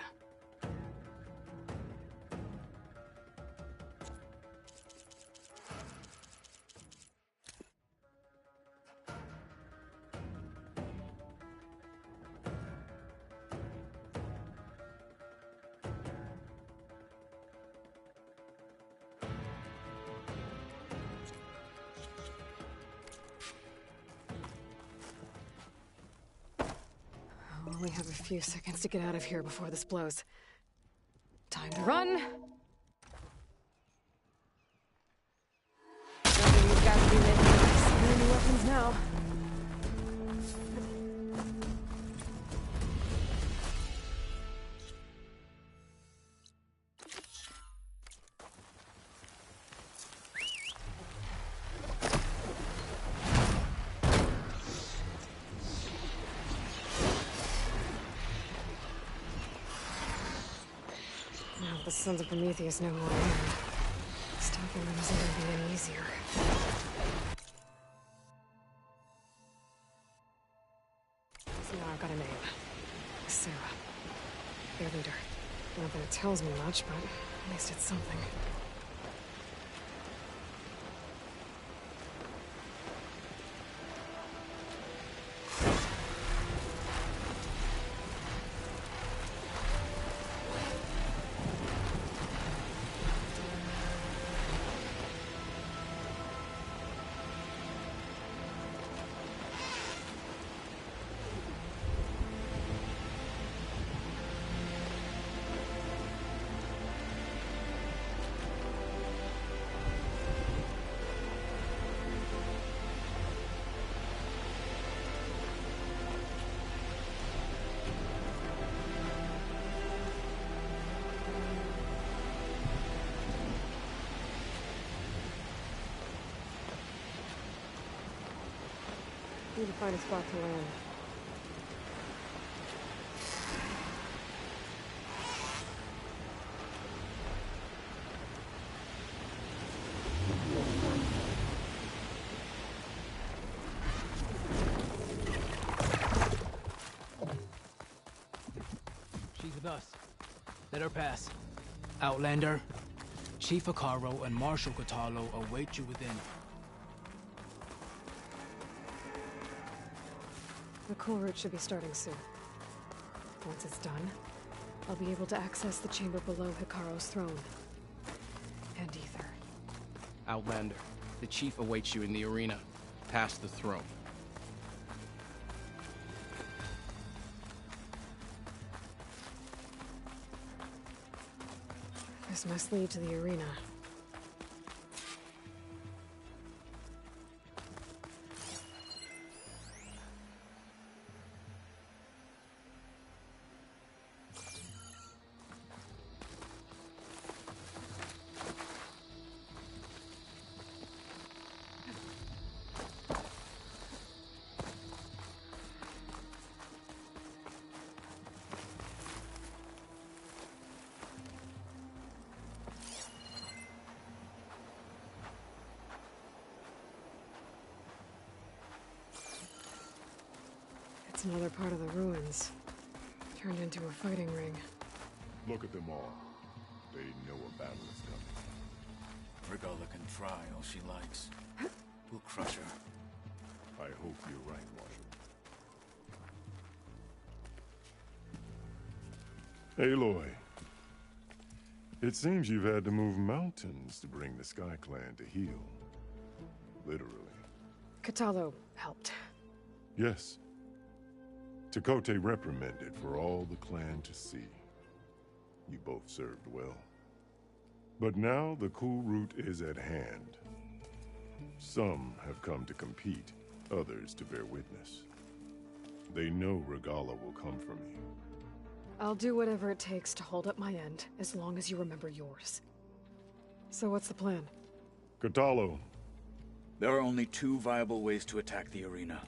I'll only have a few seconds to get out of here before this blows. Time to run! Something's got to be making so many weapons now. Now that the Sons of Prometheus know who I am, stopping them isn't going to be any easier. So now I've got a name. Sarah. Their leader. Not that it tells me much, but at least it's something. Need to find a spot to land. She's with us. Let her pass. Outlander, Chief Akaro and Marshal Katalo await you within. The coal route should be starting soon. Once it's done, I'll be able to access the chamber below Hikaru's throne. And Ether. Outlander, the chief awaits you in the arena, past the throne. This must lead to the arena. It's another part of the ruins. Turned into a fighting ring. Look at them all. They know a battle is coming. Regala can try all she likes. We'll crush her. I hope you're right, Marshal. Aloy. It seems you've had to move mountains to bring the Sky Clan to heel. Literally. Katalo helped. Yes. Takote reprimanded for all the clan to see. You both served well. But now the cool route is at hand. Some have come to compete, others to bear witness. They know Regala will come for me. I'll do whatever it takes to hold up my end, as long as you remember yours. So what's the plan? Katalo. There are only two viable ways to attack the arena.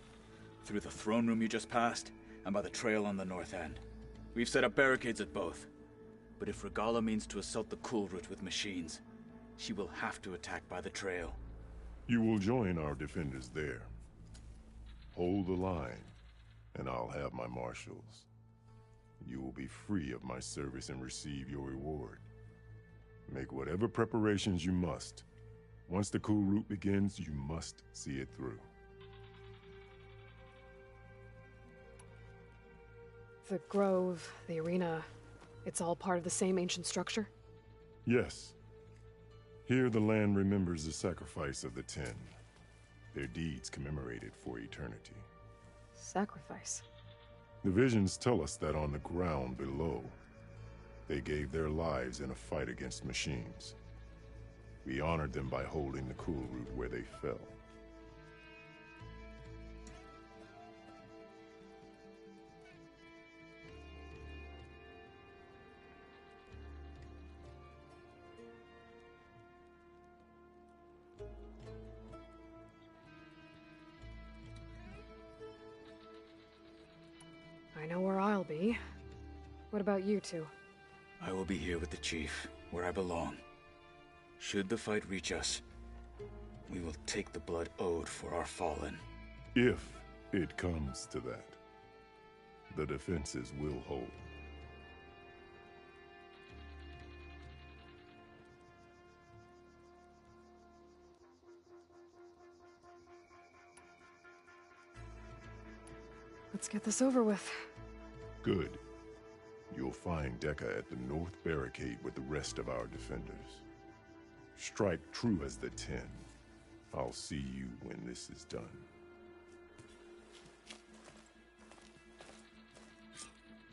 Through the throne room you just passed, and by the trail on the north end. We've set up barricades at both. But if Regala means to assault the cool route with machines, she will have to attack by the trail. You will join our defenders there. Hold the line, and I'll have my marshals. You will be free of my service and receive your reward. Make whatever preparations you must. Once the cool route begins, you must see it through. The grove, the arena, it's all part of the same ancient structure? Yes. Here the land remembers the sacrifice of the 10. Their deeds commemorated for eternity. Sacrifice? The visions tell us that on the ground below, they gave their lives in a fight against machines. We honored them by holding the cool route where they fell. I know where I'll be. What about you two? I will be here with the chief, where I belong. Should the fight reach us, we will take the blood owed for our fallen. If it comes to that, the defenses will hold. Let's get this over with. Good. You'll find Dekka at the north barricade with the rest of our defenders. Strike true as the 10. I'll see you when this is done.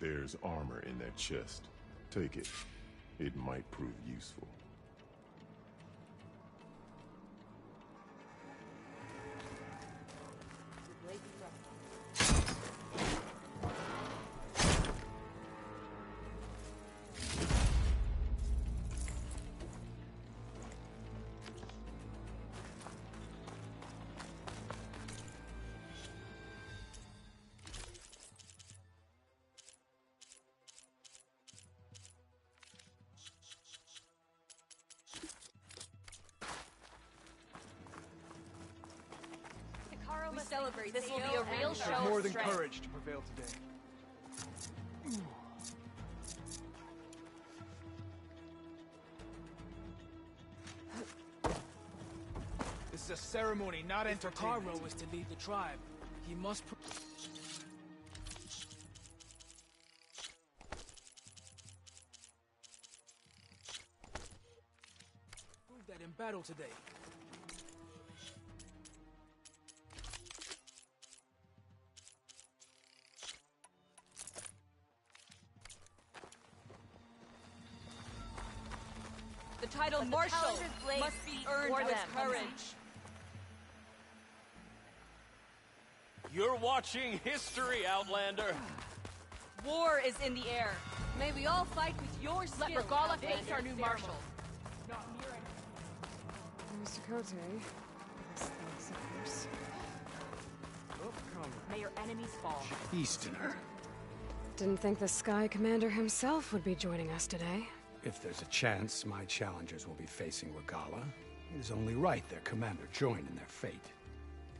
There's armor in that chest. Take it. It might prove useful. We celebrate. This will be a real show. There's more of than strength. courage to prevail today. This is a ceremony, not entertainment. If Karo is to lead the tribe, he must prove that in battle today. The title Marshal must be earned with courage. You're watching history, Outlander. War is in the air. May we all fight with your skill. Let Regala face our new marshal. There's Takote. Yes, thanks, of course. May your enemies fall. Feast in her. Didn't think the Sky Commander himself would be joining us today. If there's a chance my challengers will be facing Regala, it is only right their commander join in their fate.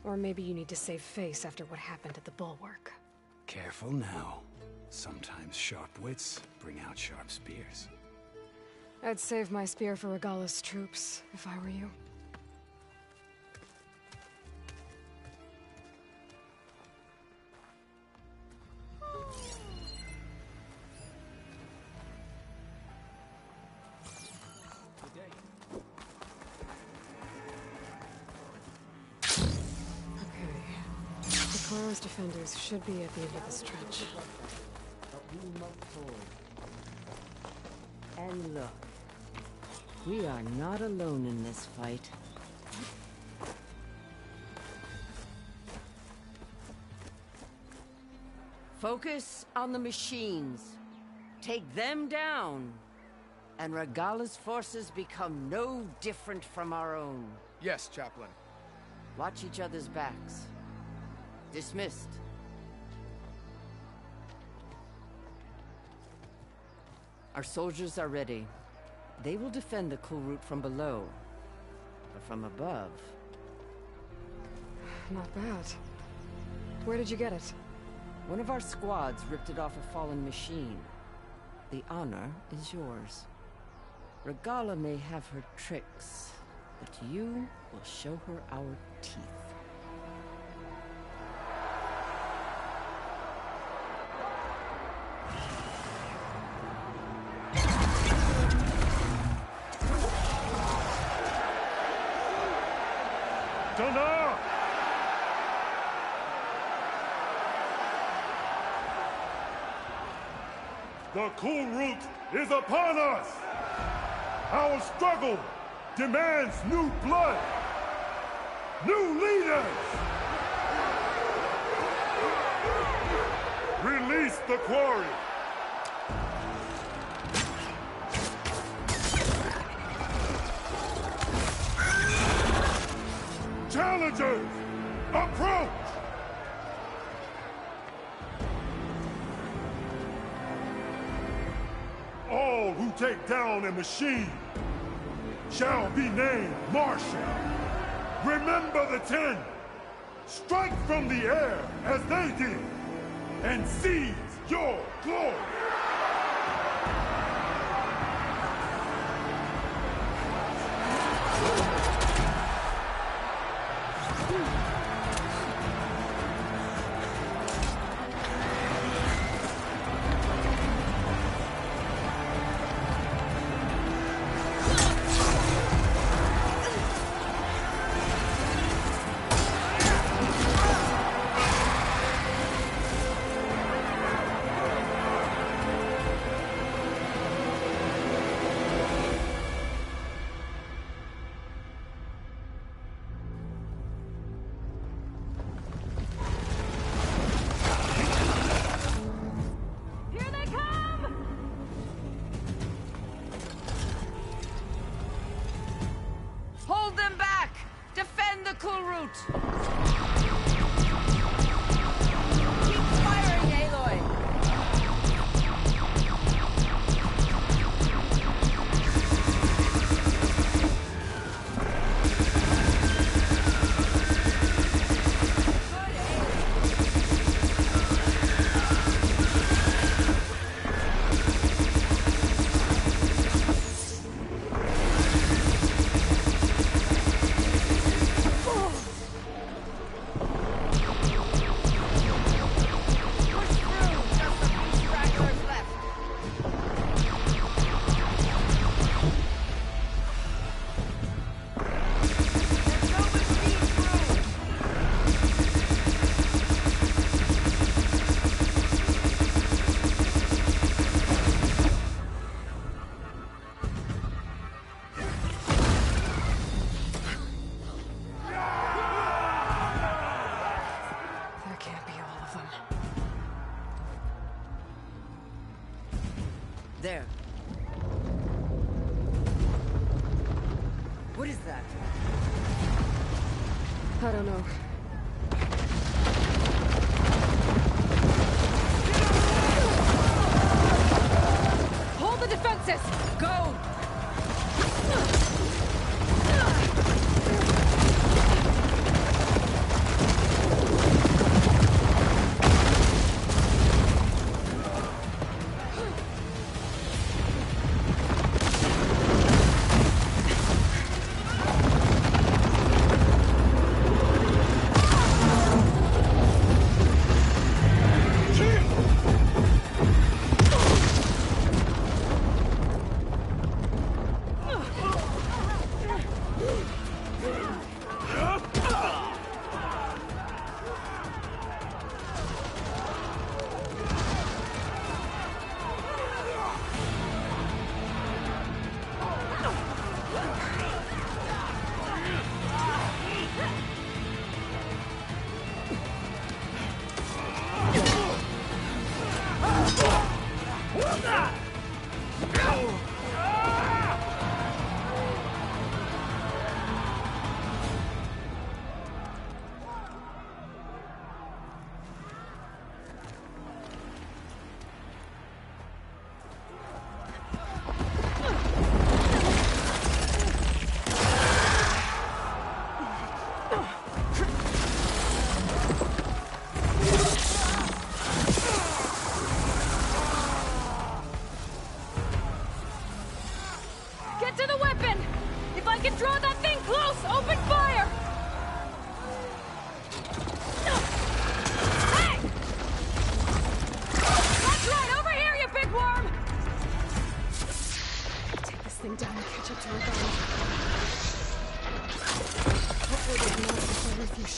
Or maybe you need to save face after what happened at the Bulwark. Careful now. Sometimes sharp wits bring out sharp spears. I'd save my spear for Regala's troops, if I were you. Cara's defenders should be at the end of this trench. And look, we are not alone in this fight. Focus on the machines. Take them down, and Regala's forces become no different from our own. Yes, Chaplain. Watch each other's backs. Dismissed. Our soldiers are ready. They will defend the cool route from below. But from above... Not bad. Where did you get it? One of our squads ripped it off a fallen machine. The honor is yours. Regala may have her tricks, but you will show her our teeth. Enough! The cool route is upon us! Our struggle demands new blood! New leaders! Release the quarry! Challengers, approach! All who take down a machine shall be named Marshal. Remember the 10. Strike from the air as they did, and seize your glory. Hold them back! Defend the cool route! Keep firing, Aloy! There. What is that? I don't know. Hold the defenses! Go!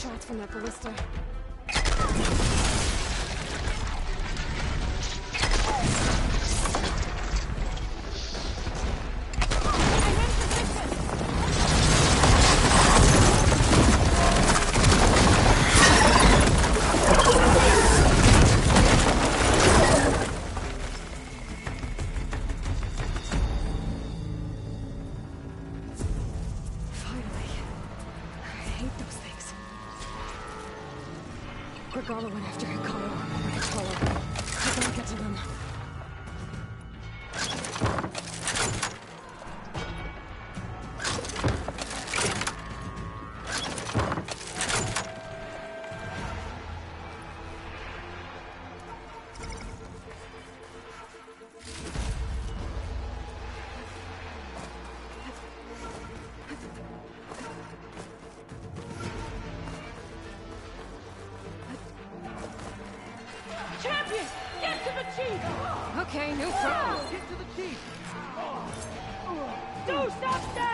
shots from that ballista. Regala went after Hikaru. I gotta get to them. Champion! Get to the chief! Okay, no problem. Get to the chief! Do something!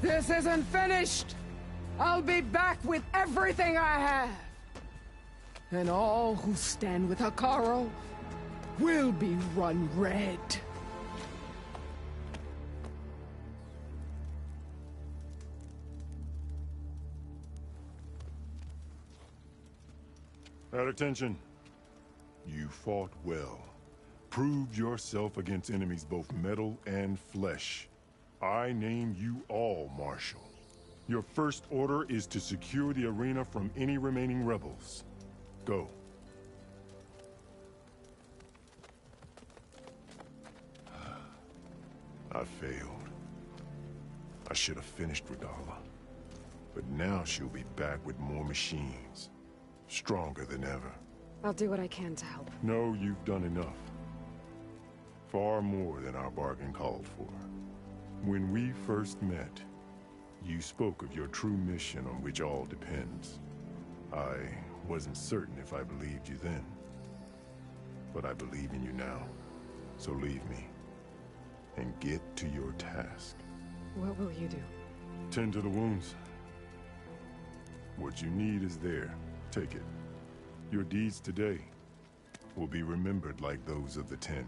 This isn't finished! I'll be back with everything I have! And all who stand with Hikaru will be run red. At attention. You fought well. Proved yourself against enemies both metal and flesh. I name you all Marshal. Your first order is to secure the arena from any remaining rebels. Go. I failed. I should have finished Regala. But now she'll be back with more machines. Stronger than ever. I'll do what I can to help. No, you've done enough. Far more than our bargain called for. When we first met, you spoke of your true mission on which all depends. I wasn't certain if I believed you then. But I believe in you now. So leave me. And get to your task. What will you do? Tend to the wounds. What you need is there. Take it. Your deeds today will be remembered like those of the 10.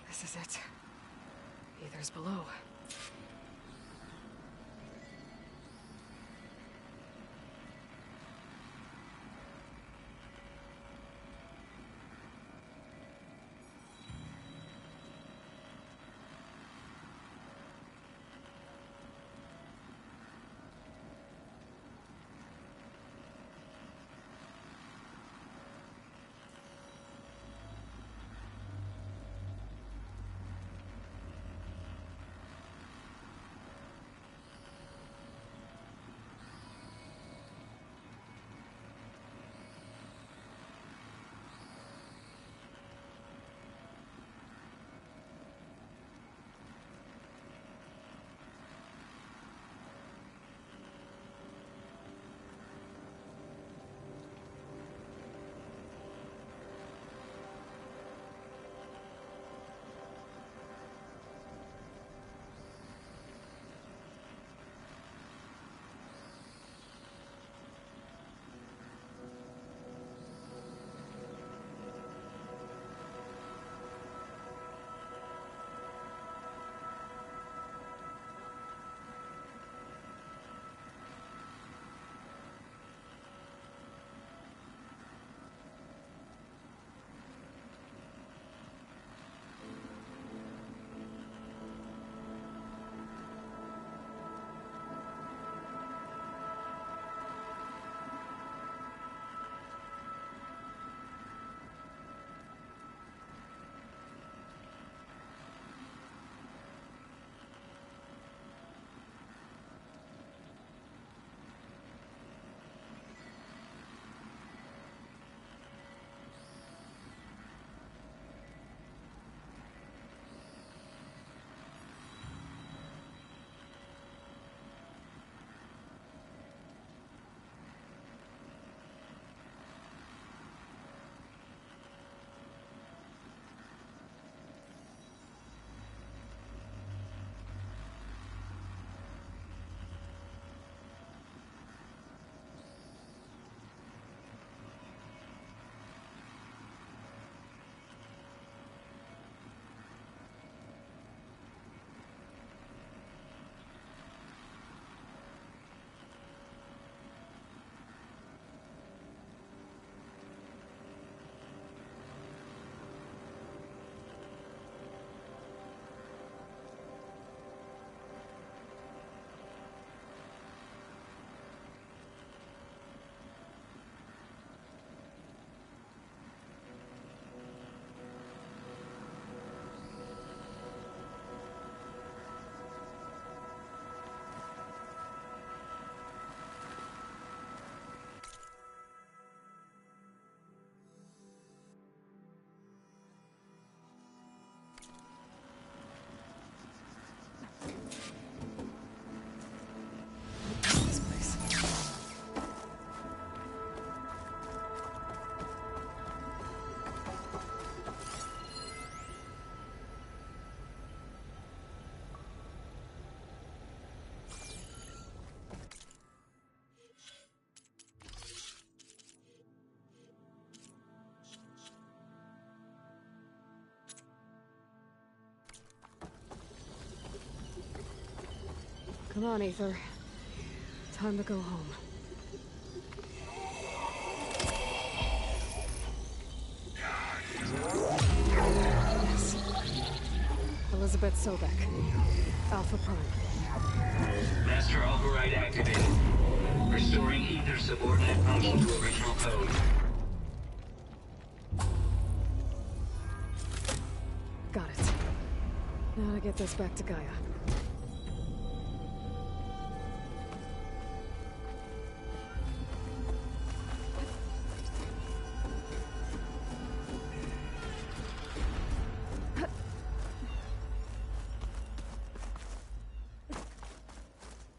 This is it. Ether's below. Come on, Ether. Time to go home. Yes. Elizabeth Sobek. Alpha Prime. Master override activated. Restoring Ether subordinate function to original code. Got it. Now to get this back to Gaia.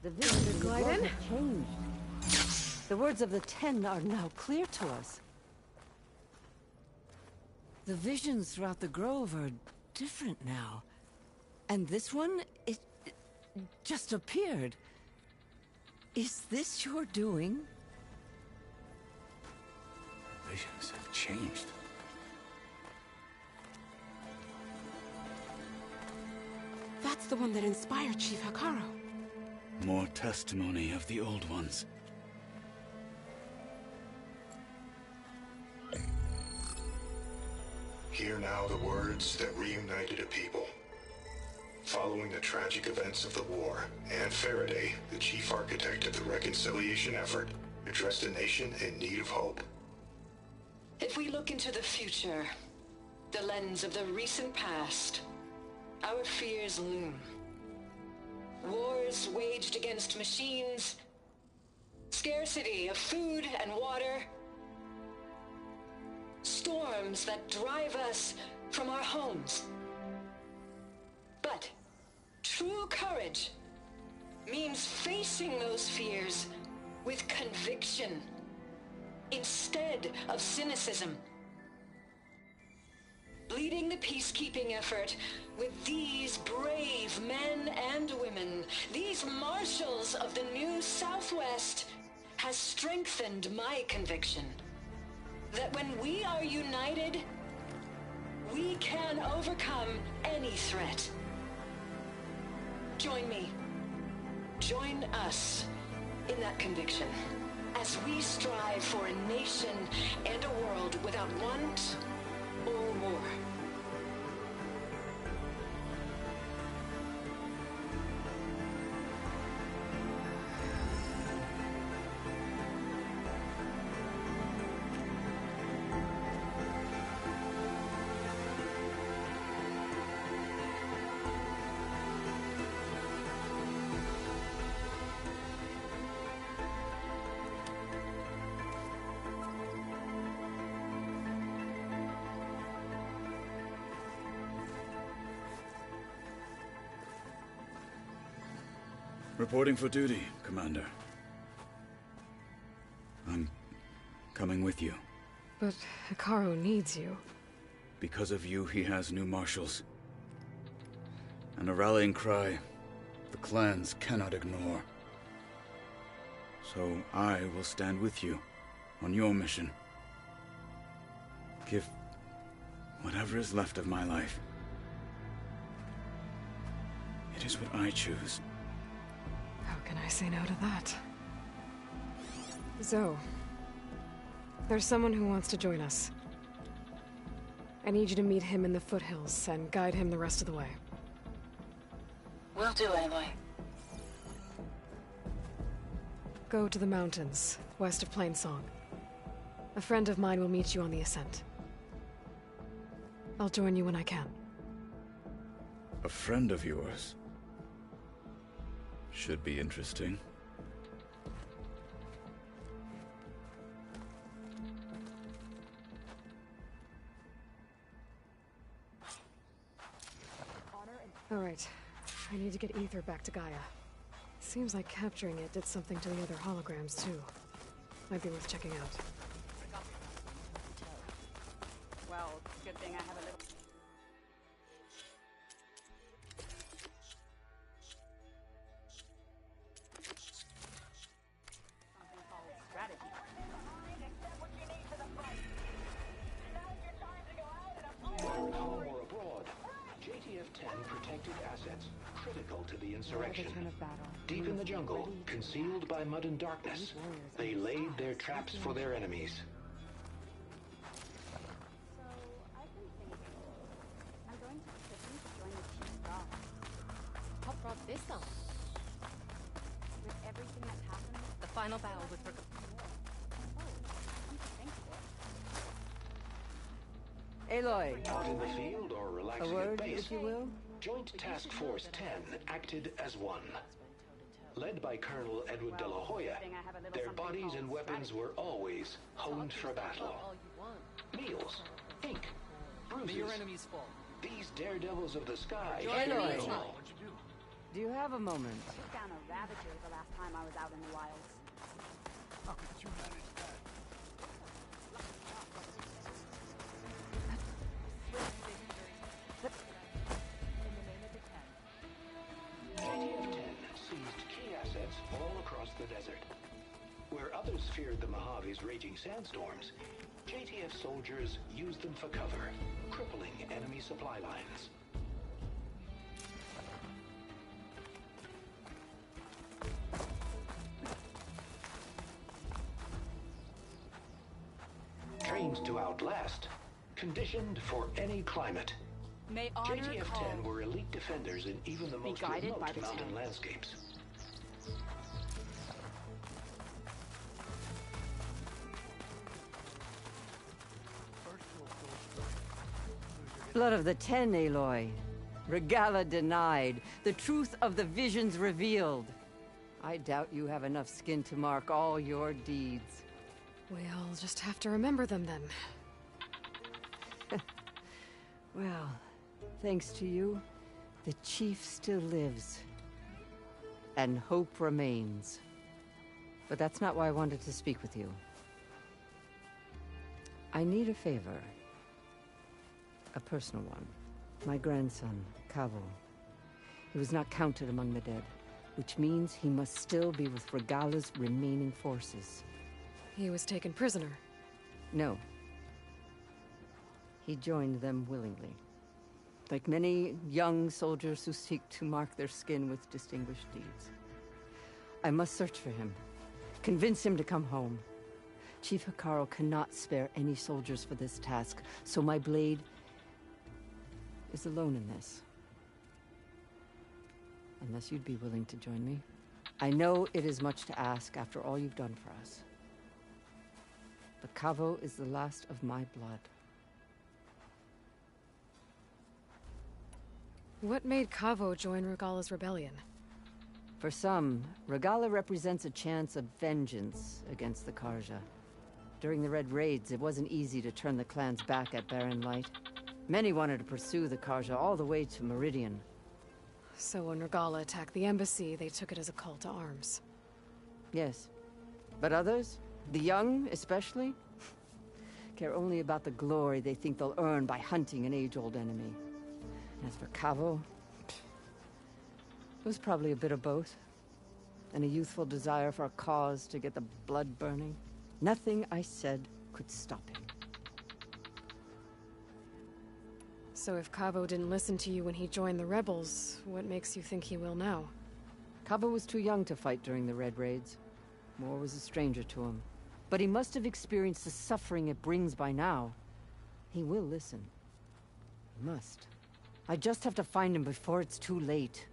The vision of the world have changed. The words of the Ten are now clear to us. The visions throughout the grove are different now. And this one, it just appeared. Is this your doing? Visions have changed. That's the one that inspired Chief Hikaru. More testimony of the old ones. Hear now the words that reunited a people. Following the tragic events of the war, Anne Faraday, the chief architect of the reconciliation effort, addressed a nation in need of hope. If we look into the future, the lens of the recent past, our fears loom. Wars waged against machines, scarcity of food and water, storms that drive us from our homes. But true courage means facing those fears with conviction instead of cynicism. Leading the peacekeeping effort with these brave men and women, these marshals of the new Southwest, has strengthened my conviction that when we are united, we can overcome any threat. Join me. Join us in that conviction as we strive for a nation and a world without want or war. Reporting for duty, Commander. I'm coming with you. But Hikaru needs you. Because of you, he has new marshals. And a rallying cry the clans cannot ignore. So I will stand with you on your mission. Give whatever is left of my life. It is what I choose. How can I say no to that? Zoe, there's someone who wants to join us. I need you to meet him in the foothills and guide him the rest of the way. Will do, Aloy. Go to the mountains, west of Plainsong. A friend of mine will meet you on the ascent. I'll join you when I can. A friend of yours? Should be interesting. All right. I need to get Ether back to Gaia. Seems like capturing it did something to the other holograms, too. Might be worth checking out. Well, good thing I have a little... something called strategy. Home or abroad, JTF 10 protected assets, critical to the insurrection. Deep in the jungle, concealed by mud and darkness, they laid their traps for their enemies. I'm going to prison to join the Chief's guard. What brought this on? With everything that's happened, the final battle with Aloy. Out in the field or relaxing A word, at base, if you will? Joint Task Force 10 acted as one. Led by Colonel Edward de la Hoya, their bodies and weapons were always honed for battle. Meals, ink, bruises. Your enemy's fault. These daredevils of the sky. Aloy, do you have a moment? took down a ravager the last time I was out in the wilds. How could you manage that? JTF-10 seized key assets all across the desert. Where others feared the Mojave's raging sandstorms, JTF soldiers used them for cover, crippling enemy supply lines. Trained to outlast, conditioned for any climate. May honor JTF-10 were elite defenders in even the most guided by remote the mountain 10. landscapes. Blood of the 10, Aloy. Regala denied. The truth of the visions revealed. I doubt you have enough skin to mark all your deeds. We'll just have to remember them then. Well, thanks to you, the Chief still lives. And hope remains. But that's not why I wanted to speak with you. I need a favor. A personal one. My grandson, Cavo. He was not counted among the dead, which means he must still be with Regala's remaining forces. He was taken prisoner. No. He joined them willingly. Like many young soldiers who seek to mark their skin with distinguished deeds. I must search for him. Convince him to come home. Chief Hikaru cannot spare any soldiers for this task, so my blade is alone in this. Unless you'd be willing to join me. I know it is much to ask after all you've done for us. But Cavo is the last of my blood. What made Cavo join Regala's rebellion? For some, Regala represents a chance of vengeance against the Karja. During the Red Raids, it wasn't easy to turn the clans back at Barren Light. Many wanted to pursue the Karja all the way to Meridian. So when Regala attacked the embassy, they took it as a call to arms. Yes. But others, the young especially, care only about the glory they think they'll earn by hunting an age-old enemy. As for Cavo, it was probably a bit of both. And a youthful desire for a cause to get the blood burning. Nothing I said could stop him. So if Cavo didn't listen to you when he joined the rebels, what makes you think he will now? Cavo was too young to fight during the Red Raids. War was a stranger to him. But he must have experienced the suffering it brings by now. He will listen. He must. I just have to find him before it's too late.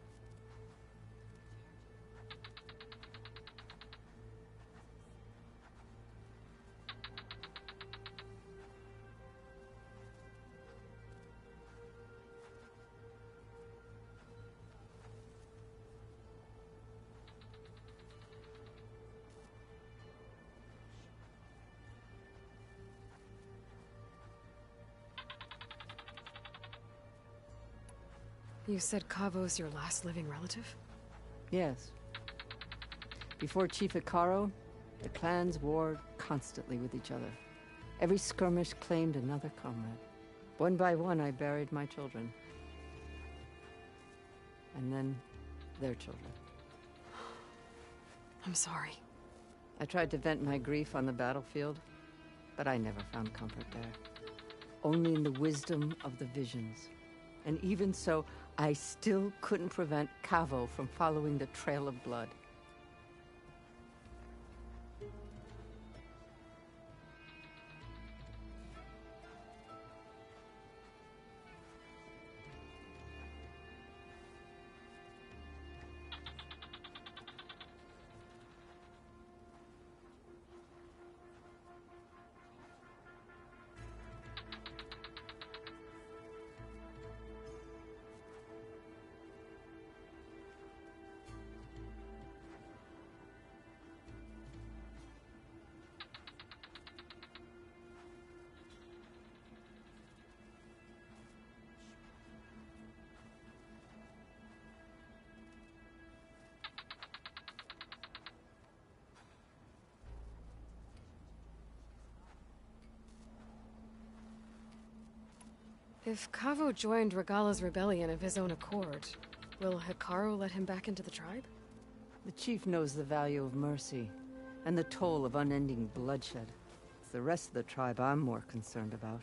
You said Cavo's your last living relative? Yes. Before Chief Hikaru, the clans warred constantly with each other. Every skirmish claimed another comrade. One by one, I buried my children. And then, their children. I'm sorry. I tried to vent my grief on the battlefield, but I never found comfort there. Only in the wisdom of the visions. And even so, I still couldn't prevent Cavo from following the trail of blood. If Cavo joined Regala's rebellion of his own accord, will Hikaru let him back into the tribe? The chief knows the value of mercy, and the toll of unending bloodshed. It's the rest of the tribe I'm more concerned about.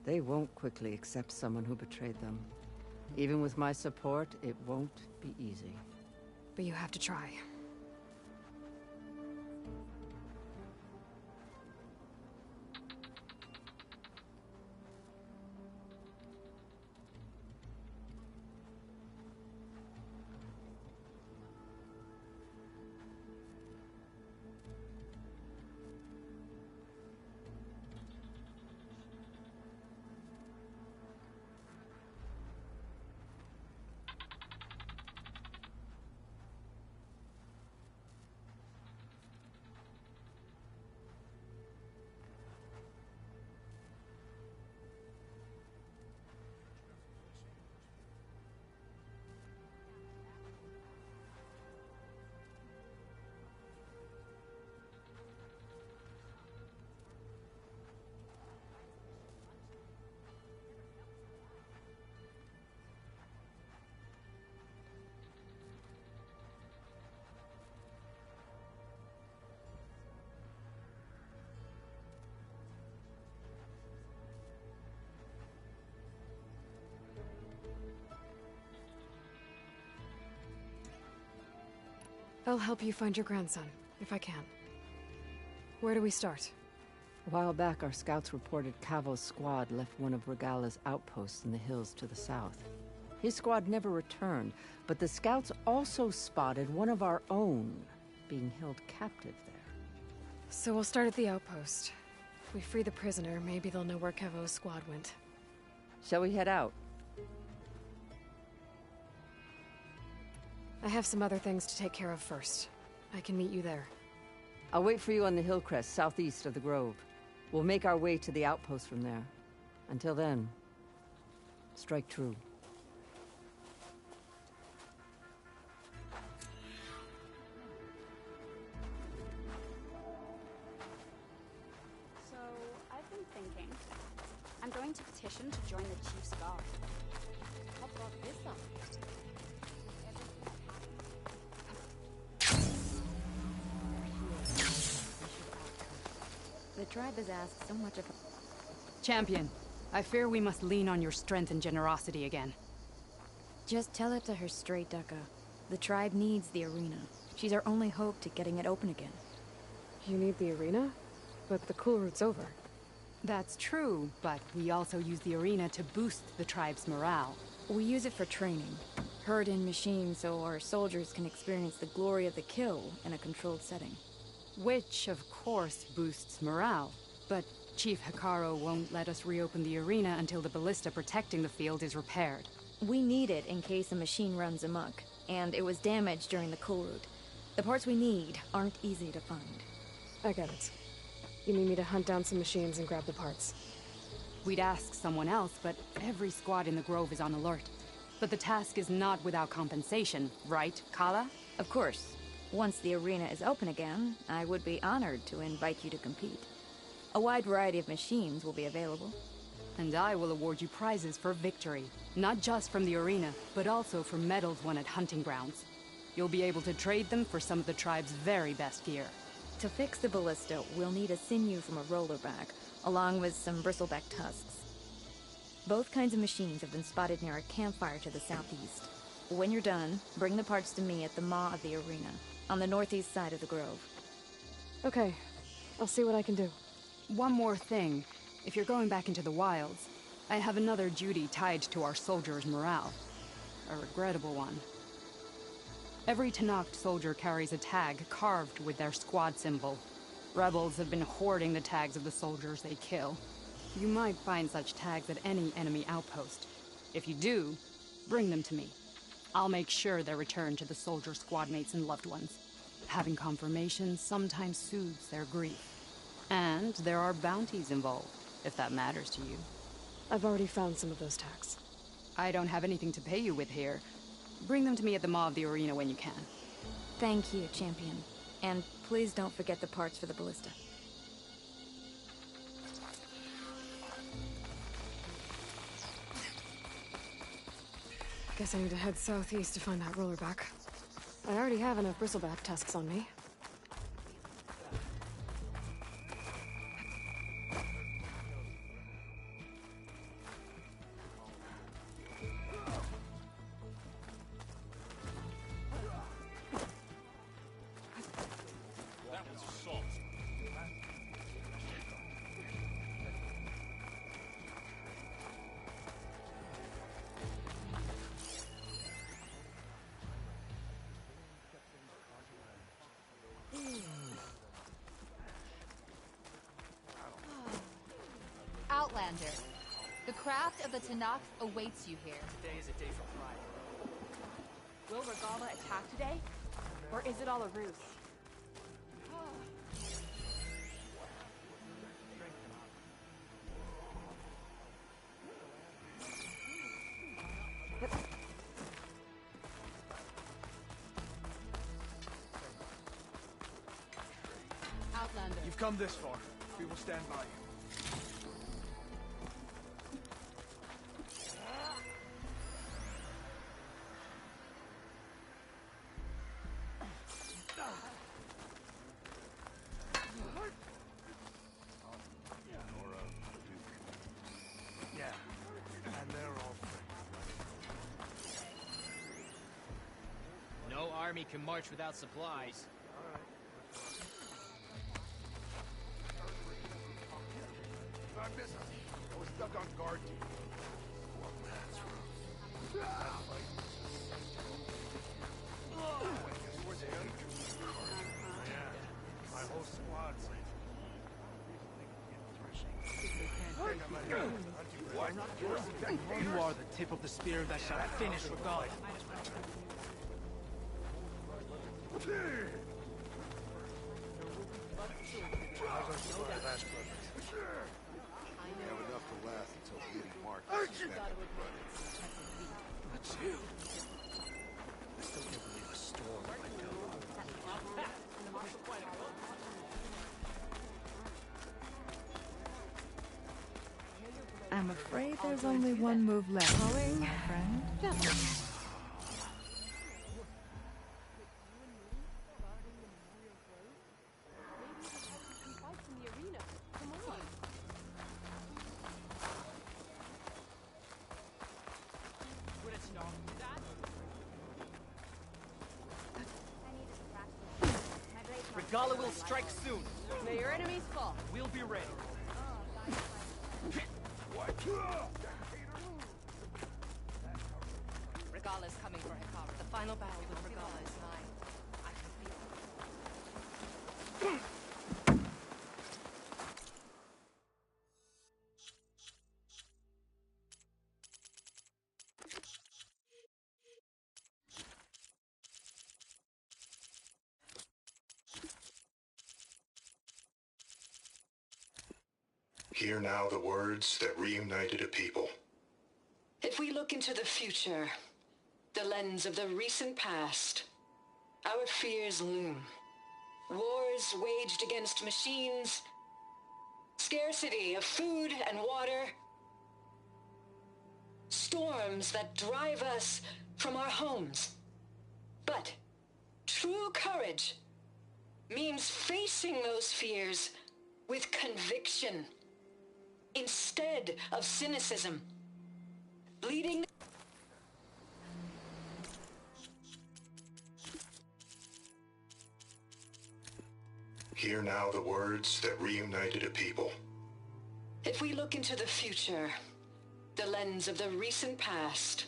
They won't quickly accept someone who betrayed them. Even with my support, it won't be easy. But you have to try. I'll help you find your grandson, if I can. Where do we start? A while back, our scouts reported Cavo's squad left one of Regala's outposts in the hills to the south. His squad never returned, but the scouts also spotted one of our own being held captive there. So we'll start at the outpost. If we free the prisoner, maybe they'll know where Cavo's squad went. Shall we head out? I have some other things to take care of first. I can meet you there. I'll wait for you on the hill crest southeast of the grove. We'll make our way to the outpost from there. Until then, strike true. So, I've been thinking. I'm going to petition to join the Chief's Guard. What brought this up? The tribe has asked so much of her. Champion, I fear we must lean on your strength and generosity again. Just tell it to her straight, Ducka. The tribe needs the arena. She's our only hope to getting it open again. You need the arena? But the cool route's over. That's true, but we also use the arena to boost the tribe's morale. We use it for training. Herd in machines so our soldiers can experience the glory of the kill in a controlled setting. Which, of course, boosts morale. But Chief Hikaru won't let us reopen the arena until the ballista protecting the field is repaired. We need it in case a machine runs amok, and it was damaged during the cool route. The parts we need aren't easy to find. I get it. You need me to hunt down some machines and grab the parts. We'd ask someone else, but every squad in the Grove is on alert. But the task is not without compensation, right, Kala? Of course. Once the arena is open again, I would be honored to invite you to compete. A wide variety of machines will be available. And I will award you prizes for victory. Not just from the arena, but also for medals won at hunting grounds. You'll be able to trade them for some of the tribe's very best gear. To fix the ballista, we'll need a sinew from a rollerback, along with some bristleback tusks. Both kinds of machines have been spotted near a campfire to the southeast. When you're done, bring the parts to me at the maw of the arena, on the northeast side of the grove. Okay. I'll see what I can do. One more thing. If you're going back into the wilds, I have another duty tied to our soldiers' morale. A regrettable one. Every Tenakth soldier carries a tag carved with their squad symbol. Rebels have been hoarding the tags of the soldiers they kill. You might find such tags at any enemy outpost. If you do, bring them to me. I'll make sure they're returned to the soldier squad mates and loved ones. Having confirmation sometimes soothes their grief. And there are bounties involved, if that matters to you. I've already found some of those tags. I don't have anything to pay you with here. Bring them to me at the maw of the arena when you can. Thank you, Champion. And please don't forget the parts for the ballista. Guess I need to head southeast to find that roller back. I already have enough bristleback tusks on me. Outlander, the craft of the Tenakth awaits you here. Today is a day for pride. Will Regala attack today? Or is it all a ruse? Outlander. You've come this far. We will stand by you. No army can march without supplies. I missed it. I was stuck on guard duty. Well, that's rough. My whole squad's You are the tip of the spear that shall finish Regala. We have enough to last until bleeding Mark. That's you. I still can't believe a storm like that. I'm afraid there's only one move left, my friend. Regala will strike soon. May your enemies fall. We'll be ready. Regala is coming for Hikara. The final battle with Regala is mine. I can feel it. Hear now the words that reunited a people. If we look into the future, the lens of the recent past, our fears loom. Wars waged against machines, scarcity of food and water, storms that drive us from our homes. But true courage means facing those fears with conviction instead of cynicism. Leading... Hear now the words that reunited a people. If we look into the future, the lens of the recent past,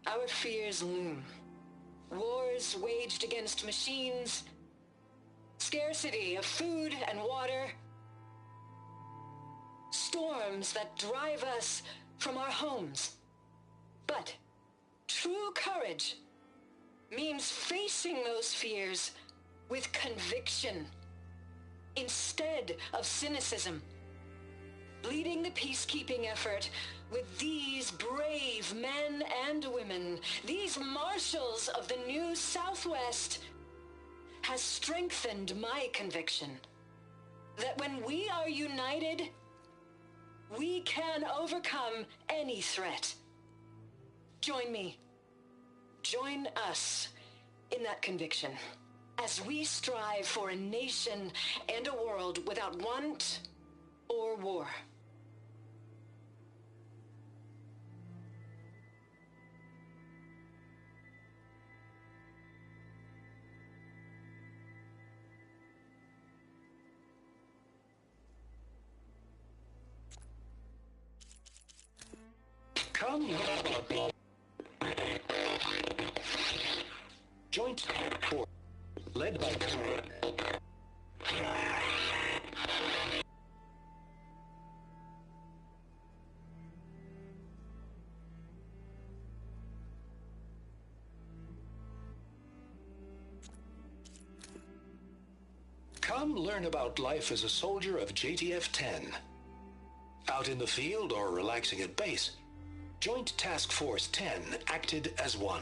our fears loom. Wars waged against machines, scarcity of food and water, storms that drive us from our homes. But true courage means facing those fears with conviction instead of cynicism. Leading the peacekeeping effort with these brave men and women, these marshals of the new Southwest, has strengthened my conviction that when we are united, we can overcome any threat. Join me. Join us in that conviction as we strive for a nation and a world without want or war. Come, Joint Force, led by Come learn about life as a soldier of JTF-10. Out in the field or relaxing at base, Joint Task Force 10 acted as one.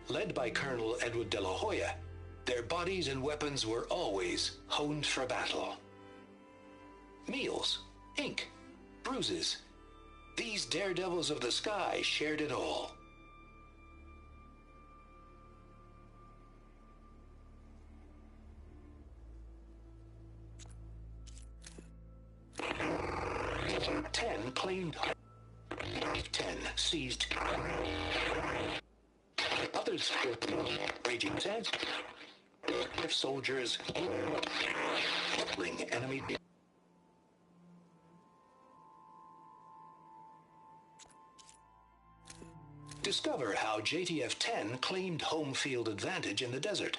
Led by Colonel Edward de la Hoya, their bodies and weapons were always honed for battle. Meals, ink, bruises, these daredevils of the sky shared it all. Ten claimed 10 seized. Others raging sands. If soldiers crippling enemy. Discover how JTF-10 claimed home field advantage in the desert.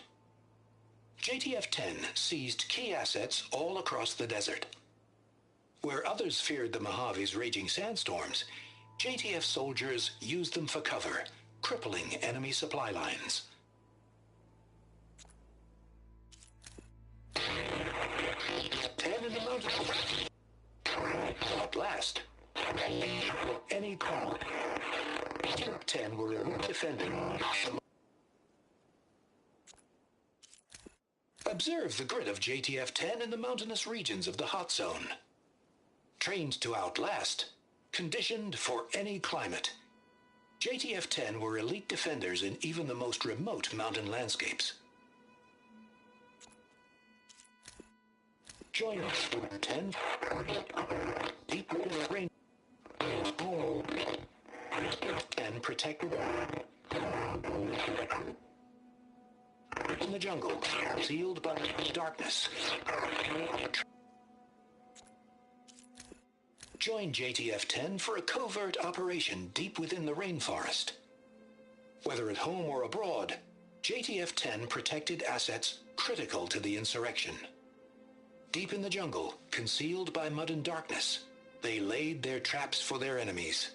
JTF-10 seized key assets all across the desert. Where others feared the Mojave's raging sandstorms, JTF soldiers used them for cover, crippling enemy supply lines. Ten in the mountains. At last, any call. 10 were defending. Observe the grit of JTF-10 in the mountainous regions of the hot zone. Trained to outlast, conditioned for any climate, JTF-10 were elite defenders in even the most remote mountain landscapes. Join us with 10 deep in the rain and protected in the jungle, sealed by darkness. Join JTF-10 for a covert operation deep within the rainforest. Whether at home or abroad, JTF-10 protected assets critical to the insurrection. Deep in the jungle, concealed by mud and darkness, they laid their traps for their enemies.